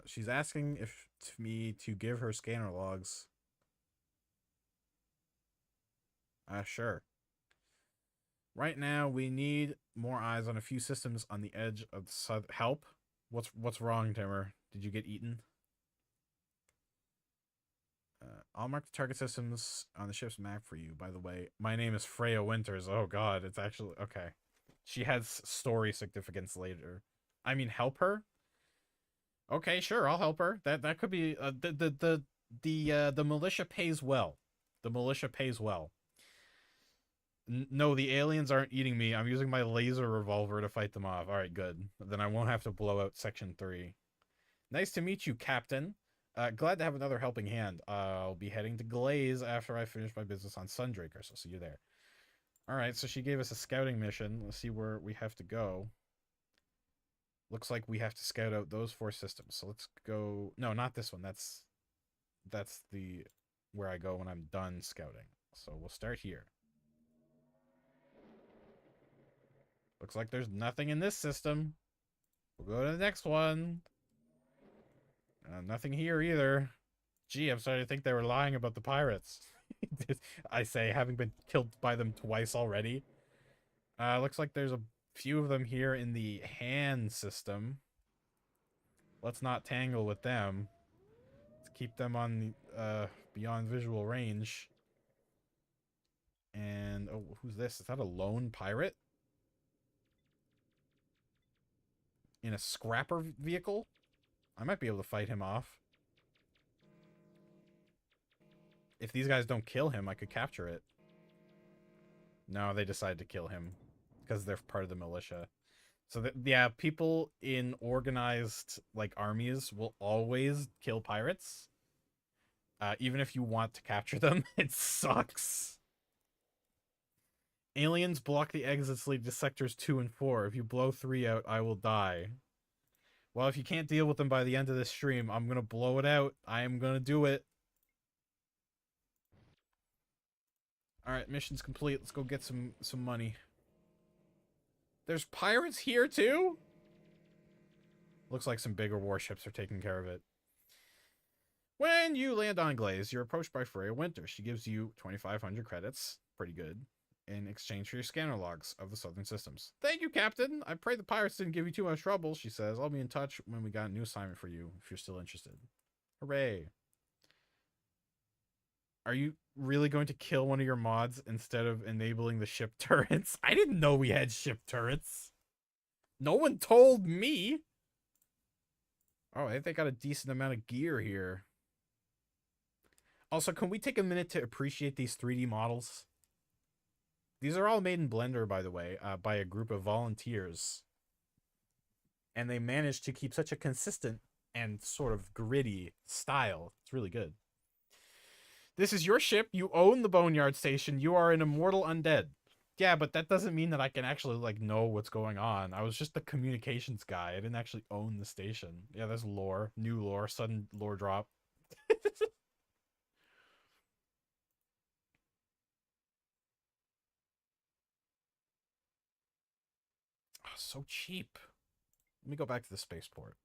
S1: She's asking if me to give her scanner logs. Sure. Right now, we need more eyes on a few systems on the edge of the south. Help? What's wrong, Timmer? Did you get eaten? I'll mark the target systems on the ship's map for you. By the way, my name is Freya Winters. Oh God, it's actually okay. She has story significance later. I mean, help her. Okay, sure, I'll help her. That could be the militia pays well. The militia pays well. No, the aliens aren't eating me. I'm using my laser revolver to fight them off. All right, good. Then I won't have to blow out Section 3. Nice to meet you, Captain. Glad to have another helping hand. I'll be heading to Glaze after I finish my business on Sundraker, so see you there. All right, so she gave us a scouting mission. Let's see where we have to go. Looks like we have to scout out those 4 systems. So let's go. No, not this one. That's the where I go when I'm done scouting. So we'll start here. Looks like there's nothing in this system. We'll go to the next one. Nothing here either. Gee, I'm starting to think they were lying about the pirates. I say, having been killed by them twice already. Looks like there's a few of them here in the hand system. Let's not tangle with them. Let's keep them on the beyond visual range. And, oh, who's this? Is that a lone pirate? In a scrapper vehicle? I might be able to fight him off. If these guys don't kill him, I could capture it. No, they decide to kill him. Because they're part of the militia. So, yeah, people in organized, like, armies will always kill pirates. Even if you want to capture them. It sucks. Aliens block the exits leading to sectors 2 and 4. If you blow 3 out, I will die. Well, if you can't deal with them by the end of this stream, I'm gonna blow it out. I am gonna do it. Alright, mission's complete. Let's go get some money. There's pirates here, too? Looks like some bigger warships are taking care of it. When you land on Glaze, you're approached by Freya Winter. She gives you 2,500 credits. Pretty good. In exchange for your scanner logs of the Southern Systems. Thank you, Captain. I pray the pirates didn't give you too much trouble, she says. I'll be in touch when we got a new assignment for you, if you're still interested. Hooray. Are you really going to kill one of your mods instead of enabling the ship turrets? I didn't know we had ship turrets. No one told me. Oh, I think they got a decent amount of gear here. Also, can we take a minute to appreciate these 3D models? These are all made in Blender, by the way, by a group of volunteers. And they managed to keep such a consistent and sort of gritty style. It's really good. This is your ship. You own the Boneyard Station. You are an immortal undead. Yeah, but that doesn't mean that I can actually, like, know what's going on. I was just the communications guy. I didn't actually own the station. Yeah, there's lore. New lore. Sudden lore drop. So cheap. Let me go back to the spaceport.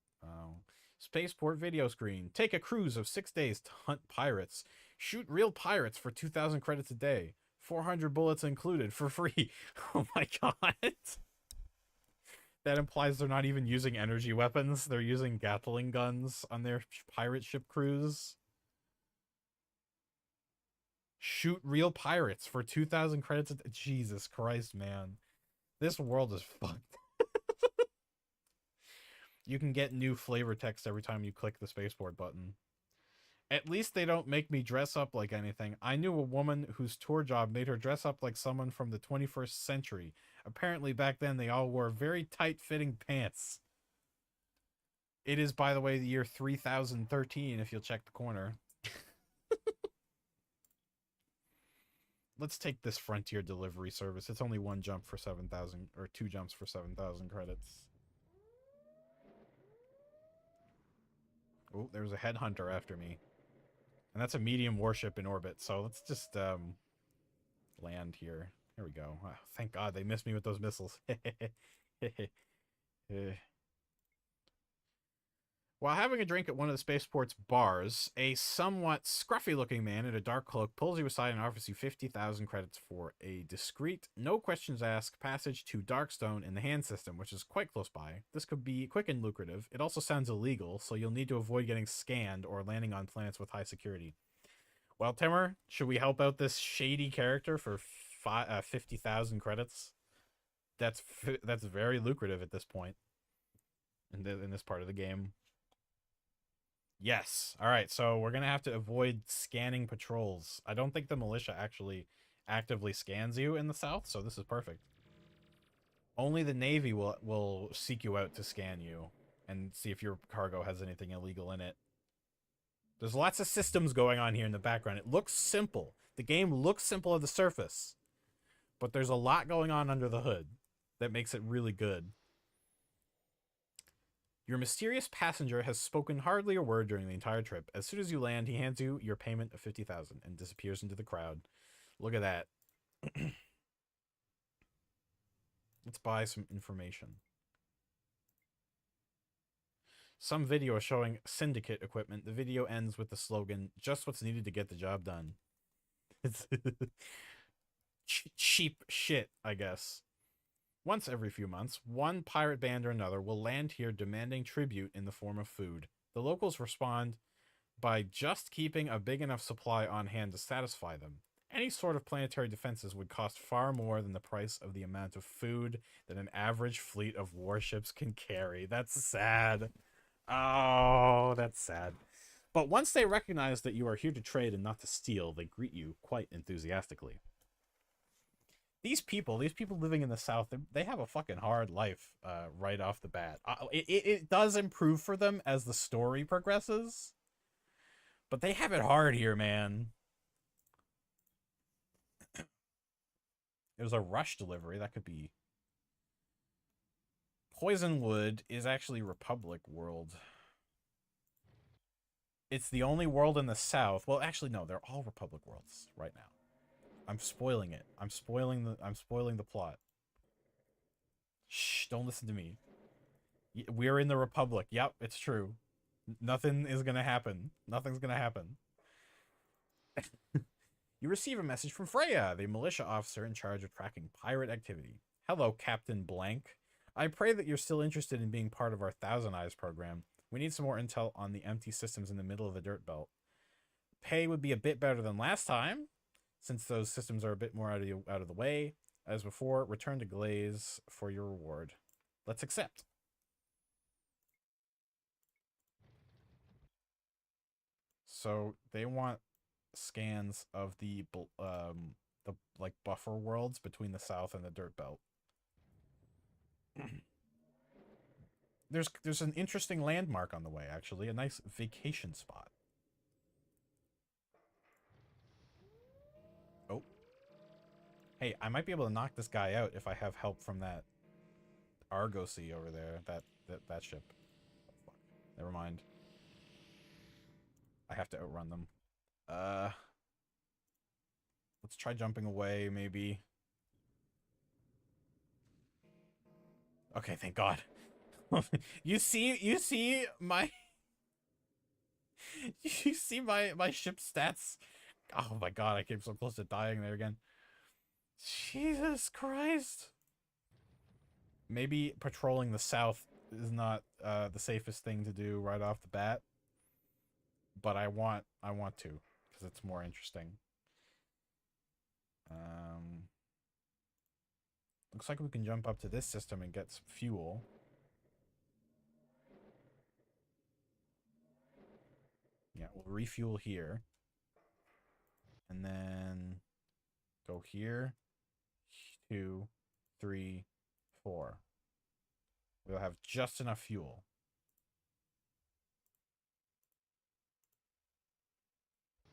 S1: Spaceport video screen. Take a cruise of 6 days to hunt pirates. Shoot real pirates for 2,000 credits a day. 400 bullets included for free. Oh my god. That implies they're not even using energy weapons. They're using Gatling guns on their pirate ship cruise. Shoot real pirates for 2,000 credits a day. Jesus Christ, man. This world is fucked. You can get new flavor text every time you click the spaceport button. At least they don't make me dress up like anything. I knew a woman whose tour job made her dress up like someone from the 21st century. Apparently back then they all wore very tight-fitting pants. It is, by the way, the year 3013 if you'll check the corner. Let's take this Frontier delivery service. It's only one jump for 7,000, or 2 jumps for 7,000 credits. Oh, there's a headhunter after me. And that's a medium warship in orbit, so let's just land here. Here we go. Oh, thank God they missed me with those missiles. While having a drink at one of the spaceport's bars, a somewhat scruffy-looking man in a dark cloak pulls you aside and offers you 50,000 credits for a discreet, no-questions-asked passage to Darkstone in the hand system, which is quite close by. This could be quick and lucrative. It also sounds illegal, so you'll need to avoid getting scanned or landing on planets with high security. Well, Timur, should we help out this shady character for 50,000 credits? That's very lucrative at this point in this part of the game. Yes. All right, so we're going to have to avoid scanning patrols. I don't think the militia actually actively scans you in the south, so this is perfect. Only the Navy will seek you out to scan you and see if your cargo has anything illegal in it. There's lots of systems going on here in the background. It looks simple. The game looks simple at the surface, but there's a lot going on under the hood that makes it really good. Your mysterious passenger has spoken hardly a word during the entire trip. As soon as you land, he hands you your payment of 50,000 and disappears into the crowd. Look at that. Let's buy some information. Some video is showing syndicate equipment. The video ends with the slogan, "Just what's needed to get the job done." It's cheap shit, I guess. Once every few months, one pirate band or another will land here demanding tribute in the form of food. The locals respond by just keeping a big enough supply on hand to satisfy them. Any sort of planetary defenses would cost far more than the price of the amount of food that an average fleet of warships can carry. That's sad. Oh, that's sad. But once they recognize that you are here to trade and not to steal, they greet you quite enthusiastically. These people living in the South, they have a fucking hard life right off the bat. It does improve for them as the story progresses, but they have it hard here, man. It was a rush delivery. That could be... Poisonwood is actually Republic world. It's the only world in the South. Well, actually, no. They're all Republic worlds right now. I'm spoiling it. I'm spoiling the plot. Shh, don't listen to me. We're in the Republic. Yep, it's true. Nothing is gonna happen. Nothing's gonna happen. You receive a message from Freya, the militia officer in charge of tracking pirate activity. Hello, Captain Blank. I pray that you're still interested in being part of our Thousand Eyes program. We need some more intel on the empty systems in the middle of the dirt belt. Pay would be a bit better than last time, since those systems are a bit more out of the way. As before, return to Glaze for your reward. Let's accept. So they want scans of the like buffer worlds between the South and the dirt belt. There's an interesting landmark on the way, actually, a nice vacation spot. Oh. Hey, I might be able to knock this guy out if I have help from that Argosy over there, that ship. Oh, fuck. Never mind. I have to outrun them. Let's try jumping away, maybe. Okay, thank God. you see my you see my ship stats. Oh my God, I came so close to dying there again. Jesus Christ. Maybe patrolling the South is not the safest thing to do right off the bat, but I want to, because it's more interesting. Looks like we can jump up to this system and get some fuel. Yeah, we'll refuel here. And then go here. 2, 3, 4. We'll have just enough fuel.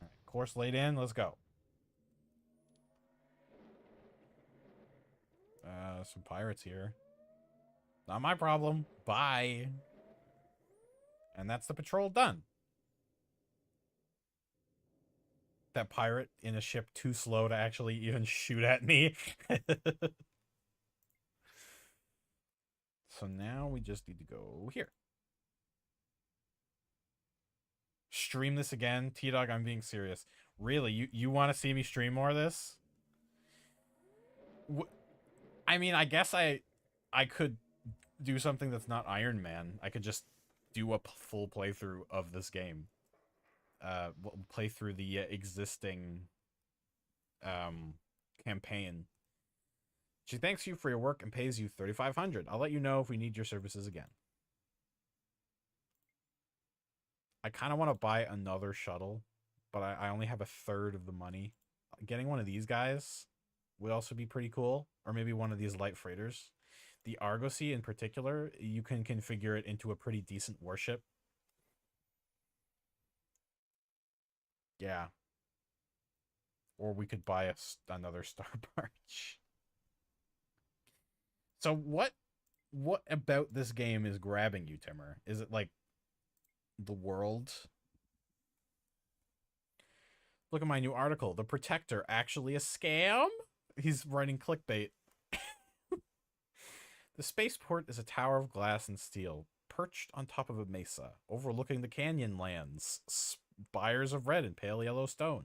S1: All right, course laid in. Let's go. Some pirates here. Not my problem. Bye. And that's the patrol done. That pirate in a ship too slow to actually even shoot at me. So now we just need to go here. Stream this again? T-Dog, I'm being serious. Really? You want to see me stream more of this? I mean, I guess I could do something that's not Ironman. I could just do a full playthrough of this game. Play through the existing campaign. She thanks you for your work and pays you 3,500. I'll let you know if we need your services again. I kind of want to buy another shuttle, but I only have a third of the money. Getting one of these guys would also be pretty cool. Or maybe one of these light freighters. The Argosy in particular, you can configure it into a pretty decent warship. Yeah. Or we could buy another Star Barge. So what about this game is grabbing you, Timmer? Is it like the world? Look at my new article. The Protector, actually a scam? He's writing clickbait. The spaceport is a tower of glass and steel, perched on top of a mesa, overlooking the canyon lands, spires of red and pale yellow stone,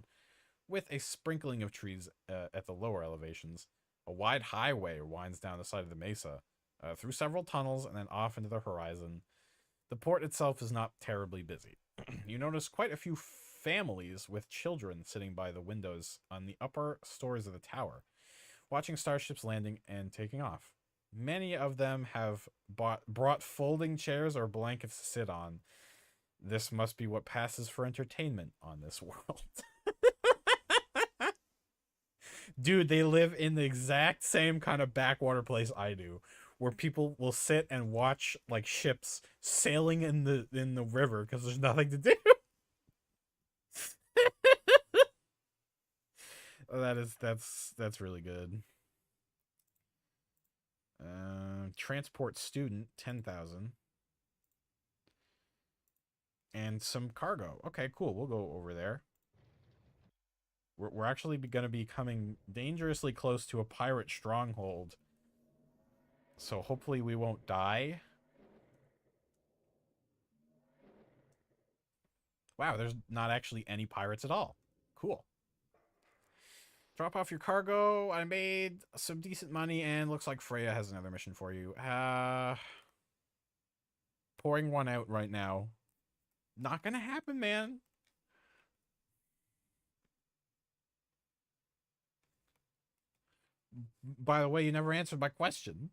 S1: with a sprinkling of trees at the lower elevations. A wide highway winds down the side of the mesa, through several tunnels and then off into the horizon. The port itself is not terribly busy. You notice quite a few families with children sitting by the windows on the upper stories of the tower, watching starships landing and taking off. Many of them have brought folding chairs or blankets to sit on. This must be what passes for entertainment on this world. Dude, they live in the exact same kind of backwater place I do, where people will sit and watch like ships sailing in the river because there's nothing to do. That's really good. Transport student 10,000 and some cargo. Okay, cool. We'll go over there. We're actually going to be coming dangerously close to a pirate stronghold. So hopefully we won't die. Wow, there's not actually any pirates at all. Cool. Drop off your cargo. I made some decent money, and looks like Freya has another mission for you. Pouring one out right now. Not gonna happen, man. By the way, you never answered my question.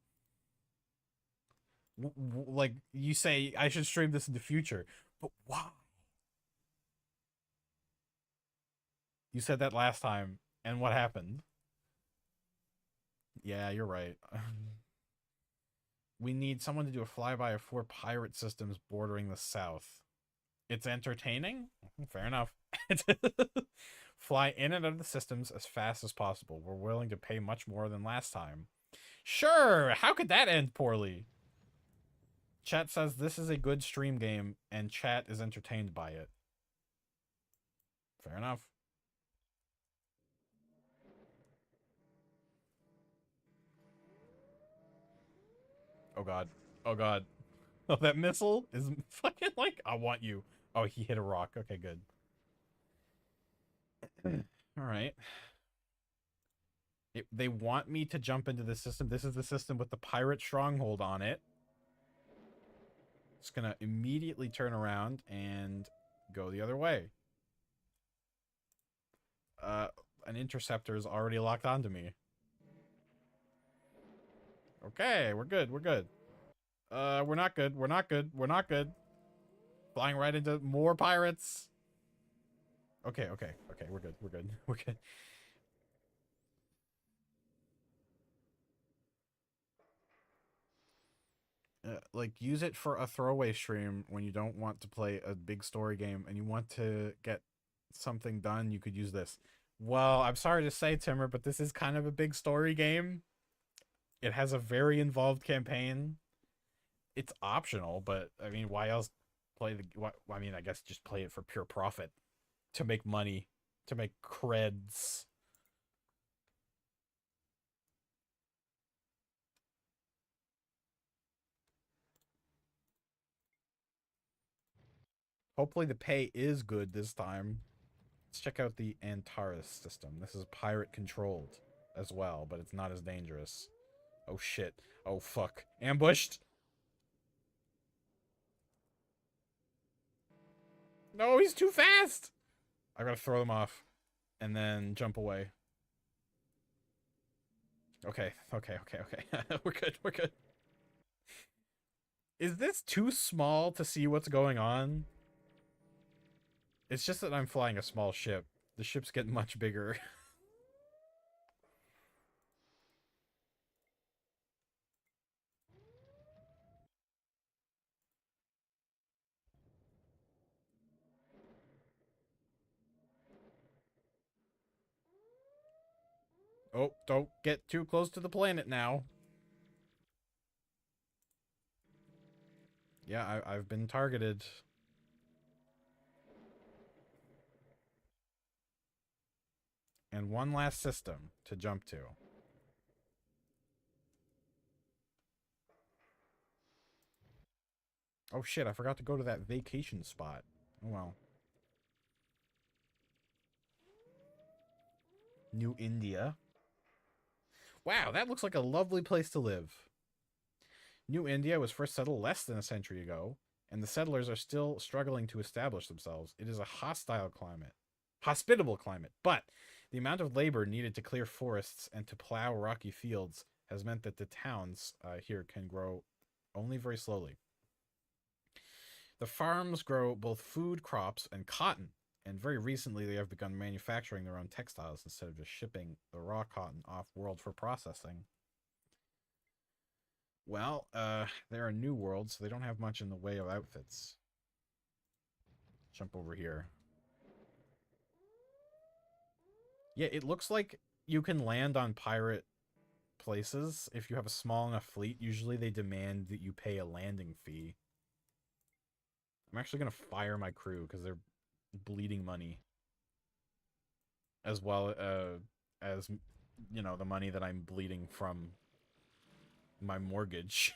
S1: Like, you say I should stream this in the future, but why? You said that last time, and what happened? Yeah, you're right. We need someone to do a flyby of 4 pirate systems bordering the south. It's entertaining? Fair enough. Fly in and out of the systems as fast as possible. We're willing to pay much more than last time. Sure! How could that end poorly? Chat says this is a good stream game, and chat is entertained by it. Fair enough. Oh god. Oh god. Oh, that missile is fucking like, I want you. Oh, he hit a rock. Okay, good. Alright. They want me to jump into this system. This is the system with the pirate stronghold on it. It's gonna immediately turn around and go the other way. An interceptor is already locked onto me. Okay, we're good. We're good. We're not good. We're not good. We're not good. Flying right into more pirates. Okay, okay, okay. We're good. We're good. We're good. Like, use it for a throwaway stream when you don't want to play a big story game and you want to get something done. You could use this. Well, I'm sorry to say, Timmer, but this is kind of a big story game. It has a very involved campaign. It's optional, but I mean, why else play the? I mean, I guess just play it for pure profit, to make money, to make creds. Hopefully the pay is good this time. Let's check out the Antares system. This is pirate controlled as well, but it's not as dangerous. Oh shit. Oh fuck. Ambushed. No, he's too fast. I gotta throw him off and then jump away. Okay, okay, okay, okay. We're good, we're good. Is this too small to see what's going on? It's just that I'm flying a small ship. The ships get much bigger. Oh, don't get too close to the planet now. Yeah, I've been targeted. And one last system to jump to. Oh shit, I forgot to go to that vacation spot. Oh well. New India. Wow, that looks like a lovely place to live. New India was first settled less than a century ago. and the settlers are still struggling to establish themselves. It is a hospitable climate, but the amount of labor needed to clear forests and to plow rocky fields has meant that the towns here can grow only very slowly. The farms grow both food crops and cotton, and very recently they have begun manufacturing their own textiles instead of just shipping the raw cotton off-world for processing. Well, they're a new world, so they don't have much in the way of outfits. Jump over here. Yeah, it looks like you can land on pirate places if you have a small enough fleet. Usually they demand that you pay a landing fee. I'm actually going to fire my crew because they're bleeding money. As well as, you know, the money that I'm bleeding from my mortgage.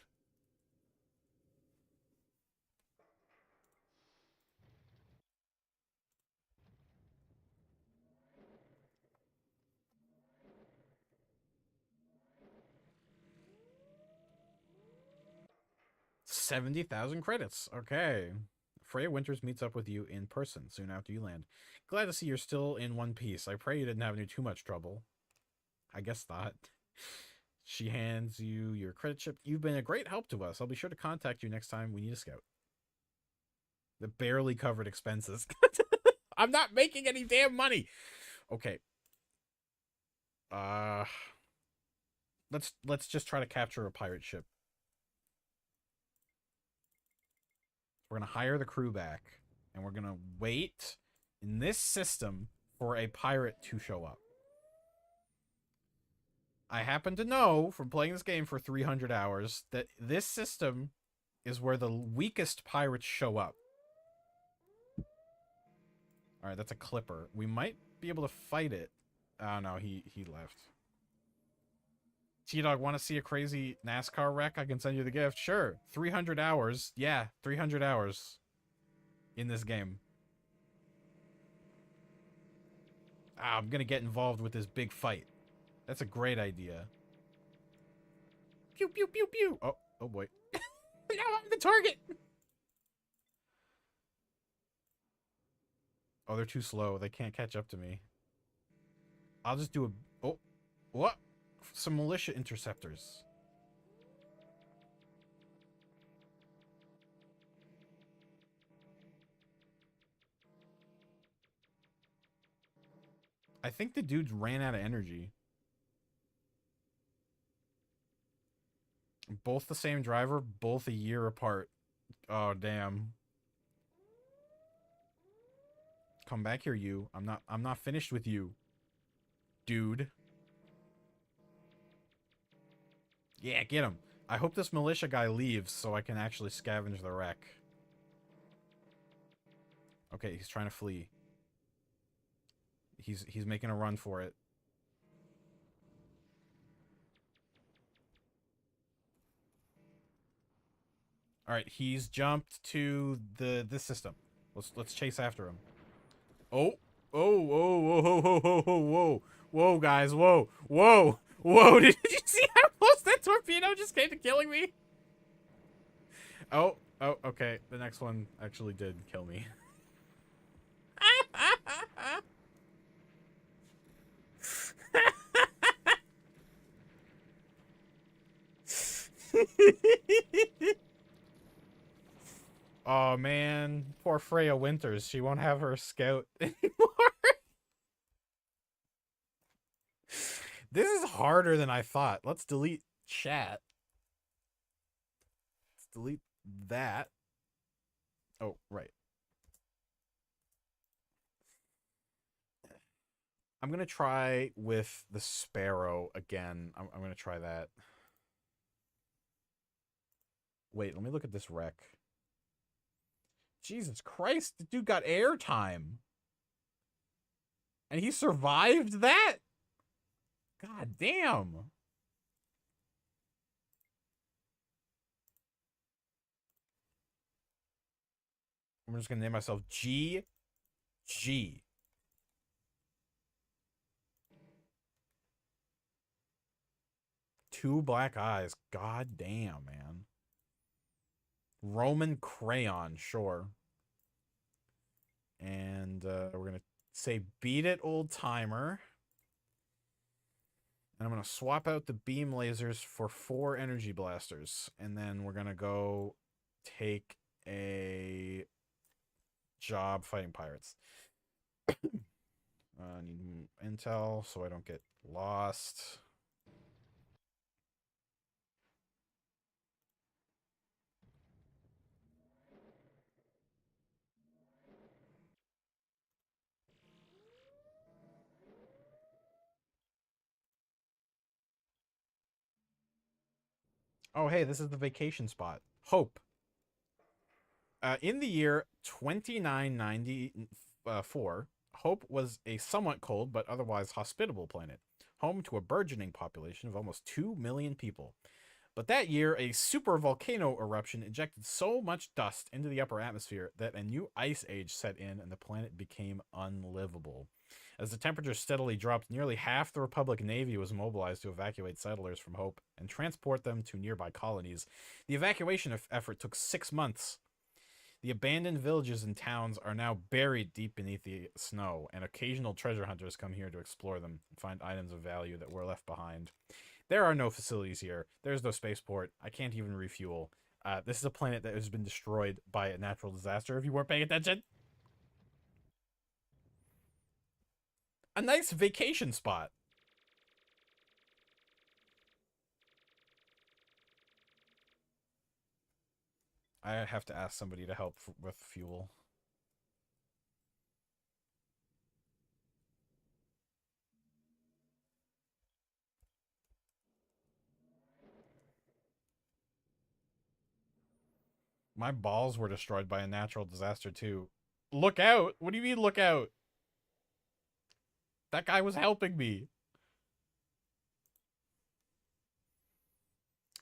S1: $70,000 credits. Okay. Freya Winters meets up with you in person soon after you land. Glad to see you're still in one piece. I pray you didn't have any too much trouble. I guess not. She hands you your credit chip. You've been a great help to us. I'll be sure to contact you next time we need a scout. The barely covered expenses. I'm not making any damn money. Okay. Let's just try to capture a pirate ship. We're going to hire the crew back, and we're going to wait in this system for a pirate to show up. I happen to know from playing this game for 300 hours that this system is where the weakest pirates show up. All right, that's a clipper. We might be able to fight it. Oh, no, he left. T-Dog, want to see a crazy NASCAR wreck? I can send you the gift. Sure. 300 hours. Yeah, 300 hours in this game. I'm going to get involved with this big fight. That's a great idea. Pew, pew, pew, pew. Oh boy. Now I'm the target. Oh, they're too slow. They can't catch up to me. I'll just do a... Oh, what? Some militia interceptors. I think the dudes ran out of energy. Both the same driver, both a year apart. Oh, damn. Come back here, you. I'm not finished with you. Dude. Yeah, get him. I hope this militia guy leaves so I can actually scavenge the wreck. Okay, he's trying to flee. He's making a run for it. All right, he's jumped to this system. Let's chase after him. Oh, whoa, whoa, guys, whoa. Did you see how close that torpedo just came to killing me? Oh, okay. The next one actually did kill me. Oh man, poor Freya Winters. She won't have her scout anymore. This is harder than I thought. Let's delete chat. Let's delete that. Oh, right. I'm going to try with the Sparrow again. I'm going to try that. Wait, let me look at this wreck. Jesus Christ, the dude got airtime. And he survived that? God damn. I'm just going to name myself G. Two black eyes. God damn, man. Roman crayon, sure. And we're gonna say beat it, old timer. And I'm gonna swap out the beam lasers for 4 energy blasters, and then we're gonna go take a job fighting pirates. I need intel so I don't get lost. Oh, hey, this is the vacation spot. Hope. In the year 2994, Hope was a somewhat cold but otherwise hospitable planet, home to a burgeoning population of almost 2 million people. But that year, a super volcano eruption ejected so much dust into the upper atmosphere that a new ice age set in and the planet became unlivable. As the temperature steadily dropped, nearly half the Republic Navy was mobilized to evacuate settlers from Hope and transport them to nearby colonies. The evacuation effort took 6 months. The abandoned villages and towns are now buried deep beneath the snow, and occasional treasure hunters come here to explore them and find items of value that were left behind. There are no facilities here. There's no spaceport. I can't even refuel. This is a planet that has been destroyed by a natural disaster, if you weren't paying attention. A nice vacation spot. I have to ask somebody to help with fuel. My balls were destroyed by a natural disaster, too. Look out! What do you mean, look out? That guy was helping me.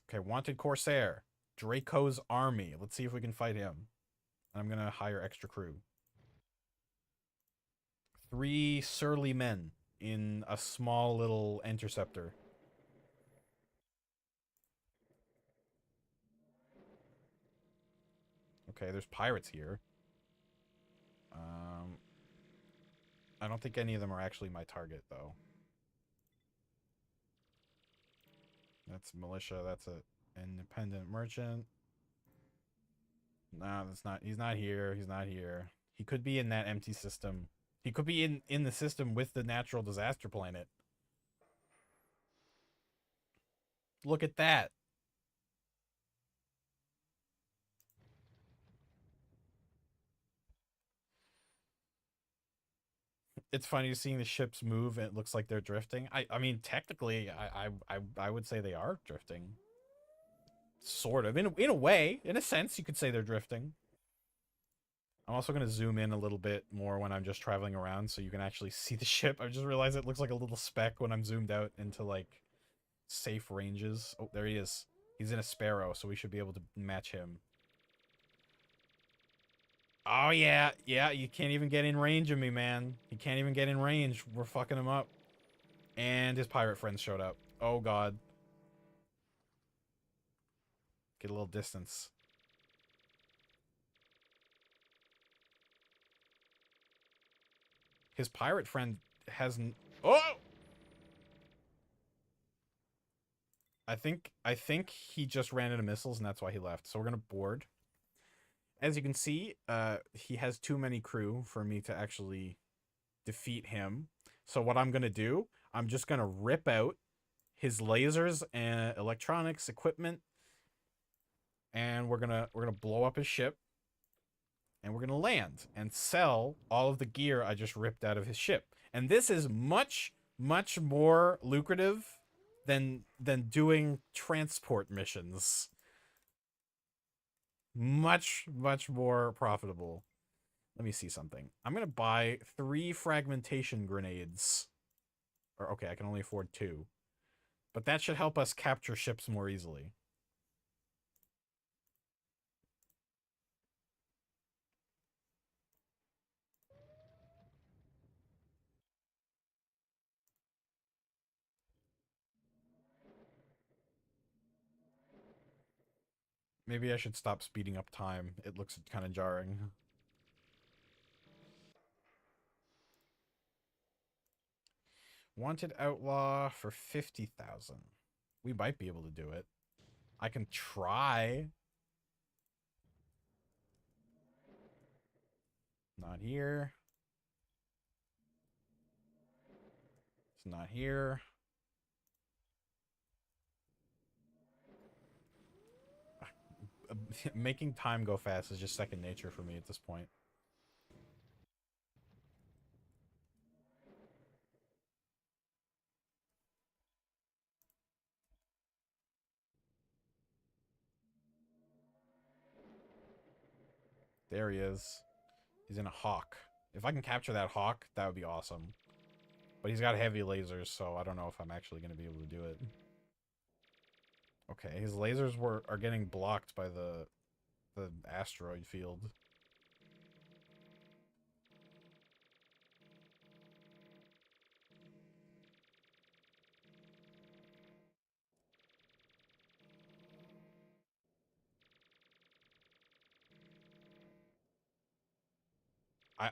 S1: Okay, wanted Corsair. Draco's army. Let's see if we can fight him. I'm gonna hire extra crew. 3 surly men in a small little interceptor. Okay, there's pirates here. Um, I don't think any of them are actually my target, though. That's militia. That's a independent merchant. No, that's not. He's not here. He's not here. He could be in that empty system. He could be in the system with the natural disaster planet. Look at that. It's funny seeing the ships move and it looks like they're drifting. I mean, technically, I would say they are drifting. Sort of. In a way, in a sense, you could say they're drifting. I'm also going to zoom in a little bit more when I'm just traveling around so you can actually see the ship. I just realized it looks like a little speck when I'm zoomed out into, like, safe ranges. Oh, there he is. He's in a Sparrow, so we should be able to match him. Oh, yeah. Yeah, you can't even get in range of me, man. He can't even get in range. We're fucking him up. And his pirate friends showed up. Oh, God. Get a little distance. His pirate friend hasn't... Oh! I think he just ran into missiles, and that's why he left. So we're going to board. As you can see, he has too many crew for me to actually defeat him. So what I'm going to do, I'm just going to rip out his lasers and electronics equipment, and we're gonna blow up his ship, and we're gonna land and sell all of the gear I just ripped out of his ship. And this is much more lucrative than doing transport missions. Much more profitable. Let me see something. I'm gonna buy 3 fragmentation grenades. Or okay, I can only afford 2. But that should help us capture ships more easily. Maybe I should stop speeding up time. It looks kind of jarring. Wanted outlaw for 50,000. We might be able to do it. I can try. Not here. It's not here. Making time go fast is just second nature for me at this point. There he is. He's in a hawk. If I can capture that hawk, that would be awesome. But he's got heavy lasers, so I don't know if I'm actually going to be able to do it. Okay, his lasers are getting blocked by the asteroid field.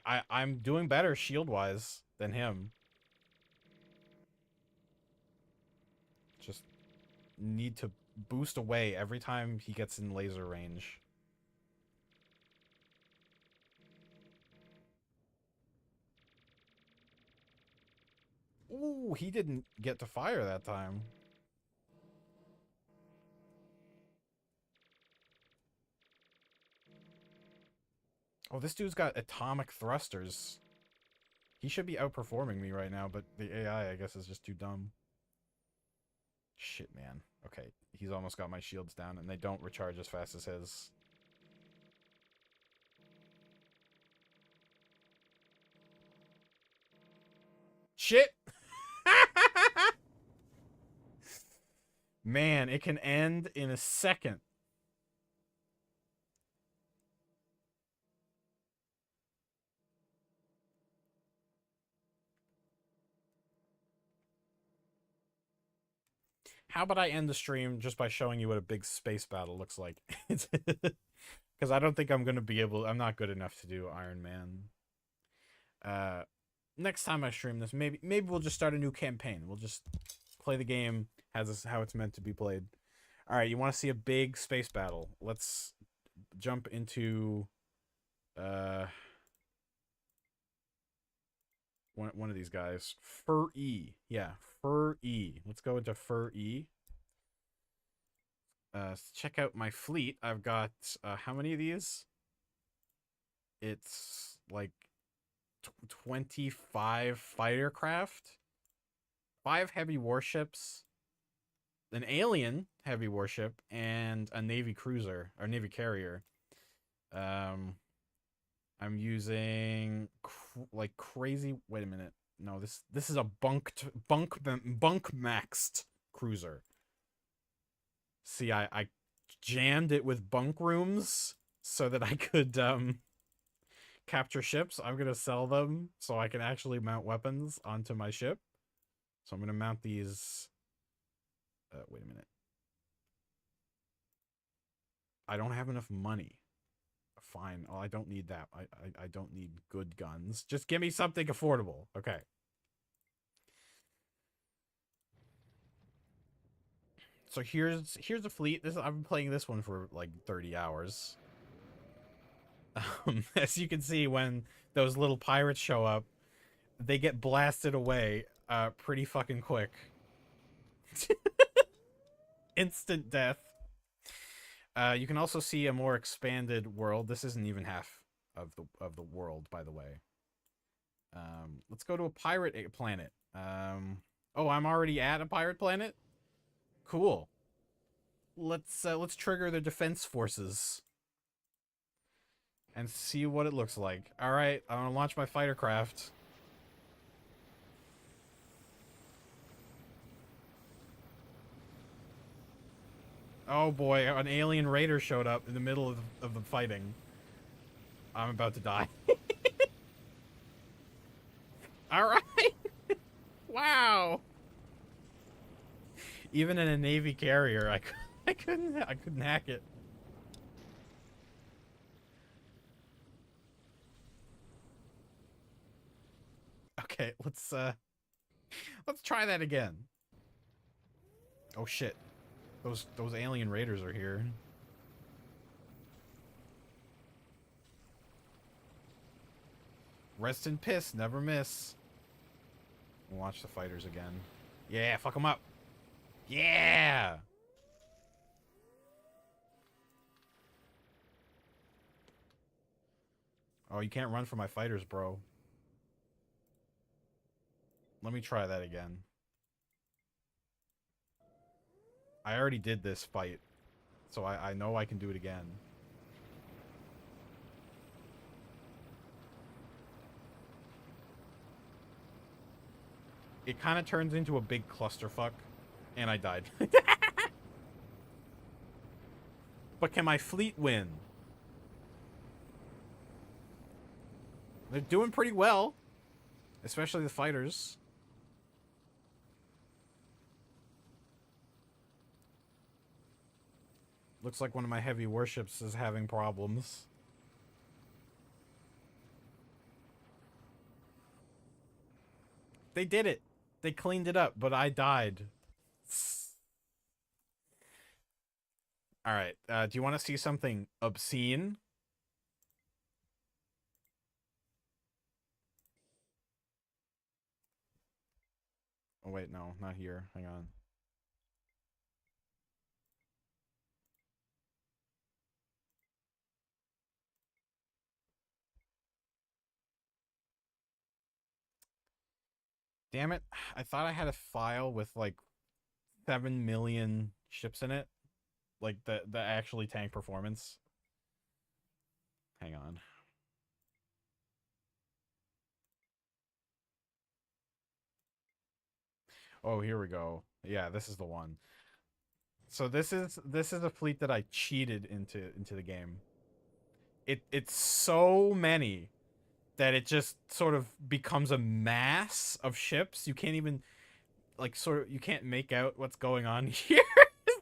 S1: I'm doing better shield-wise than him. Just need to boost away every time he gets in laser range. Ooh, he didn't get to fire that time. Oh, this dude's got atomic thrusters. He should be outperforming me right now, but the AI, I guess, is just too dumb. Shit, man. Okay, he's almost got my shields down, and they don't recharge as fast as his. Shit! Man, it can end in a second. How about I end the stream just by showing you what a big space battle looks like? Because I don't think I'm going to be able... I'm not good enough to do Ironman. Next time I stream this, maybe we'll just start a new campaign. We'll just play the game as how it's meant to be played. All right, you want to see a big space battle? Let's jump into one of these guys. Fur E. Yeah, Fur E. Let's go into Fur E. Check out my fleet. I've got how many of these? It's like 25 fighter craft, 5 heavy warships, an alien heavy warship, and a Navy cruiser or Navy carrier. I'm using like crazy. Wait a minute. No, this is a bunk maxed cruiser. See, I jammed it with bunk rooms so that I could capture ships. I'm gonna sell them so I can actually mount weapons onto my ship. So I'm gonna mount these. Wait a minute. I don't have enough money. Fine. Oh, I don't need that. I don't need good guns. Just give me something affordable. Okay. So here's a fleet. I've been playing this one for like 30 hours. As you can see, when those little pirates show up, they get blasted away pretty fucking quick. Instant death. You can also see a more expanded world. This isn't even half of the world, by the way. Let's go to a pirate planet. Oh, I'm already at a pirate planet? Cool. Let's trigger the defense forces and see what it looks like. All right, I'm gonna launch my fighter craft. Oh boy, an alien raider showed up in the middle of the fighting. I'm about to die. All right. Wow. Even in a Navy carrier, I couldn't hack it. Okay, let's try that again. Oh shit. Those alien raiders are here. Rest in piss, never miss. We'll watch the fighters again. Yeah, fuck them up. Yeah! Oh, you can't run from my fighters, bro. Let me try that again. I already did this fight, so I know I can do it again. It kind of turns into a big clusterfuck, and I died. But can my fleet win? They're doing pretty well, especially the fighters. Looks like one of my heavy warships is having problems. They did it. They cleaned it up, but I died. Alright, do you want to see something obscene? Oh wait, no, not here. Hang on. Damn it. I thought I had a file with like 7 million ships in it. Like the actually tank performance. Hang on. Oh, here we go. Yeah, this is the one. So this is a fleet that I cheated into the game. It's so many that it just sort of becomes a mass of ships. You can't even like you can't make out what's going on here.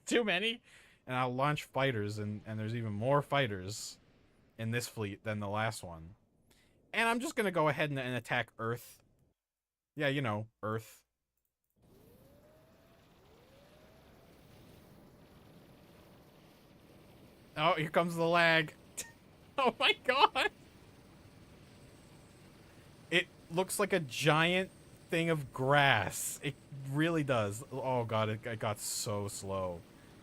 S1: Too many. And I'll launch fighters and there's even more fighters in this fleet than the last one. And I'm just gonna go ahead and attack Earth. Yeah, you know, Earth. Oh, here comes the lag. Oh my god. It looks like a giant thing of grass. It really does. Oh god, it got so slow.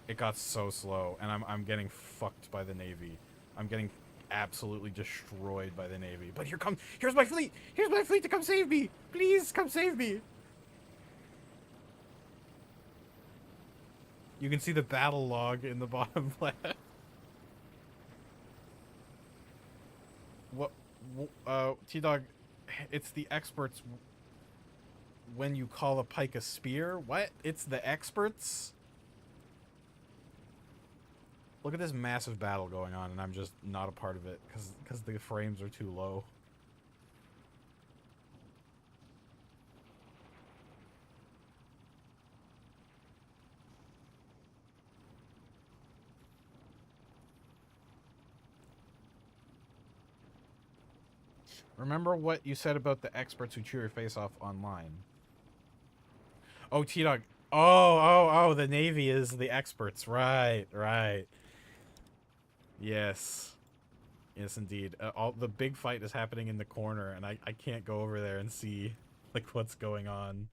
S1: It got so slow, and I'm getting fucked by the Navy. I'm getting absolutely destroyed by the Navy. But here's my fleet! Here's my fleet to come save me! Please, come save me! You can see the battle log in the bottom left. What, T-Dog, it's the experts when you call a pike a spear? What? It's the experts? Look at this massive battle going on, and I'm just not a part of it, because the frames are too low. Remember what you said about the experts who chew your face off online? Oh, T-Dog. Oh, the Navy is the experts. Right. Yes. Yes, indeed. All the big fight is happening in the corner, and I can't go over there and see, like, what's going on.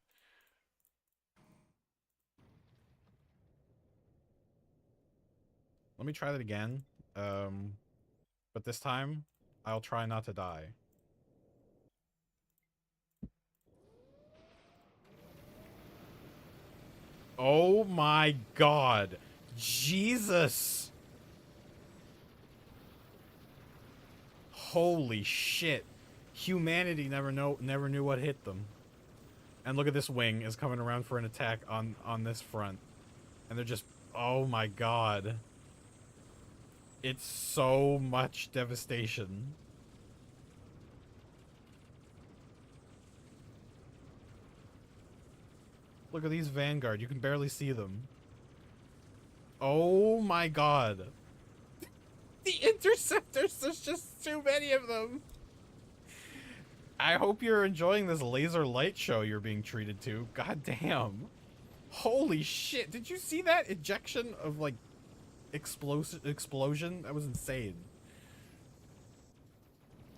S1: Let me try that again. But this time, I'll try not to die. Oh my god. Jesus. Holy shit. Humanity never knew what hit them. And look at this wing is coming around for an attack on this front. And they're just, oh my god. It's so much devastation. Look at these Vanguard. You can barely see them. Oh my god. The interceptors, there's just too many of them. I hope you're enjoying this laser light show you're being treated to. God damn. Holy shit. Did you see that ejection of, like, explosion? That was insane.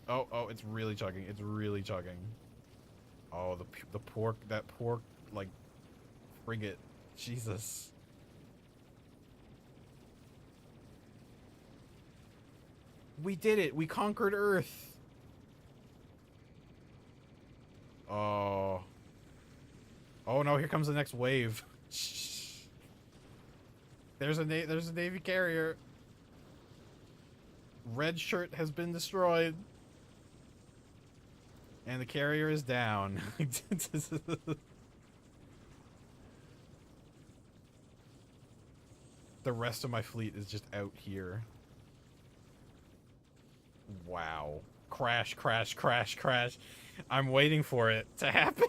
S1: Oh, it's really chugging. It's really chugging. Oh, the pork, that pork, like, frigate. Jesus. We did it. We conquered Earth. Oh. Oh no, here comes the next wave. There's a Navy carrier. Red shirt has been destroyed. And the carrier is down. The rest of my fleet is just out here. Wow. Crash, crash, crash, crash. I'm waiting for it to happen.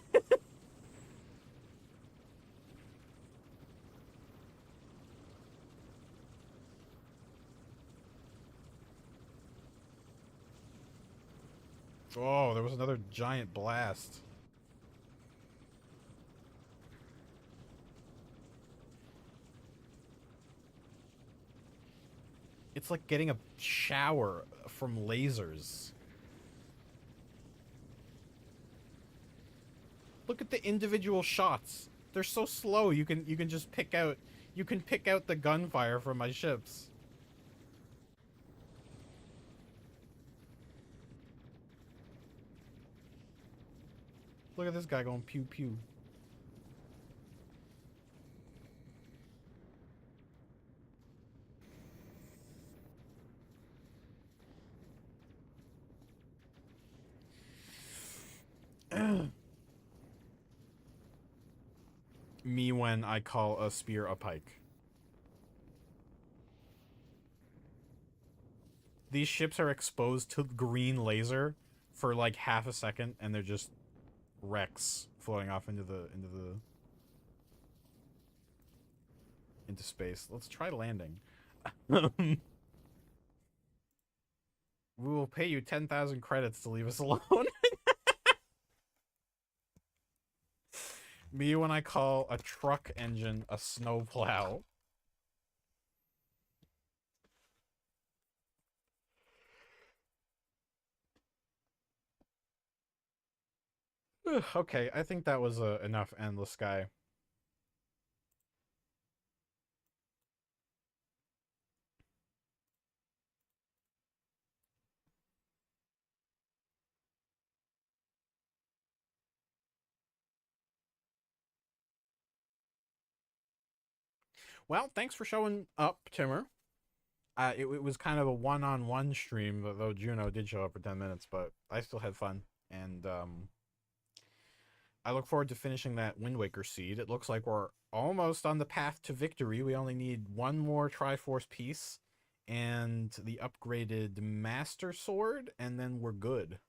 S1: Oh, there was another giant blast. It's like getting a shower from lasers. Look at the individual shots. They're so slow. You can just pick out the gunfire from my ships. Look at this guy going pew pew. Me when I call a spear a pike. These ships are exposed to green laser for like half a second, and they're just wrecks floating off into space. Let's try landing. We will pay you 10,000 credits to leave us alone. Me when I call a truck engine a snowplow. Okay, I think that was enough endless sky. Well, thanks for showing up, Timmer. It was kind of a one-on-one stream, though Juno did show up for 10 minutes, but I still had fun. And I look forward to finishing that Wind Waker seed. It looks like we're almost on the path to victory. We only need one more Triforce piece and the upgraded Master Sword, and then we're good.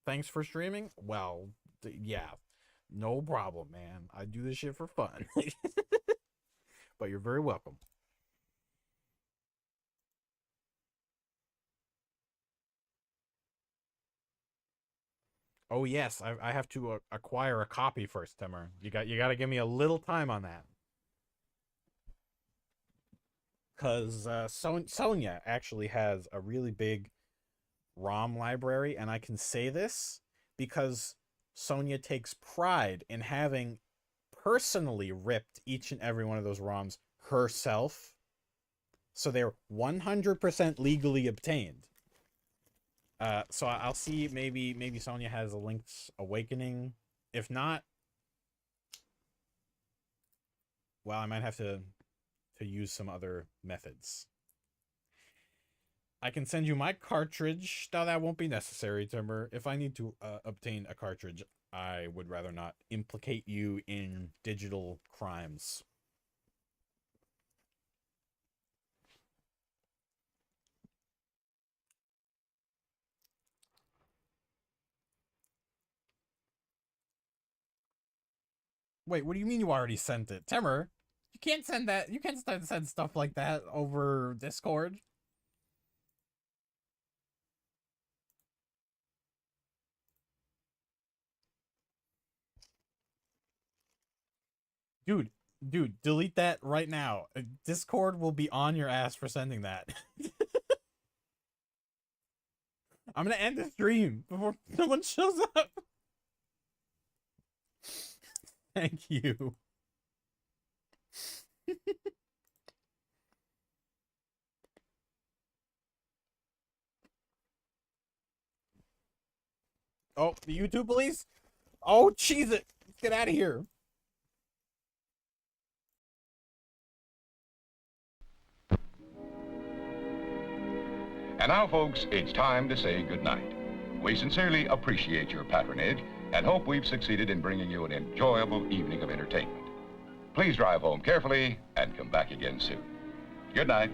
S1: Thanks for streaming. Well, yeah, no problem, man. I do this shit for fun. But you're very welcome. Oh yes, I have to acquire a copy first, Timmer. You got to give me a little time on that. Cause Sonya actually has a really big ROM library, and I can say this because Sonya takes pride in having personally ripped each and every one of those ROMs herself. So they're 100% legally obtained. So I'll see, maybe Sonya has a Link's Awakening. If not, well, I might have to use some other methods. I can send you my cartridge. No, that won't be necessary, Timber. If I need to obtain a cartridge, I would rather not implicate you in digital crimes. Wait, what do you mean you already sent it? Timmer, you can't send that. You can't send stuff like that over Discord. Dude, delete that right now. Discord will be on your ass for sending that. I'm gonna end the stream before someone shows up. Thank you. Oh, the YouTube police? Oh, cheese it. Let's get out of here.
S2: And now, folks, it's time to say goodnight. We sincerely appreciate your patronage and hope we've succeeded in bringing you an enjoyable evening of entertainment. Please drive home carefully and come back again soon. Good night.